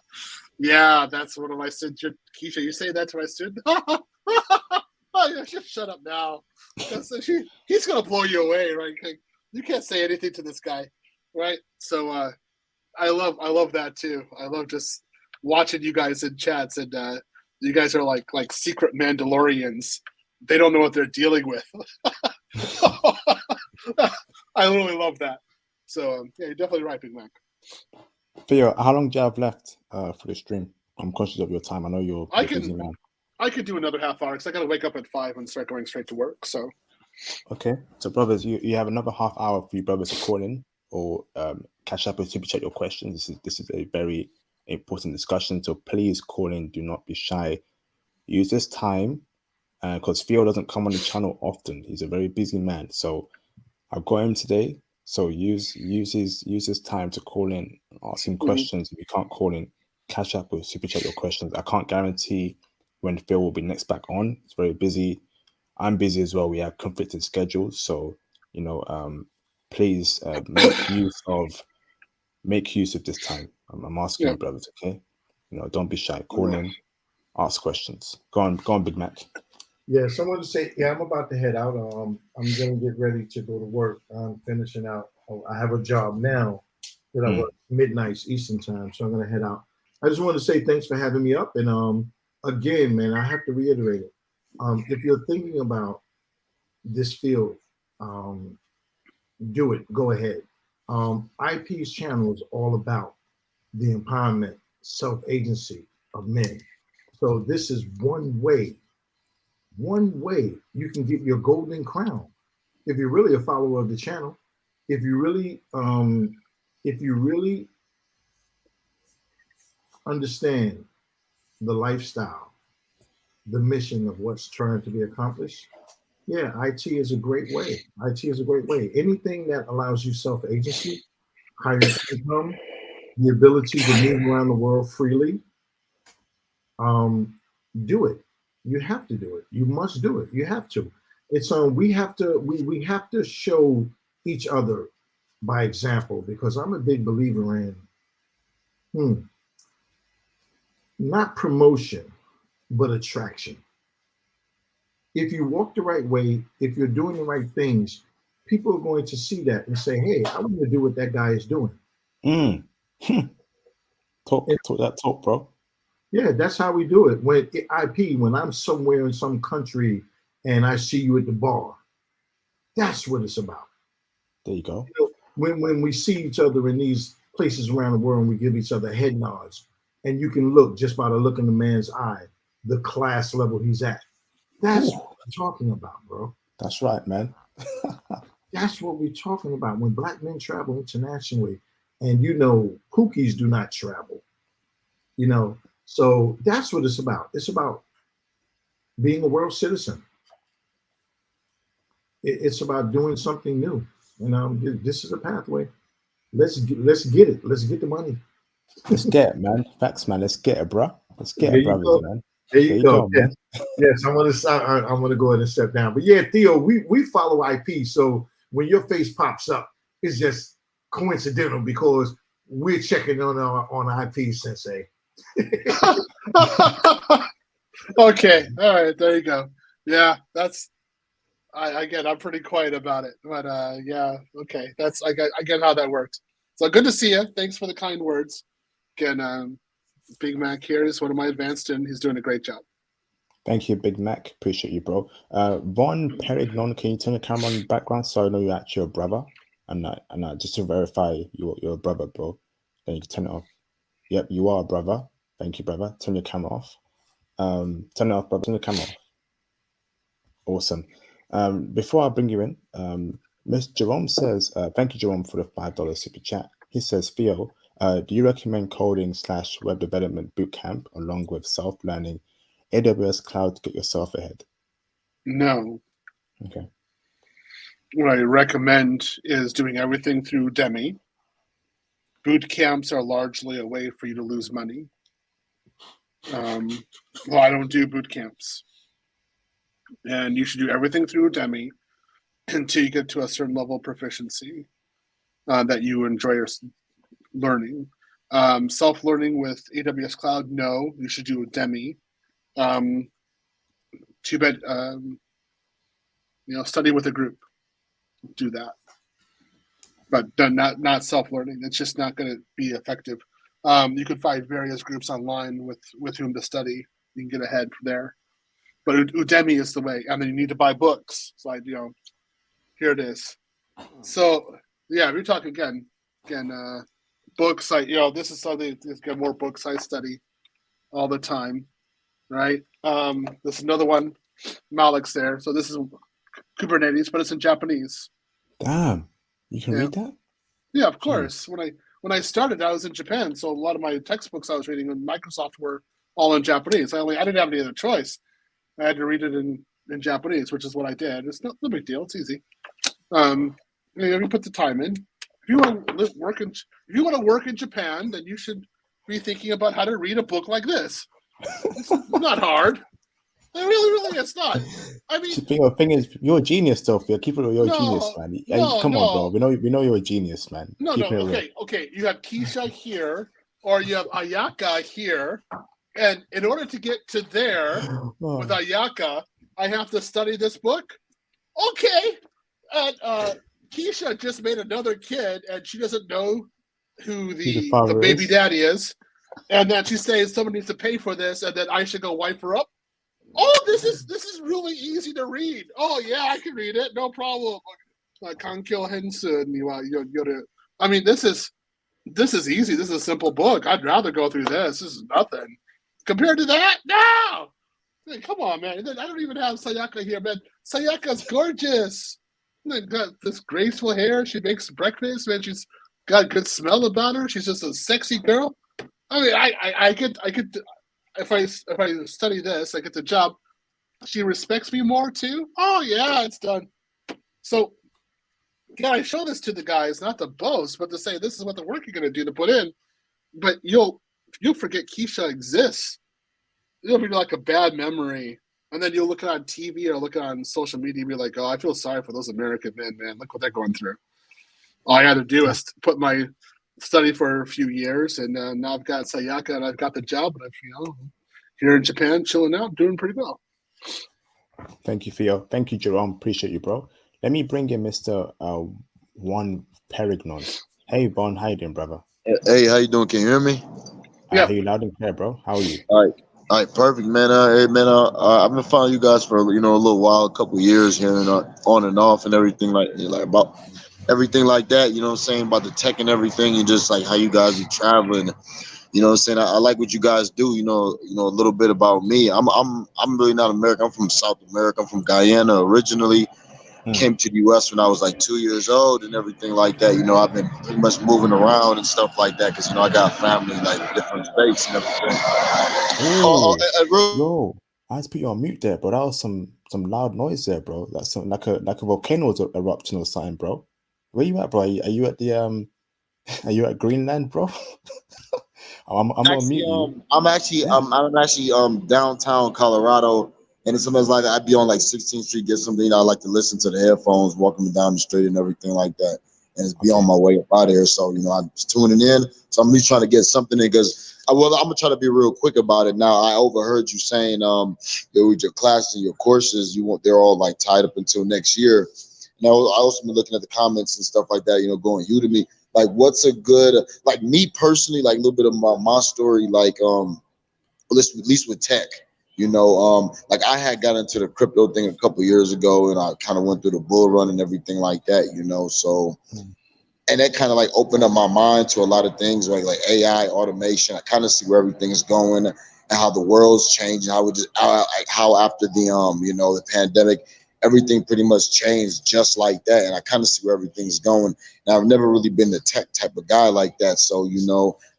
Yeah, that's one of my students. Keisha, you say that to my student? Oh, yeah, just shut up now. He's gonna blow you away, right? You can't say anything to this guy, right? So I love that too. I love just watching you guys in chats, and you guys are like secret Mandalorians. They don't know what they're dealing with. I really love that. So yeah, you're definitely right, Big Mac. Theo, how long do you have left for the stream? I'm conscious of your time. I know you're a busy man. I could do another half hour because I got to wake up at 5 and start going straight to work. So okay, so brothers, you have another half hour for you brothers to call in or catch up and super chat your questions. This is a very important discussion. So please call in. Do not be shy. Use this time because Theo doesn't come on the channel often. He's a very busy man. So I got him today. So use his time to call in, ask him questions. If you can't call in, catch up with super chat your questions. I can't guarantee when Phil will be next back on. It's very busy. I'm busy as well. We have conflicted schedules, so please make use of this time. I'm asking you, brothers. Okay, don't be shy. Call in, ask questions. Go on, Big Mac. Yeah, someone to say, yeah, I'm about to head out. I'm gonna get ready to go to work. I'm finishing out. I have a job now that I work midnight Eastern time, so I'm gonna head out. I just want to say thanks for having me up, and again, man, I have to reiterate it. If you're thinking about this field, do it. Go ahead. IP's channel is all about the empowerment, self-agency of men. So this is one way you can get your golden crown if you're really a follower of the channel. If you really understand the lifestyle, the mission of what's trying to be accomplished, yeah, IT is a great way. IT is a great way. Anything that allows you self-agency, higher income, the ability to move around the world freely, do it. You have to do it. You must do it. You have to. It's we have to show each other by example, because I'm a big believer in not promotion, but attraction. If you walk the right way, if you're doing the right things, people are going to see that and say, hey, I want to do what that guy is doing. Talk that talk, bro. Yeah, that's how we do it. When I'm somewhere in some country and I see you at the bar, that's what it's about. There you go. When we see each other in these places around the world and we give each other head nods, and you can look just by the look in the man's eye, the class level he's at. That's what we're talking about, bro. That's right, man. That's what we're talking about. When black men travel internationally, and pookies do not travel, so that's what it's about. It's about being a world citizen. It's about doing something new. This is a pathway. Let's get it. Let's get the money. Let's get it, man. Facts, man. Let's get it, bro. Let's get it, brothers, man. There you go, man. Yes, I'm gonna go ahead and step down. But yeah, Theo, we follow IP. So when your face pops up, it's just coincidental because we're checking on IP, Sensei. Okay, all right, there you go. Yeah, that's. I'm pretty quiet about it, but yeah, okay, I get how that worked. So good to see you. Thanks for the kind words. Again, Big Mac here is one of my advanced students. He's doing a great job. Thank you, Big Mac. Appreciate you, bro. Von Perignon, can you turn the camera on the background so I know you're actually a brother? And just to verify you're a brother, bro. Then you can turn it off. Yep, you are a brother. Thank you, brother. Turn your camera off. Turn it off, brother. Turn the camera off. Awesome. Before I bring you in, Miss Jerome says, thank you, Jerome, for the $5 super chat. He says, Theo, do you recommend coding / web development bootcamp along with self-learning AWS cloud to get yourself ahead? No. Okay. What I recommend is doing everything through Demi. Boot camps are largely a way for you to lose money. Well, I don't do boot camps. And you should do everything through Udemy until you get to a certain level of proficiency that you enjoy your learning. Self-learning with AWS Cloud, no, you should do Udemy. Too bad, study with a group. Do that. But not self-learning. It's just not going to be effective. You can find various groups online with whom to study. You can get ahead from there. But Udemy is the way. And then you need to buy books. So here it is. So yeah, we're talking again, books. This is something. Get more books I study all the time, right? This is another one. Malik's there. So this is Kubernetes, but it's in Japanese. Damn, you can read that? Yeah, of course. Jeez. When I started, I was in Japan, so a lot of my textbooks I was reading in Microsoft were all in Japanese. I didn't have any other choice. I had to read it in Japanese, which is what I did. It's no big deal. It's easy. You put the time in. If you want to work in Japan, then you should be thinking about how to read a book like this. It's not hard. Really, it's not. I mean, the thing is, you're a genius, though. You're a genius, man. Come on, bro. We know you're a genius, man. Okay. You have Keisha here, or you have Ayaka here, and in order to get to there with Ayaka, I have to study this book. Okay, and Keisha just made another kid, and she doesn't know who the baby daddy is, and then she says someone needs to pay for this, and then I should go wipe her up. Oh, this is really easy to read. Oh yeah, I can read it, no problem. Kankyo Hensun. I mean, this is easy. This is a simple book. I'd rather go through this. This is nothing compared to that. No, come on, man. I don't even have Sayaka here, man. Sayaka's gorgeous. Got this graceful hair. She makes breakfast, man. She's got a good smell about her. She's just a sexy girl. I mean, I could. If I study this, I get the job. She respects me more too. Oh yeah, it's done. So, yeah, I show this to the guys not to boast, but to say this is what the work you're going to do to put in. But you'll forget Keisha exists. It'll be like a bad memory, and then you'll look it on TV or look it on social media and be like, "Oh, I feel sorry for those American men, man. Look what they're going through." All I had to do is put my study for a few years, and now I've got Sayaka and I've got the job, and I've here in Japan, chilling out, doing pretty well. Thank you, Theo. Thank you, Jerome. Appreciate you, bro. Let me bring in Mr. Juan Perignon. Hey, Bon. How you doing, brother? Hey, how you doing? Can you hear me? I hear you loud and clear, bro. How are you? All right, perfect, man. Hey, man. I've been following you guys for a little while, a couple of years here, and on and off, and everything like about everything like that. You know what I'm saying, about the tech and everything, and just like how you guys are traveling. You know what I'm saying? I like what you guys do. You know a little bit about me. I'm really not American. I'm from South America. I'm from Guyana originally. Came to the U.S. when I was like 2 years old and everything like that. I've been pretty much moving around and stuff like that because I got family like different states and everything. Yo, I had to put you on mute there, bro. That was some loud noise there, bro. That's some like a volcano erupting or something, bro. Where you at, bro? Are you at the Are you at Greenland, bro? I'm on mute. I'm actually downtown Colorado, and it's sometimes like I'd be on like 16th Street, get something. I like to listen to the headphones, walking down the street and everything like that, and it's be on my way up out here. So I'm just tuning in. So I'm just trying to get something in because I'm gonna try to be real quick about it. Now I overheard you saying with your classes and your courses, they're all like tied up until next year. Now I also been looking at the comments and stuff like that. Going Udemy. Like, what's a good, like me personally, like a little bit of my story, like, at least with tech, like I had got into the crypto thing a couple of years ago and I kind of went through the bull run and everything like that, so, and that kind of like opened up my mind to a lot of things like AI, automation. I kind of see where everything is going and how the world's changing, how after the, the pandemic, everything pretty much changed just like that. And I kind of see where everything's going. And I've never really been the tech type of guy like that. So,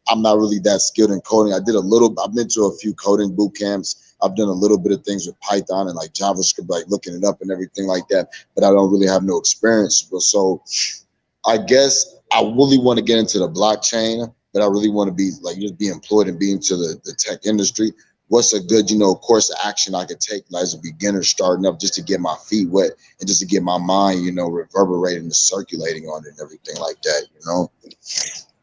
I'm not really that skilled in coding. I've been to a few coding boot camps. I've done a little bit of things with Python and like JavaScript, like looking it up and everything like that. But I don't really have no experience. So I guess I really want to get into the blockchain, but I really want to be like just be employed and be into the tech industry. what's a good, course of action I could take as a beginner starting up, just to get my feet wet and just to get my mind, reverberating and circulating on it and everything like that.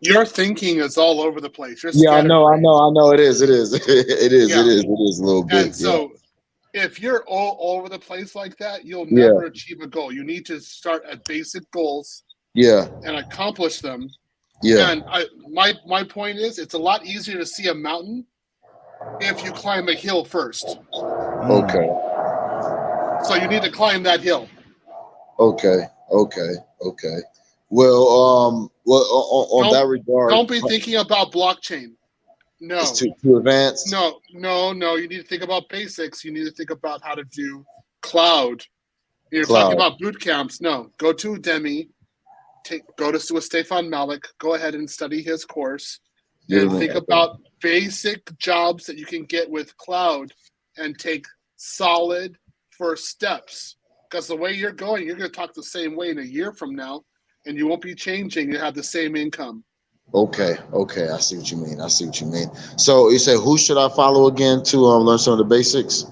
Your thinking is all over the place. You're Yeah, I know. It is. It is a little bit. And so if you're all over the place like that, you'll Yeah. never achieve a goal. You need to start at basic goals Yeah. and accomplish them. Yeah. And my point is, it's a lot easier to see a mountain if you climb a hill first. Okay. So you need to climb that hill. Okay. Well, on that regard, Don't be thinking about blockchain. No. It's too advanced. No. You need to think about basics. You need to think about how to do cloud. You're talking about boot camps. No, go to Udemy. Go to with Stefan Malik. Go ahead and study his course, and think about basic jobs that you can get with cloud, and take solid first steps. Because the way you're going to talk the same way in a year from now, and you won't be changing. You have the same income. Okay. I see what you mean. So you said, who should I follow again to learn some of the basics?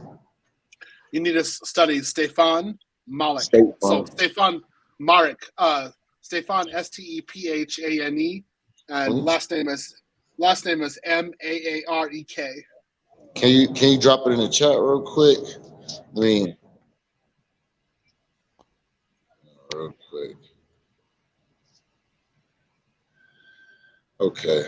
You need to study Stefan Malik. So Stefan Marek, Stefan Stephane, and last name is Maarek. Can you drop it in the chat real quick? Real quick. Okay.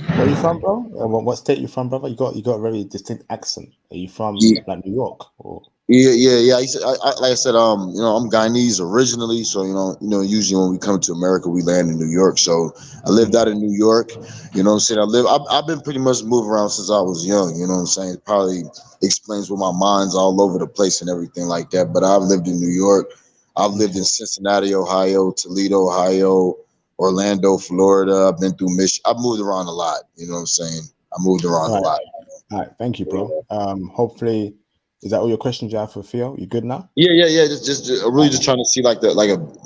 Where are you from, bro? What state are you from, brother? You got a very distinct accent. Are you from like New York or? Yeah. Like I said, I'm Guyanese originally, so usually when we come to America, we land in New York. So I lived out in New York. You know what I'm saying? I've been pretty much moving around since I was young. You know what I'm saying? It probably explains why my mind's all over the place and everything like that. But I've lived in New York. I've lived in Cincinnati, Ohio, Toledo, Ohio, Orlando, Florida. I've been through Michigan. I've moved around a lot. You know what I'm saying? I moved around a lot. All right, thank you, bro. Hopefully, is that all your questions you have for Theo? You good now? Yeah. Just really just trying to see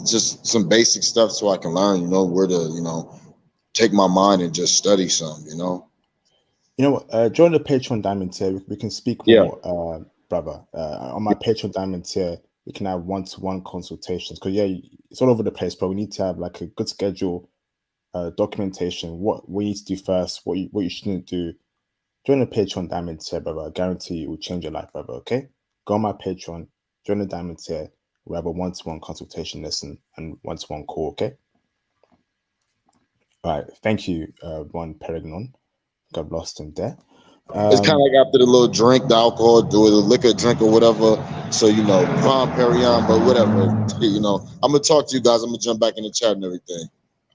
just some basic stuff so I can learn. Where to take my mind and just study some. You know what? Join the Patreon Diamond tier. We can speak more, brother. On my Patreon Diamond tier, we can have one-to-one consultations. Because it's all over the place, bro. We need to have like a good schedule, documentation. What we need to do first. What you shouldn't do. Join the Patreon Diamond tier, brother. I guarantee it will change your life, brother. Okay? Go on my Patreon. Join the Diamond tier. We have a one-to-one consultation lesson and one-to-one call. Okay? All right. Thank you, Juan Peregnon. Got lost in there. It's kind of like after the little drink, the alcohol, the liquor drink or whatever. So, Ron Perignon, but whatever. I'm going to talk to you guys. I'm going to jump back in the chat and everything.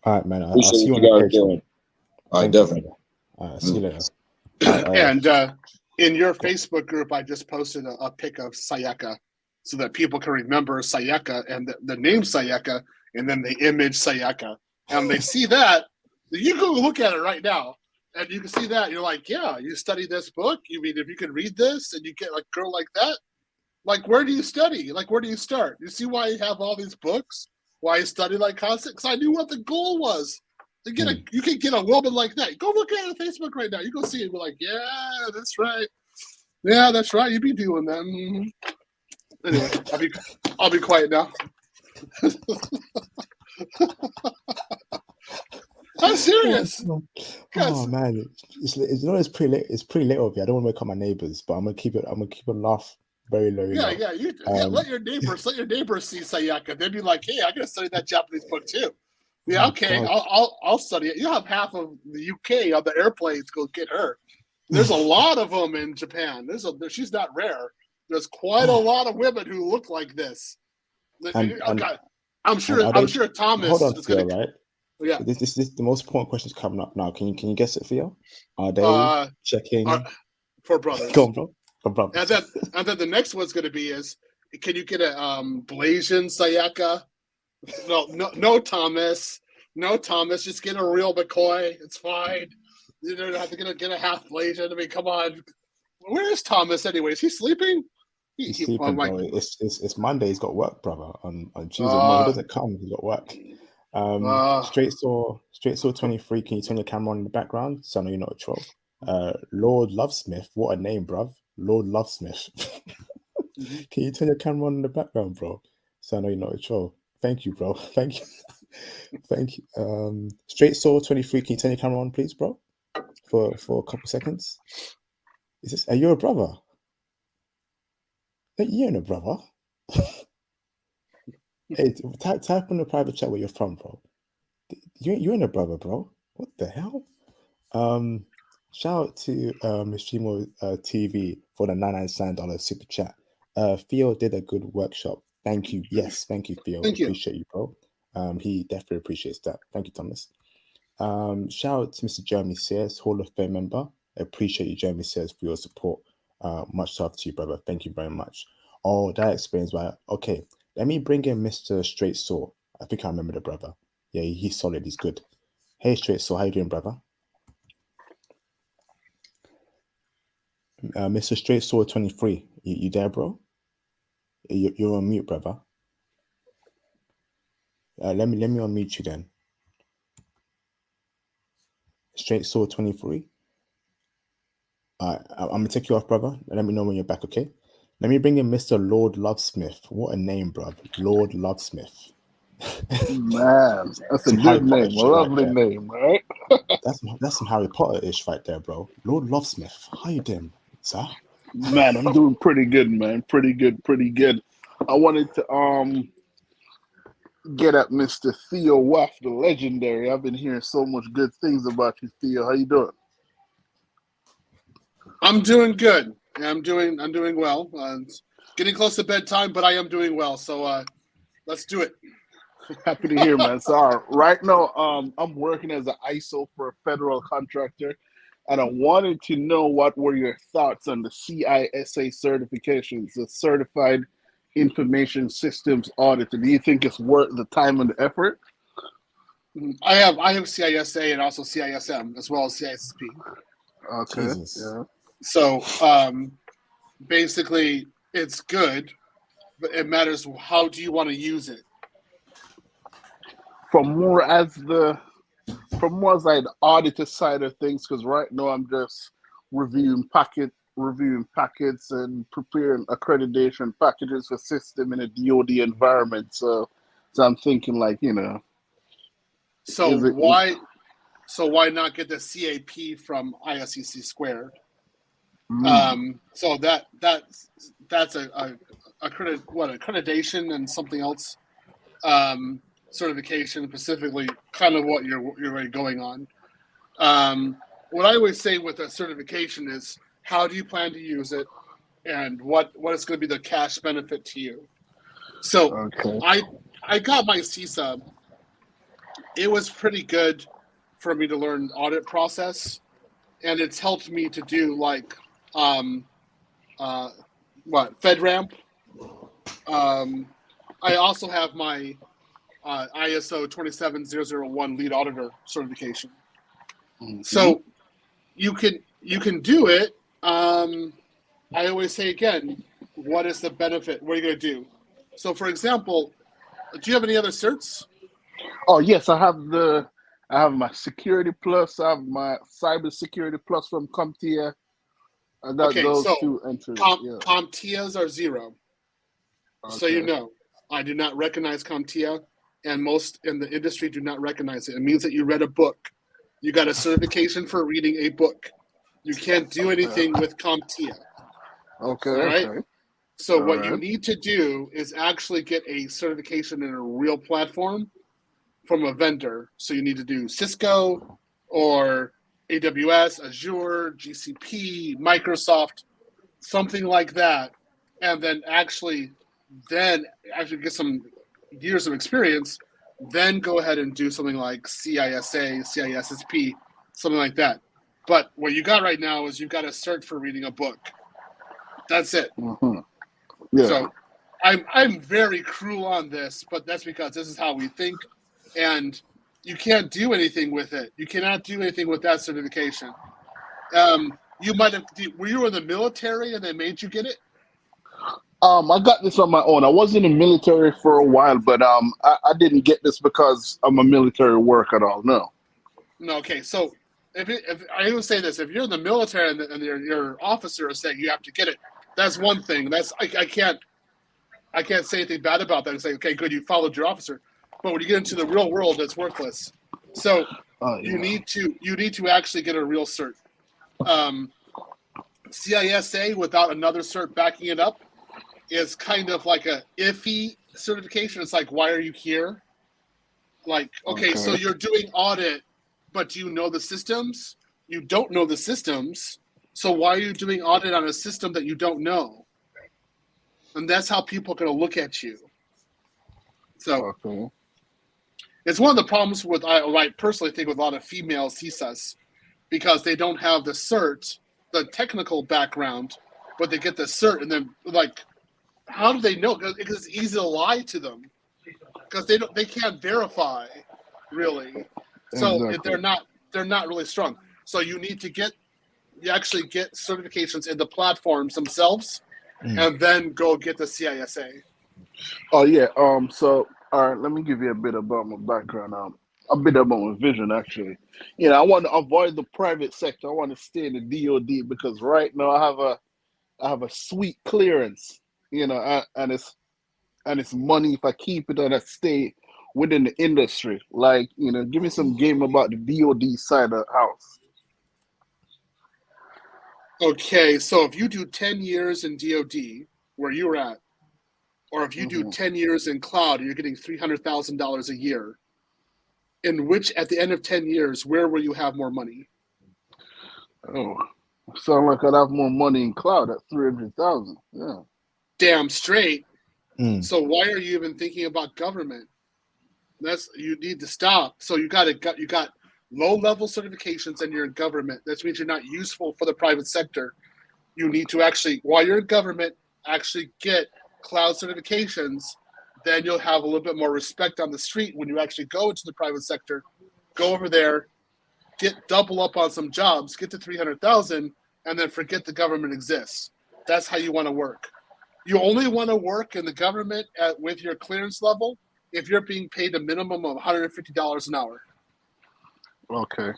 All right, man. I'll see you on the Patreon. All right, definitely. All right, see you later. And in your Facebook group, I just posted a pic of Sayaka so that people can remember Sayaka and the name Sayaka and then the image Sayaka. And they see that, you go look at it right now. And you can see that you're like, yeah, you study this book. You mean if you can read this and you get like a girl like that, like where do you study? Like where do you start? You see why I have all these books? Why I study like constant? Because I knew what the goal was. To get you can get a woman like that. Go look at it on Facebook right now. You go see it. Be like, yeah, that's right. Yeah, that's right. You be doing that. Mm-hmm. Anyway, I'll be quiet now. I'm serious. Oh man, it's pretty late. It's pretty late over here. I don't want to wake up my neighbors, but I'm gonna keep it a laugh very low. Yeah. Let your neighbors see Sayaka. They'd be like, hey, I gotta study that Japanese book too. Yeah, okay, I'll study it. You have half of the UK on the airplanes go get her. There's a lot of them in Japan. She's not rare. There's quite a lot of women who look like this. I'm sure Thomas is going to. Right? Yeah. This the most important question is coming up now. Can you guess it, Theo? Are they checking for brothers? Go on, bro. For brothers. And then the next one's going to be is, can you get a Blasian Sayaka? No, Thomas. No, Thomas. Just get a real McCoy. It's fine. You don't have to get a half Blasian. I mean, come on. Where is Thomas anyway? Is he sleeping? He's sleeping, bro. It's Monday. He's got work, brother. On Tuesday, no, he doesn't come. He's got work. Straight saw 23. Can you turn your camera on in the background so I know you're not a troll? Lord Lovesmith. What a name, bruv. Lord Lovesmith. Can you turn your camera on in the background, bro? So I know you're not a troll. Thank you, bro. Thank you. Thank you. Straight Soul 23. Can you turn your camera on, please, bro? For a couple seconds. Is this? Are you a brother? You ain't a brother. Hey, type in the private chat where you're from, bro. You ain't a brother, bro. What the hell? Shout out to Mishimo TV for the $99 super chat. Theo did a good workshop. Thank you. Yes, thank you, Theo. Thank you. Appreciate you, bro. He definitely appreciates that. Thank you, Thomas. Shout out to Mr. Jeremy Sears, Hall of Fame member. Appreciate you, Jeremy Sears, for your support. Much love to you, brother. Thank you very much. Oh, that explains why. Okay, let me bring in Mr. Straight Saw. I think I remember the brother. Yeah, he's solid. He's good. Hey, Straight Saw, how you doing, brother? Mr. Straight Saw 23. You there, bro? You're on mute, brother. Let me unmute you then. Straight Saw 23. I'm gonna take you off, brother. Let me know when you're back, okay? Let me bring in Mr. Lord Lovesmith. What a name, bruv. Lord Lovesmith. Man, that's a good name. A lovely name, right? That's some Harry Potter-ish right there, bro. Lord Lovesmith. How you doing, sir? Man, I'm doing pretty good, man. Pretty good. I wanted to get at Mr. Theo Waff, the legendary. I've been hearing so much good things about you, Theo. How you doing? I'm doing good. I'm doing well. It's getting close to bedtime, but I am doing well. So let's do it. Happy to hear, man. So right now, I'm working as an ISO for a federal contractor, and I wanted to know what were your thoughts on the CISA certifications, the Certified Information Systems Auditor. Do you think it's worth the time and the effort? I have CISA and also CISM as well as CISSP. Okay. Jesus. Yeah. So basically, it's good, but it matters how do you want to use it. From more as the auditor side of things, because right now I'm just reviewing packets and preparing accreditation packages for system in a DoD environment. So I'm thinking like, So why not get the CAP from ISEC squared? So that's a accreditation and something else certification, specifically kind of what you're going on. What I always say with a certification is how do you plan to use it and what is going to be the cash benefit to you. So okay. I got my CISA. It was pretty good for me to learn the audit process, and it's helped me to do like FedRAMP. I also have my ISO 27001 lead auditor certification. Mm-hmm. So you can do it. I always say again, what is the benefit? What are you going to do? So for example, do you have any other certs? Oh yes, I have my Security Plus. I have my Cyber Security Plus from CompTIA. I got those two entries. CompTIAs are 0. Okay. So you know, I do not recognize CompTIA, and most in the industry do not recognize it. It means that you read a book. You got a certification for reading a book. You can't do anything with CompTIA. Okay. All right. Okay. So what you need to do is actually get a certification in a real platform from a vendor. So you need to do Cisco or AWS, Azure, GCP, Microsoft, something like that, and then actually get some years of experience, then go ahead and do something like CISA, CISSP, something like that. But what you got right now is you've got a cert for reading a book. That's it. Mm-hmm. Yeah. So I'm very cruel on this, but that's because this is how we think, and you can't do anything with it. You cannot do anything with that certification. You might have. Were you in the military and they made you get it? I got this on my own. I was in the military for a while, but I didn't get this because I'm a military work at all. No. No. Okay. So if I even say this, if you're in the military and your officer is saying you have to get it, that's one thing. That's I can't say anything bad about that and say, okay, good, you followed your officer. But when you get into the real world, it's worthless. So you need to actually get a real cert. CISA without another cert backing it up is kind of like a iffy certification. It's like, why are you here? Like, okay, so you're doing audit, but do you know the systems? You don't know the systems. So why are you doing audit on a system that you don't know? And that's how people are going to look at you. So it's one of the problems with, I personally think, with a lot of female CISAs, because they don't have the cert, the technical background, but they get the cert, and then like, how do they know? Because it's easy to lie to them, because they can't verify, really. So they're not really strong. So you need to actually get certifications in the platforms themselves, and then go get the CISA. Oh yeah. So all right, let me give you a bit about my background. A bit about my vision, actually. I want to avoid the private sector. I want to stay in the DoD, because right now I have a sweet clearance. And it's money if I keep it, and I stay within the industry. Like, give me some game about the DoD side of the house. Okay, so if you do 10 years in DoD, where you're at, or if you do 10 years in cloud, you're getting $300,000 a year. In which, at the end of 10 years, where will you have more money? Oh, sound like I'd have more money in cloud at 300,000. Yeah. Damn straight. So why are you even thinking about government? You need to stop. So you got low-level certifications, and you're in government. That means you're not useful for the private sector. You need to actually, while you're in government, actually get cloud certifications. Then you'll have a little bit more respect on the street when you actually go into the private sector. Go over there, double up on some jobs, get to 300,000, and then forget the government exists. That's how you want to work. You only want to work in the government with your clearance level if you're being paid a minimum of $150 an hour. Okay.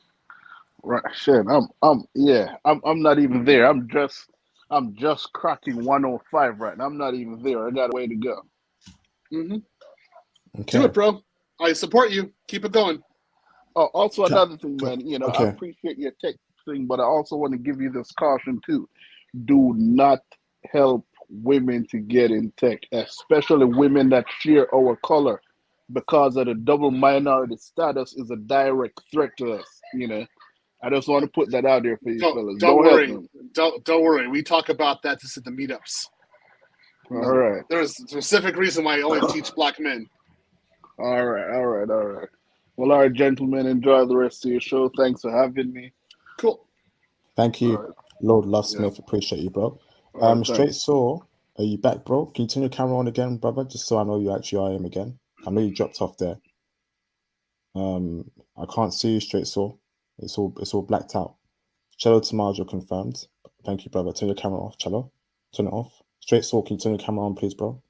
Right. Shit. I'm not even there. I'm just cracking 105 right now. I'm not even there. I got a way to go. Okay. Do it, bro. I support you. Keep it going. Oh, also another thing, man. I appreciate your tech thing, but I also want to give you this caution too. Do not help women to get in tech, especially women that share our color, because of the double minority status is a direct threat to us. I just want to put that out there for you fellas. Don't worry. Help them. Don't worry. We talk about that just at the meetups. All right. There's a specific reason why I only teach black men. All right. Well, all right, gentlemen, enjoy the rest of your show. Thanks for having me. Cool. Thank you, Lord Love Smith. Appreciate you, bro. Straight Saw, are you back, bro? Can you turn your camera on again, brother? Just so I know you actually are him again. I know you dropped off there. I can't see you, Straight Saw. It's all blacked out. Cello Tamajo confirmed. Thank you, brother. Turn your camera off, Cello. Turn it off. Straight Saw, can you turn your camera on, please, bro?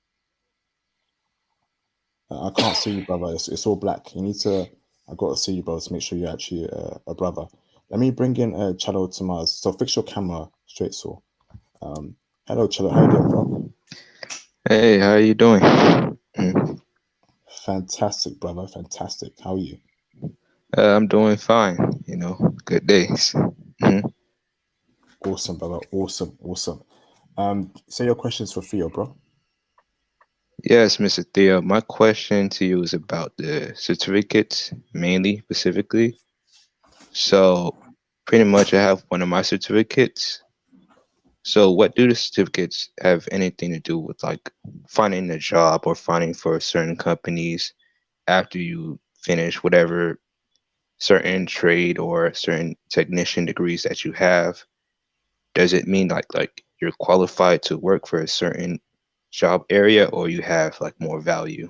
I can't see you, brother. It's all black. I got to see you, bro, to make sure you're actually a brother. Let me bring in Cello Tamaz. So fix your camera, Straight Saw. Hello, Cello. How you doing, bro? Hey, how you doing? Fantastic, brother. Fantastic. How are you? I'm doing fine. Good days. Awesome, brother. Awesome. Say your questions for Theo, bro. Yes, Mr. Theo. My question to you is about the certificates, mainly, specifically. So, pretty much, I have one of my certificates. So, what do the certificates have anything to do with, like, finding a job or finding for certain companies after you finish whatever certain trade or certain technician degrees that you have? Does it mean like you're qualified to work for a certain job area, or you have like more value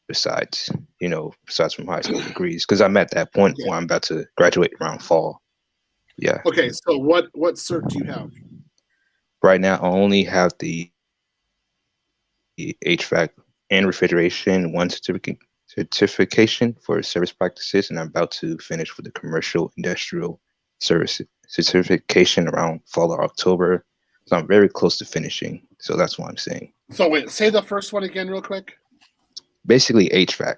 besides from high school degrees? Because I'm at that point where I'm about to graduate around fall. Yeah. Okay, so what cert do you have? Right now, I only have the HVAC and refrigeration one certification for service practices, and I'm about to finish with the commercial industrial service certification around fall or October. So I'm very close to finishing. So that's what I'm saying. So wait, say the first one again real quick. Basically HVAC.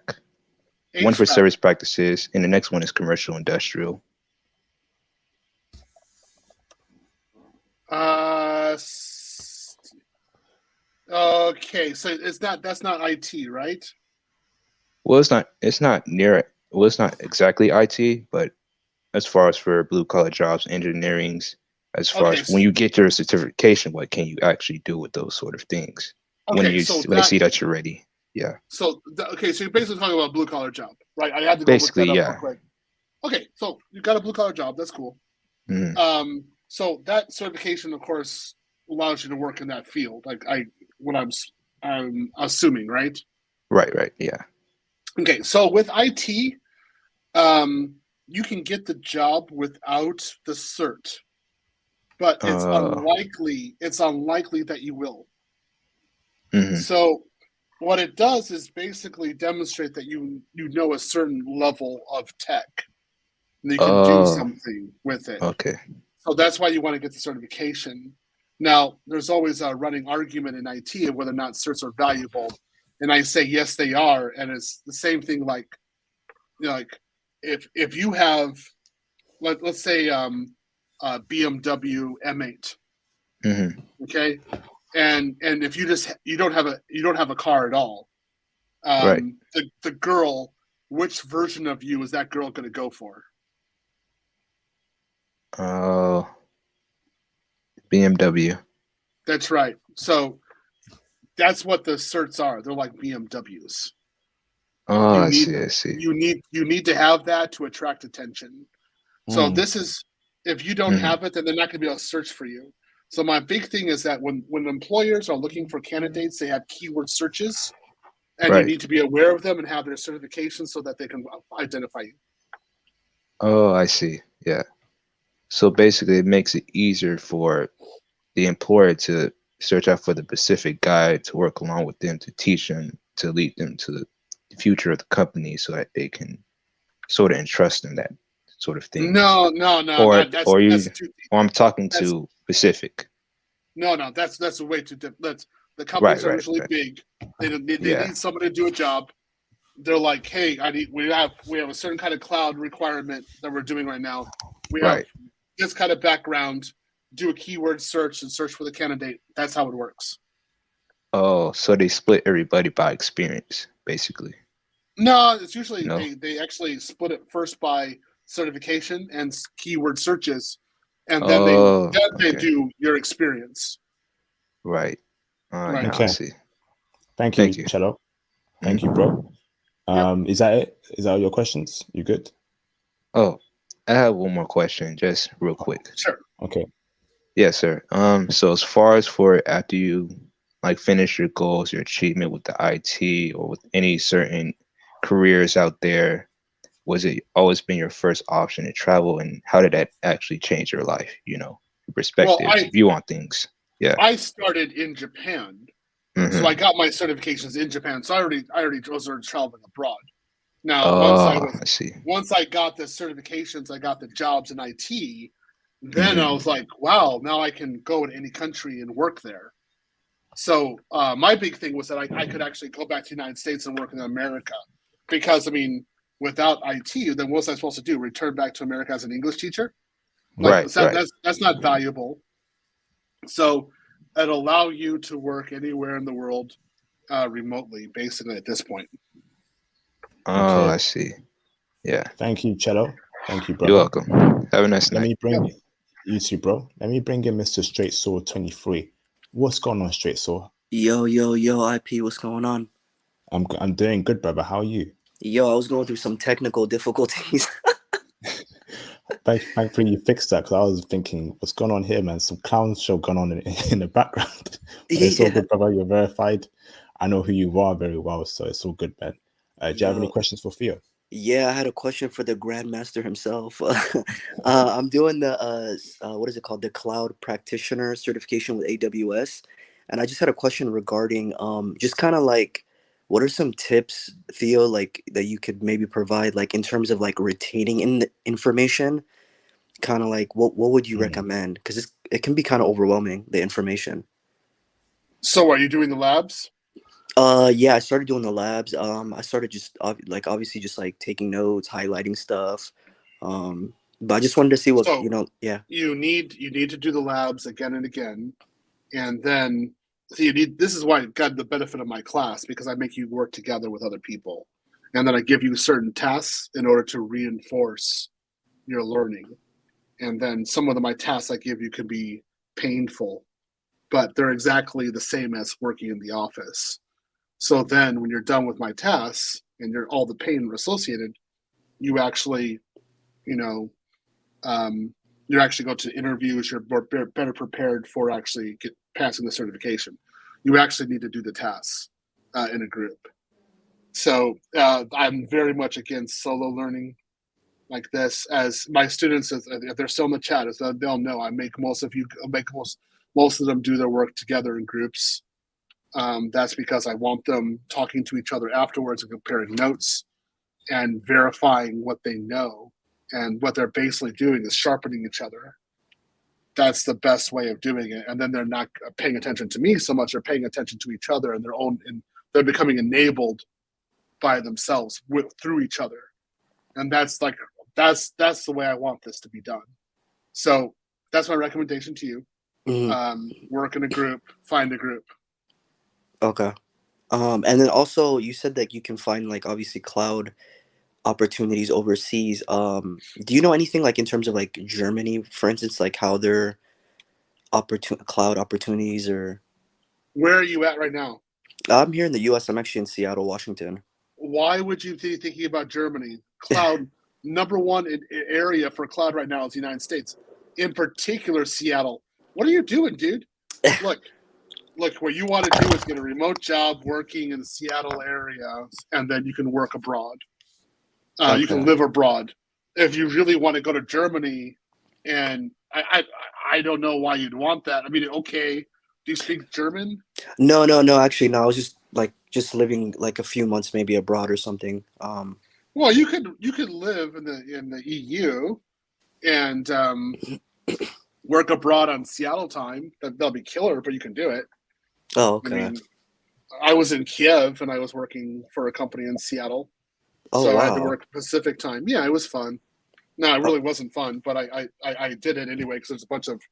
One for HVAC. service practices, and the next one is commercial industrial. Okay, so that's not IT, right? Well, it's not it's not exactly IT, but as far as for blue collar jobs, engineering's, as far Okay, as when you get your certification, what can you actually do with those sort of things? When okay, so when they see that you're ready. Yeah. so you're basically talking about blue collar job, right? I had to go Basically, look that up yeah. real quick. Okay, so you got a blue collar job. That's cool. Mhm. So that certification, of course, allows you to work in that field. Like I'm assuming, right? Right, yeah. Okay, so with IT, you can get the job without the cert, but it's unlikely that you will. Mhm. So what it does is basically demonstrate that you know a certain level of tech, and you can do something with it. Okay. So that's why you want to get the certification. Now, there's always a running argument in IT of whether or not certs are valuable, and I say yes, they are. And it's the same thing. Like if you have, let's say, BMW M8, Mhm. okay, and if you don't have a car at all, Right. the girl, which version of you is that girl going to go for? BMW. That's right. So that's what the certs are. They're like BMWs. Oh, I need see. you need to have that to attract attention. So this is, if you don't have it, then they're not going to be able to search for you. So my big thing is that when employers are looking for candidates, they have keyword searches, and you Right. need to be aware of them and have their certifications so that they can identify you. Oh, I see. Yeah. So basically, it makes it easier for the employer to search out for the specific guy to work along with them to teach them, to lead them to the future of the company so that they can sort of entrust in that sort of thing. No, that's too. Or I'm talking to Pacific. No, that's way too deep. The companies are usually Right. big. They need somebody to do a job. They're like, hey, we have a certain kind of cloud requirement that we're doing right now. We have this kind of background. Do a keyword search and search for the candidate. That's how it works. Oh, so they split everybody by experience, basically. No, it's usually they actually split it first by certification and keyword searches, and then they do your experience. Right. Right. Now I see. Thank you, Cello. Thank you, bro. Is that it? Is that all your questions? You good? Oh, I have one more question, just real quick. Sure. Okay. Yes, sir. So as far as for after you like finish your goals, your achievement with the IT or with any certain careers out there, was it always been your first option to travel, and how did that actually change your life? Perspective, view on things. Yeah. I started in Japan, so I got my certifications in Japan. So I already was traveling abroad. Now, once I got the certifications, I got the jobs in IT. Then I was like, wow, now I can go to any country and work there. So my big thing was that I could actually go back to the United States and work in America, because without IT, then what was I supposed to do? Return back to America as an English teacher? That's not valuable. So it allow you to work anywhere in the world remotely, basically at this point. Oh, I see. Yeah. Thank you, Cello. Thank you, brother. You're welcome. Have a nice night. Let me bring you too, bro. Let me bring in Mr. Straight Sword 23. What's going on, Straight Sword? Yo, IP, what's going on? I'm doing good, brother. How are you? Yo, I was going through some technical difficulties. Thankfully, you fixed that, because I was thinking, what's going on here, man? Some clown show going on in the background. It's all good, brother. You're verified. I know who you are very well, so it's all good, man. Do you have any questions for Theo? Yeah, I had a question for the Grandmaster himself. I'm doing the what is it called? The Cloud Practitioner certification with AWS, and I just had a question regarding just kind of like, what are some tips, Theo, like that you could maybe provide, like in terms of like retaining information, kind of like what would you Mm. recommend? Because it can be kind of overwhelming, the information. So are you doing the labs? Yeah, I started doing the labs. I started just obviously just like taking notes, highlighting stuff. But I just wanted to see what So yeah. you need to do the labs again and again, and then this is why I got the benefit of my class, because I make you work together with other people, and then I give you certain tasks in order to reinforce your learning. And then some of my tasks I give you can be painful, but they're exactly the same as working in the office. So then when you're done with my tasks and all the pain associated, you actually, you know, you actually go to interviews, you're better prepared for actually passing the certification. You actually need to do the tasks in a group. So I'm very much against solo learning like this. As my students, if they're still in the chat, they'll know I make most of them do their work together in groups. That's because I want them talking to each other afterwards and comparing notes and verifying what they know. And what they're basically doing is sharpening each other. That's the best way of doing it. And then they're not paying attention to me so much; they're paying attention to each other and and they're becoming enabled by themselves through each other. And that's the way I want this to be done. So that's my recommendation to you. Work in a group, find a group. Okay. And then also you said that you can find like obviously cloud opportunities overseas. Do you know anything like in terms of like Germany, for instance, like how their cloud opportunities or? Where are you at right now? I'm here in the U.S. I'm actually in Seattle, Washington. Why would you be thinking about Germany? Cloud number one area for cloud right now is the United States, in particular Seattle. What are you doing, dude? Look, what you want to do is get a remote job working in the Seattle area, and then you can work abroad. You can live abroad. If you really want to go to Germany, and I don't know why you'd want that. I mean, okay, do you speak German? No. Actually, no. I was just living like a few months, maybe abroad or something. Well, you could live in the EU and work abroad on Seattle time. That'll be killer, but you can do it. Oh, okay. I mean, I was in Kiev and I was working for a company in Seattle. Oh, so wow. I had to work Pacific time. Yeah, it was fun. No, it really wasn't fun, but I did it anyway because there's a bunch of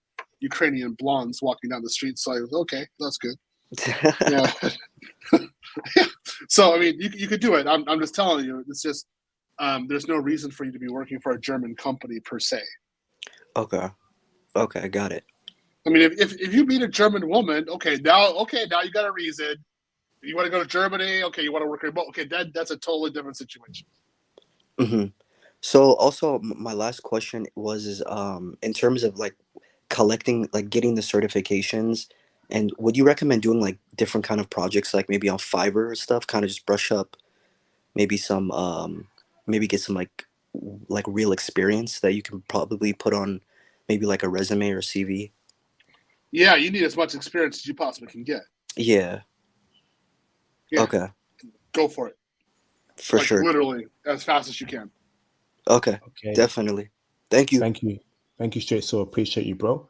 Ukrainian blondes walking down the street. So I was okay. That's good. Yeah. Yeah. So I mean, you could do it. I'm just telling you. It's just there's no reason for you to be working for a German company per se. Okay, got it. I mean, if you meet a German woman, now you got a reason. You want to go to Germany? Okay, you want to work remote? Okay, that's a totally different situation. Mm-hmm. So also my last question is in terms of like collecting, like getting the certifications, and would you recommend doing like different kind of projects, like maybe on Fiverr or stuff, kind of just brush up, maybe some maybe get some like real experience that you can probably put on maybe like a resume or CV? Yeah, you need as much experience as you possibly can get. Yeah. Okay. Go for it. For sure. Literally, as fast as you can. Okay. Definitely. Thank you. Thank you, Straight. So appreciate you, bro.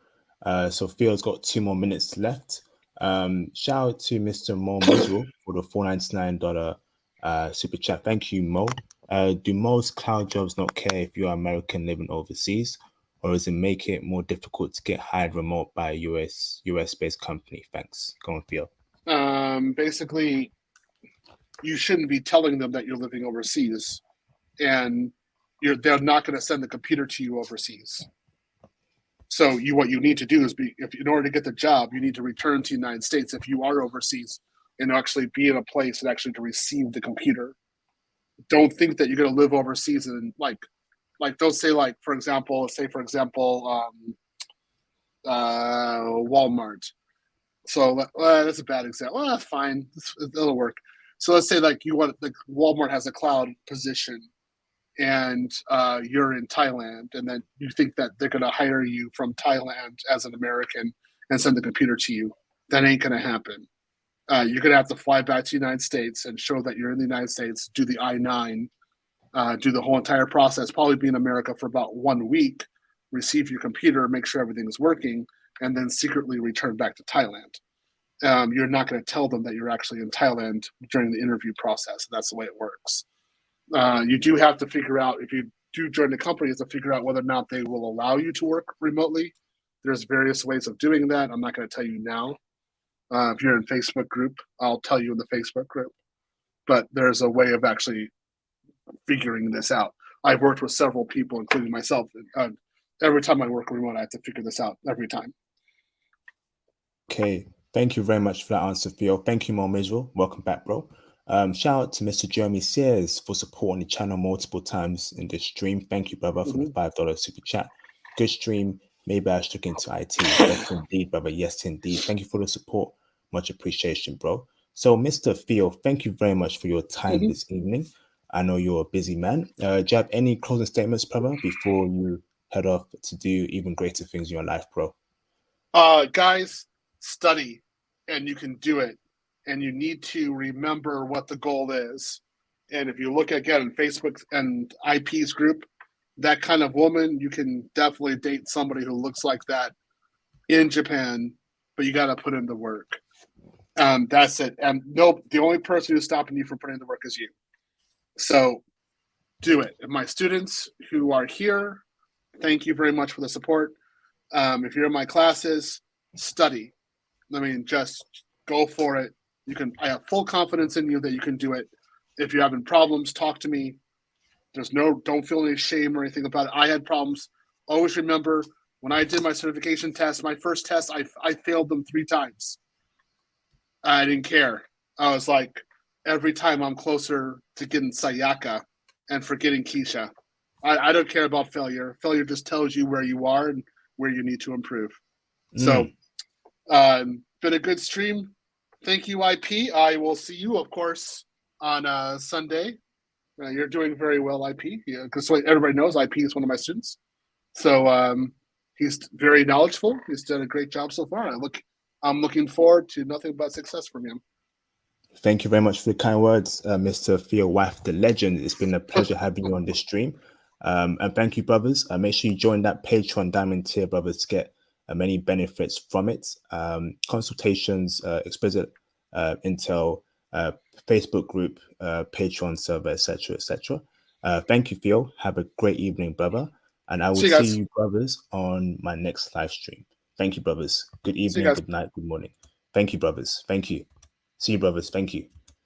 So Theo's got 2 more minutes left. Shout out to Mr. Mo Muzzle for the $4.99 super chat. Thank you, Mo. Do most cloud jobs not care if you are American living overseas, or does it make it more difficult to get hired remote by a US based company? Thanks. Go on, Theo. Basically, you shouldn't be telling them that you're living overseas, and they're not going to send the computer to you overseas. So what you need to do is in order to get the job, you need to return to the United States if you are overseas, and actually be in a place and actually to receive the computer. Don't think that you're going to live overseas and like they'll say for example, Walmart. So that's a bad example. Well, that's fine. It'll work. So let's say Walmart has a cloud position, and you're in Thailand, and then you think that they're going to hire you from Thailand as an American and send the computer to you. That ain't going to happen. You're going to have to fly back to the United States and show that you're in the United States, do the I-9, do the whole entire process, probably be in America for about 1 week, receive your computer, make sure everything is working, and then secretly return back to Thailand. You're not going to tell them that you're actually in Thailand during the interview process. That's the way it works. You do have to figure out, if you do join the company, is to figure out whether or not they will allow you to work remotely. There's various ways of doing that. I'm not going to tell you now. If you're in Facebook group, I'll tell you in the Facebook group. But there's a way of actually figuring this out. I've worked with several people, including myself. Every time I work remote, I have to figure this out every time. Okay, thank you very much for that answer, Theo. Thank you, Mo Israel. Welcome back, bro. Shout out to Mr. Jeremy Sears for supporting the channel multiple times in this stream. Thank you, brother, for the $5 super chat. Good stream. Maybe I should look into IT. Yes, indeed, brother. Yes, indeed. Thank you for the support. Much appreciation, bro. So, Mr. Theo, thank you very much for your time this evening. I know you're a busy man. Do you have any closing statements, brother, before you head off to do even greater things in your life, bro? Guys, study, and you can do it. And you need to remember what the goal is. And if you look again in Facebook and IP's group, that kind of woman, you can definitely date somebody who looks like that in Japan, but you got to put in the work. That's it. And no, the only person who's stopping you from putting in the work is you. So do it. And my students who are here, thank you very much for the support. If you're in my classes, study. I mean, just go for it. I have full confidence in you that you can do it. If you're having problems, talk to me. Don't feel any shame or anything about it. I had problems. Always remember, when I did my certification test, my first test, I failed them 3 times. I didn't care. I was like, every time I'm closer to getting Sayaka and forgetting Keisha. I don't care about failure. Failure just tells you where you are and where you need to improve. So, been a good stream. Thank you, IP. I will see you, of course, on Sunday. You're doing very well, IP, because everybody knows IP is one of my students. So he's very knowledgeable. He's done a great job so far. I'm looking forward to nothing but success from him. Thank you very much for the kind words, Mr. Theo Wife, the legend. It's been a pleasure having you on this stream. And thank you, brothers. Make sure you join that Patreon Diamond tier, brothers, to get many benefits from it. Consultations, explicit intel, Facebook group, Patreon server, etc., etc. Thank you, Theo. Have a great evening, brother. And I will see you, brothers, on my next live stream. Thank you, brothers. Good evening, good night, good morning. Thank you, brothers. Thank you. See you, brothers. Thank you.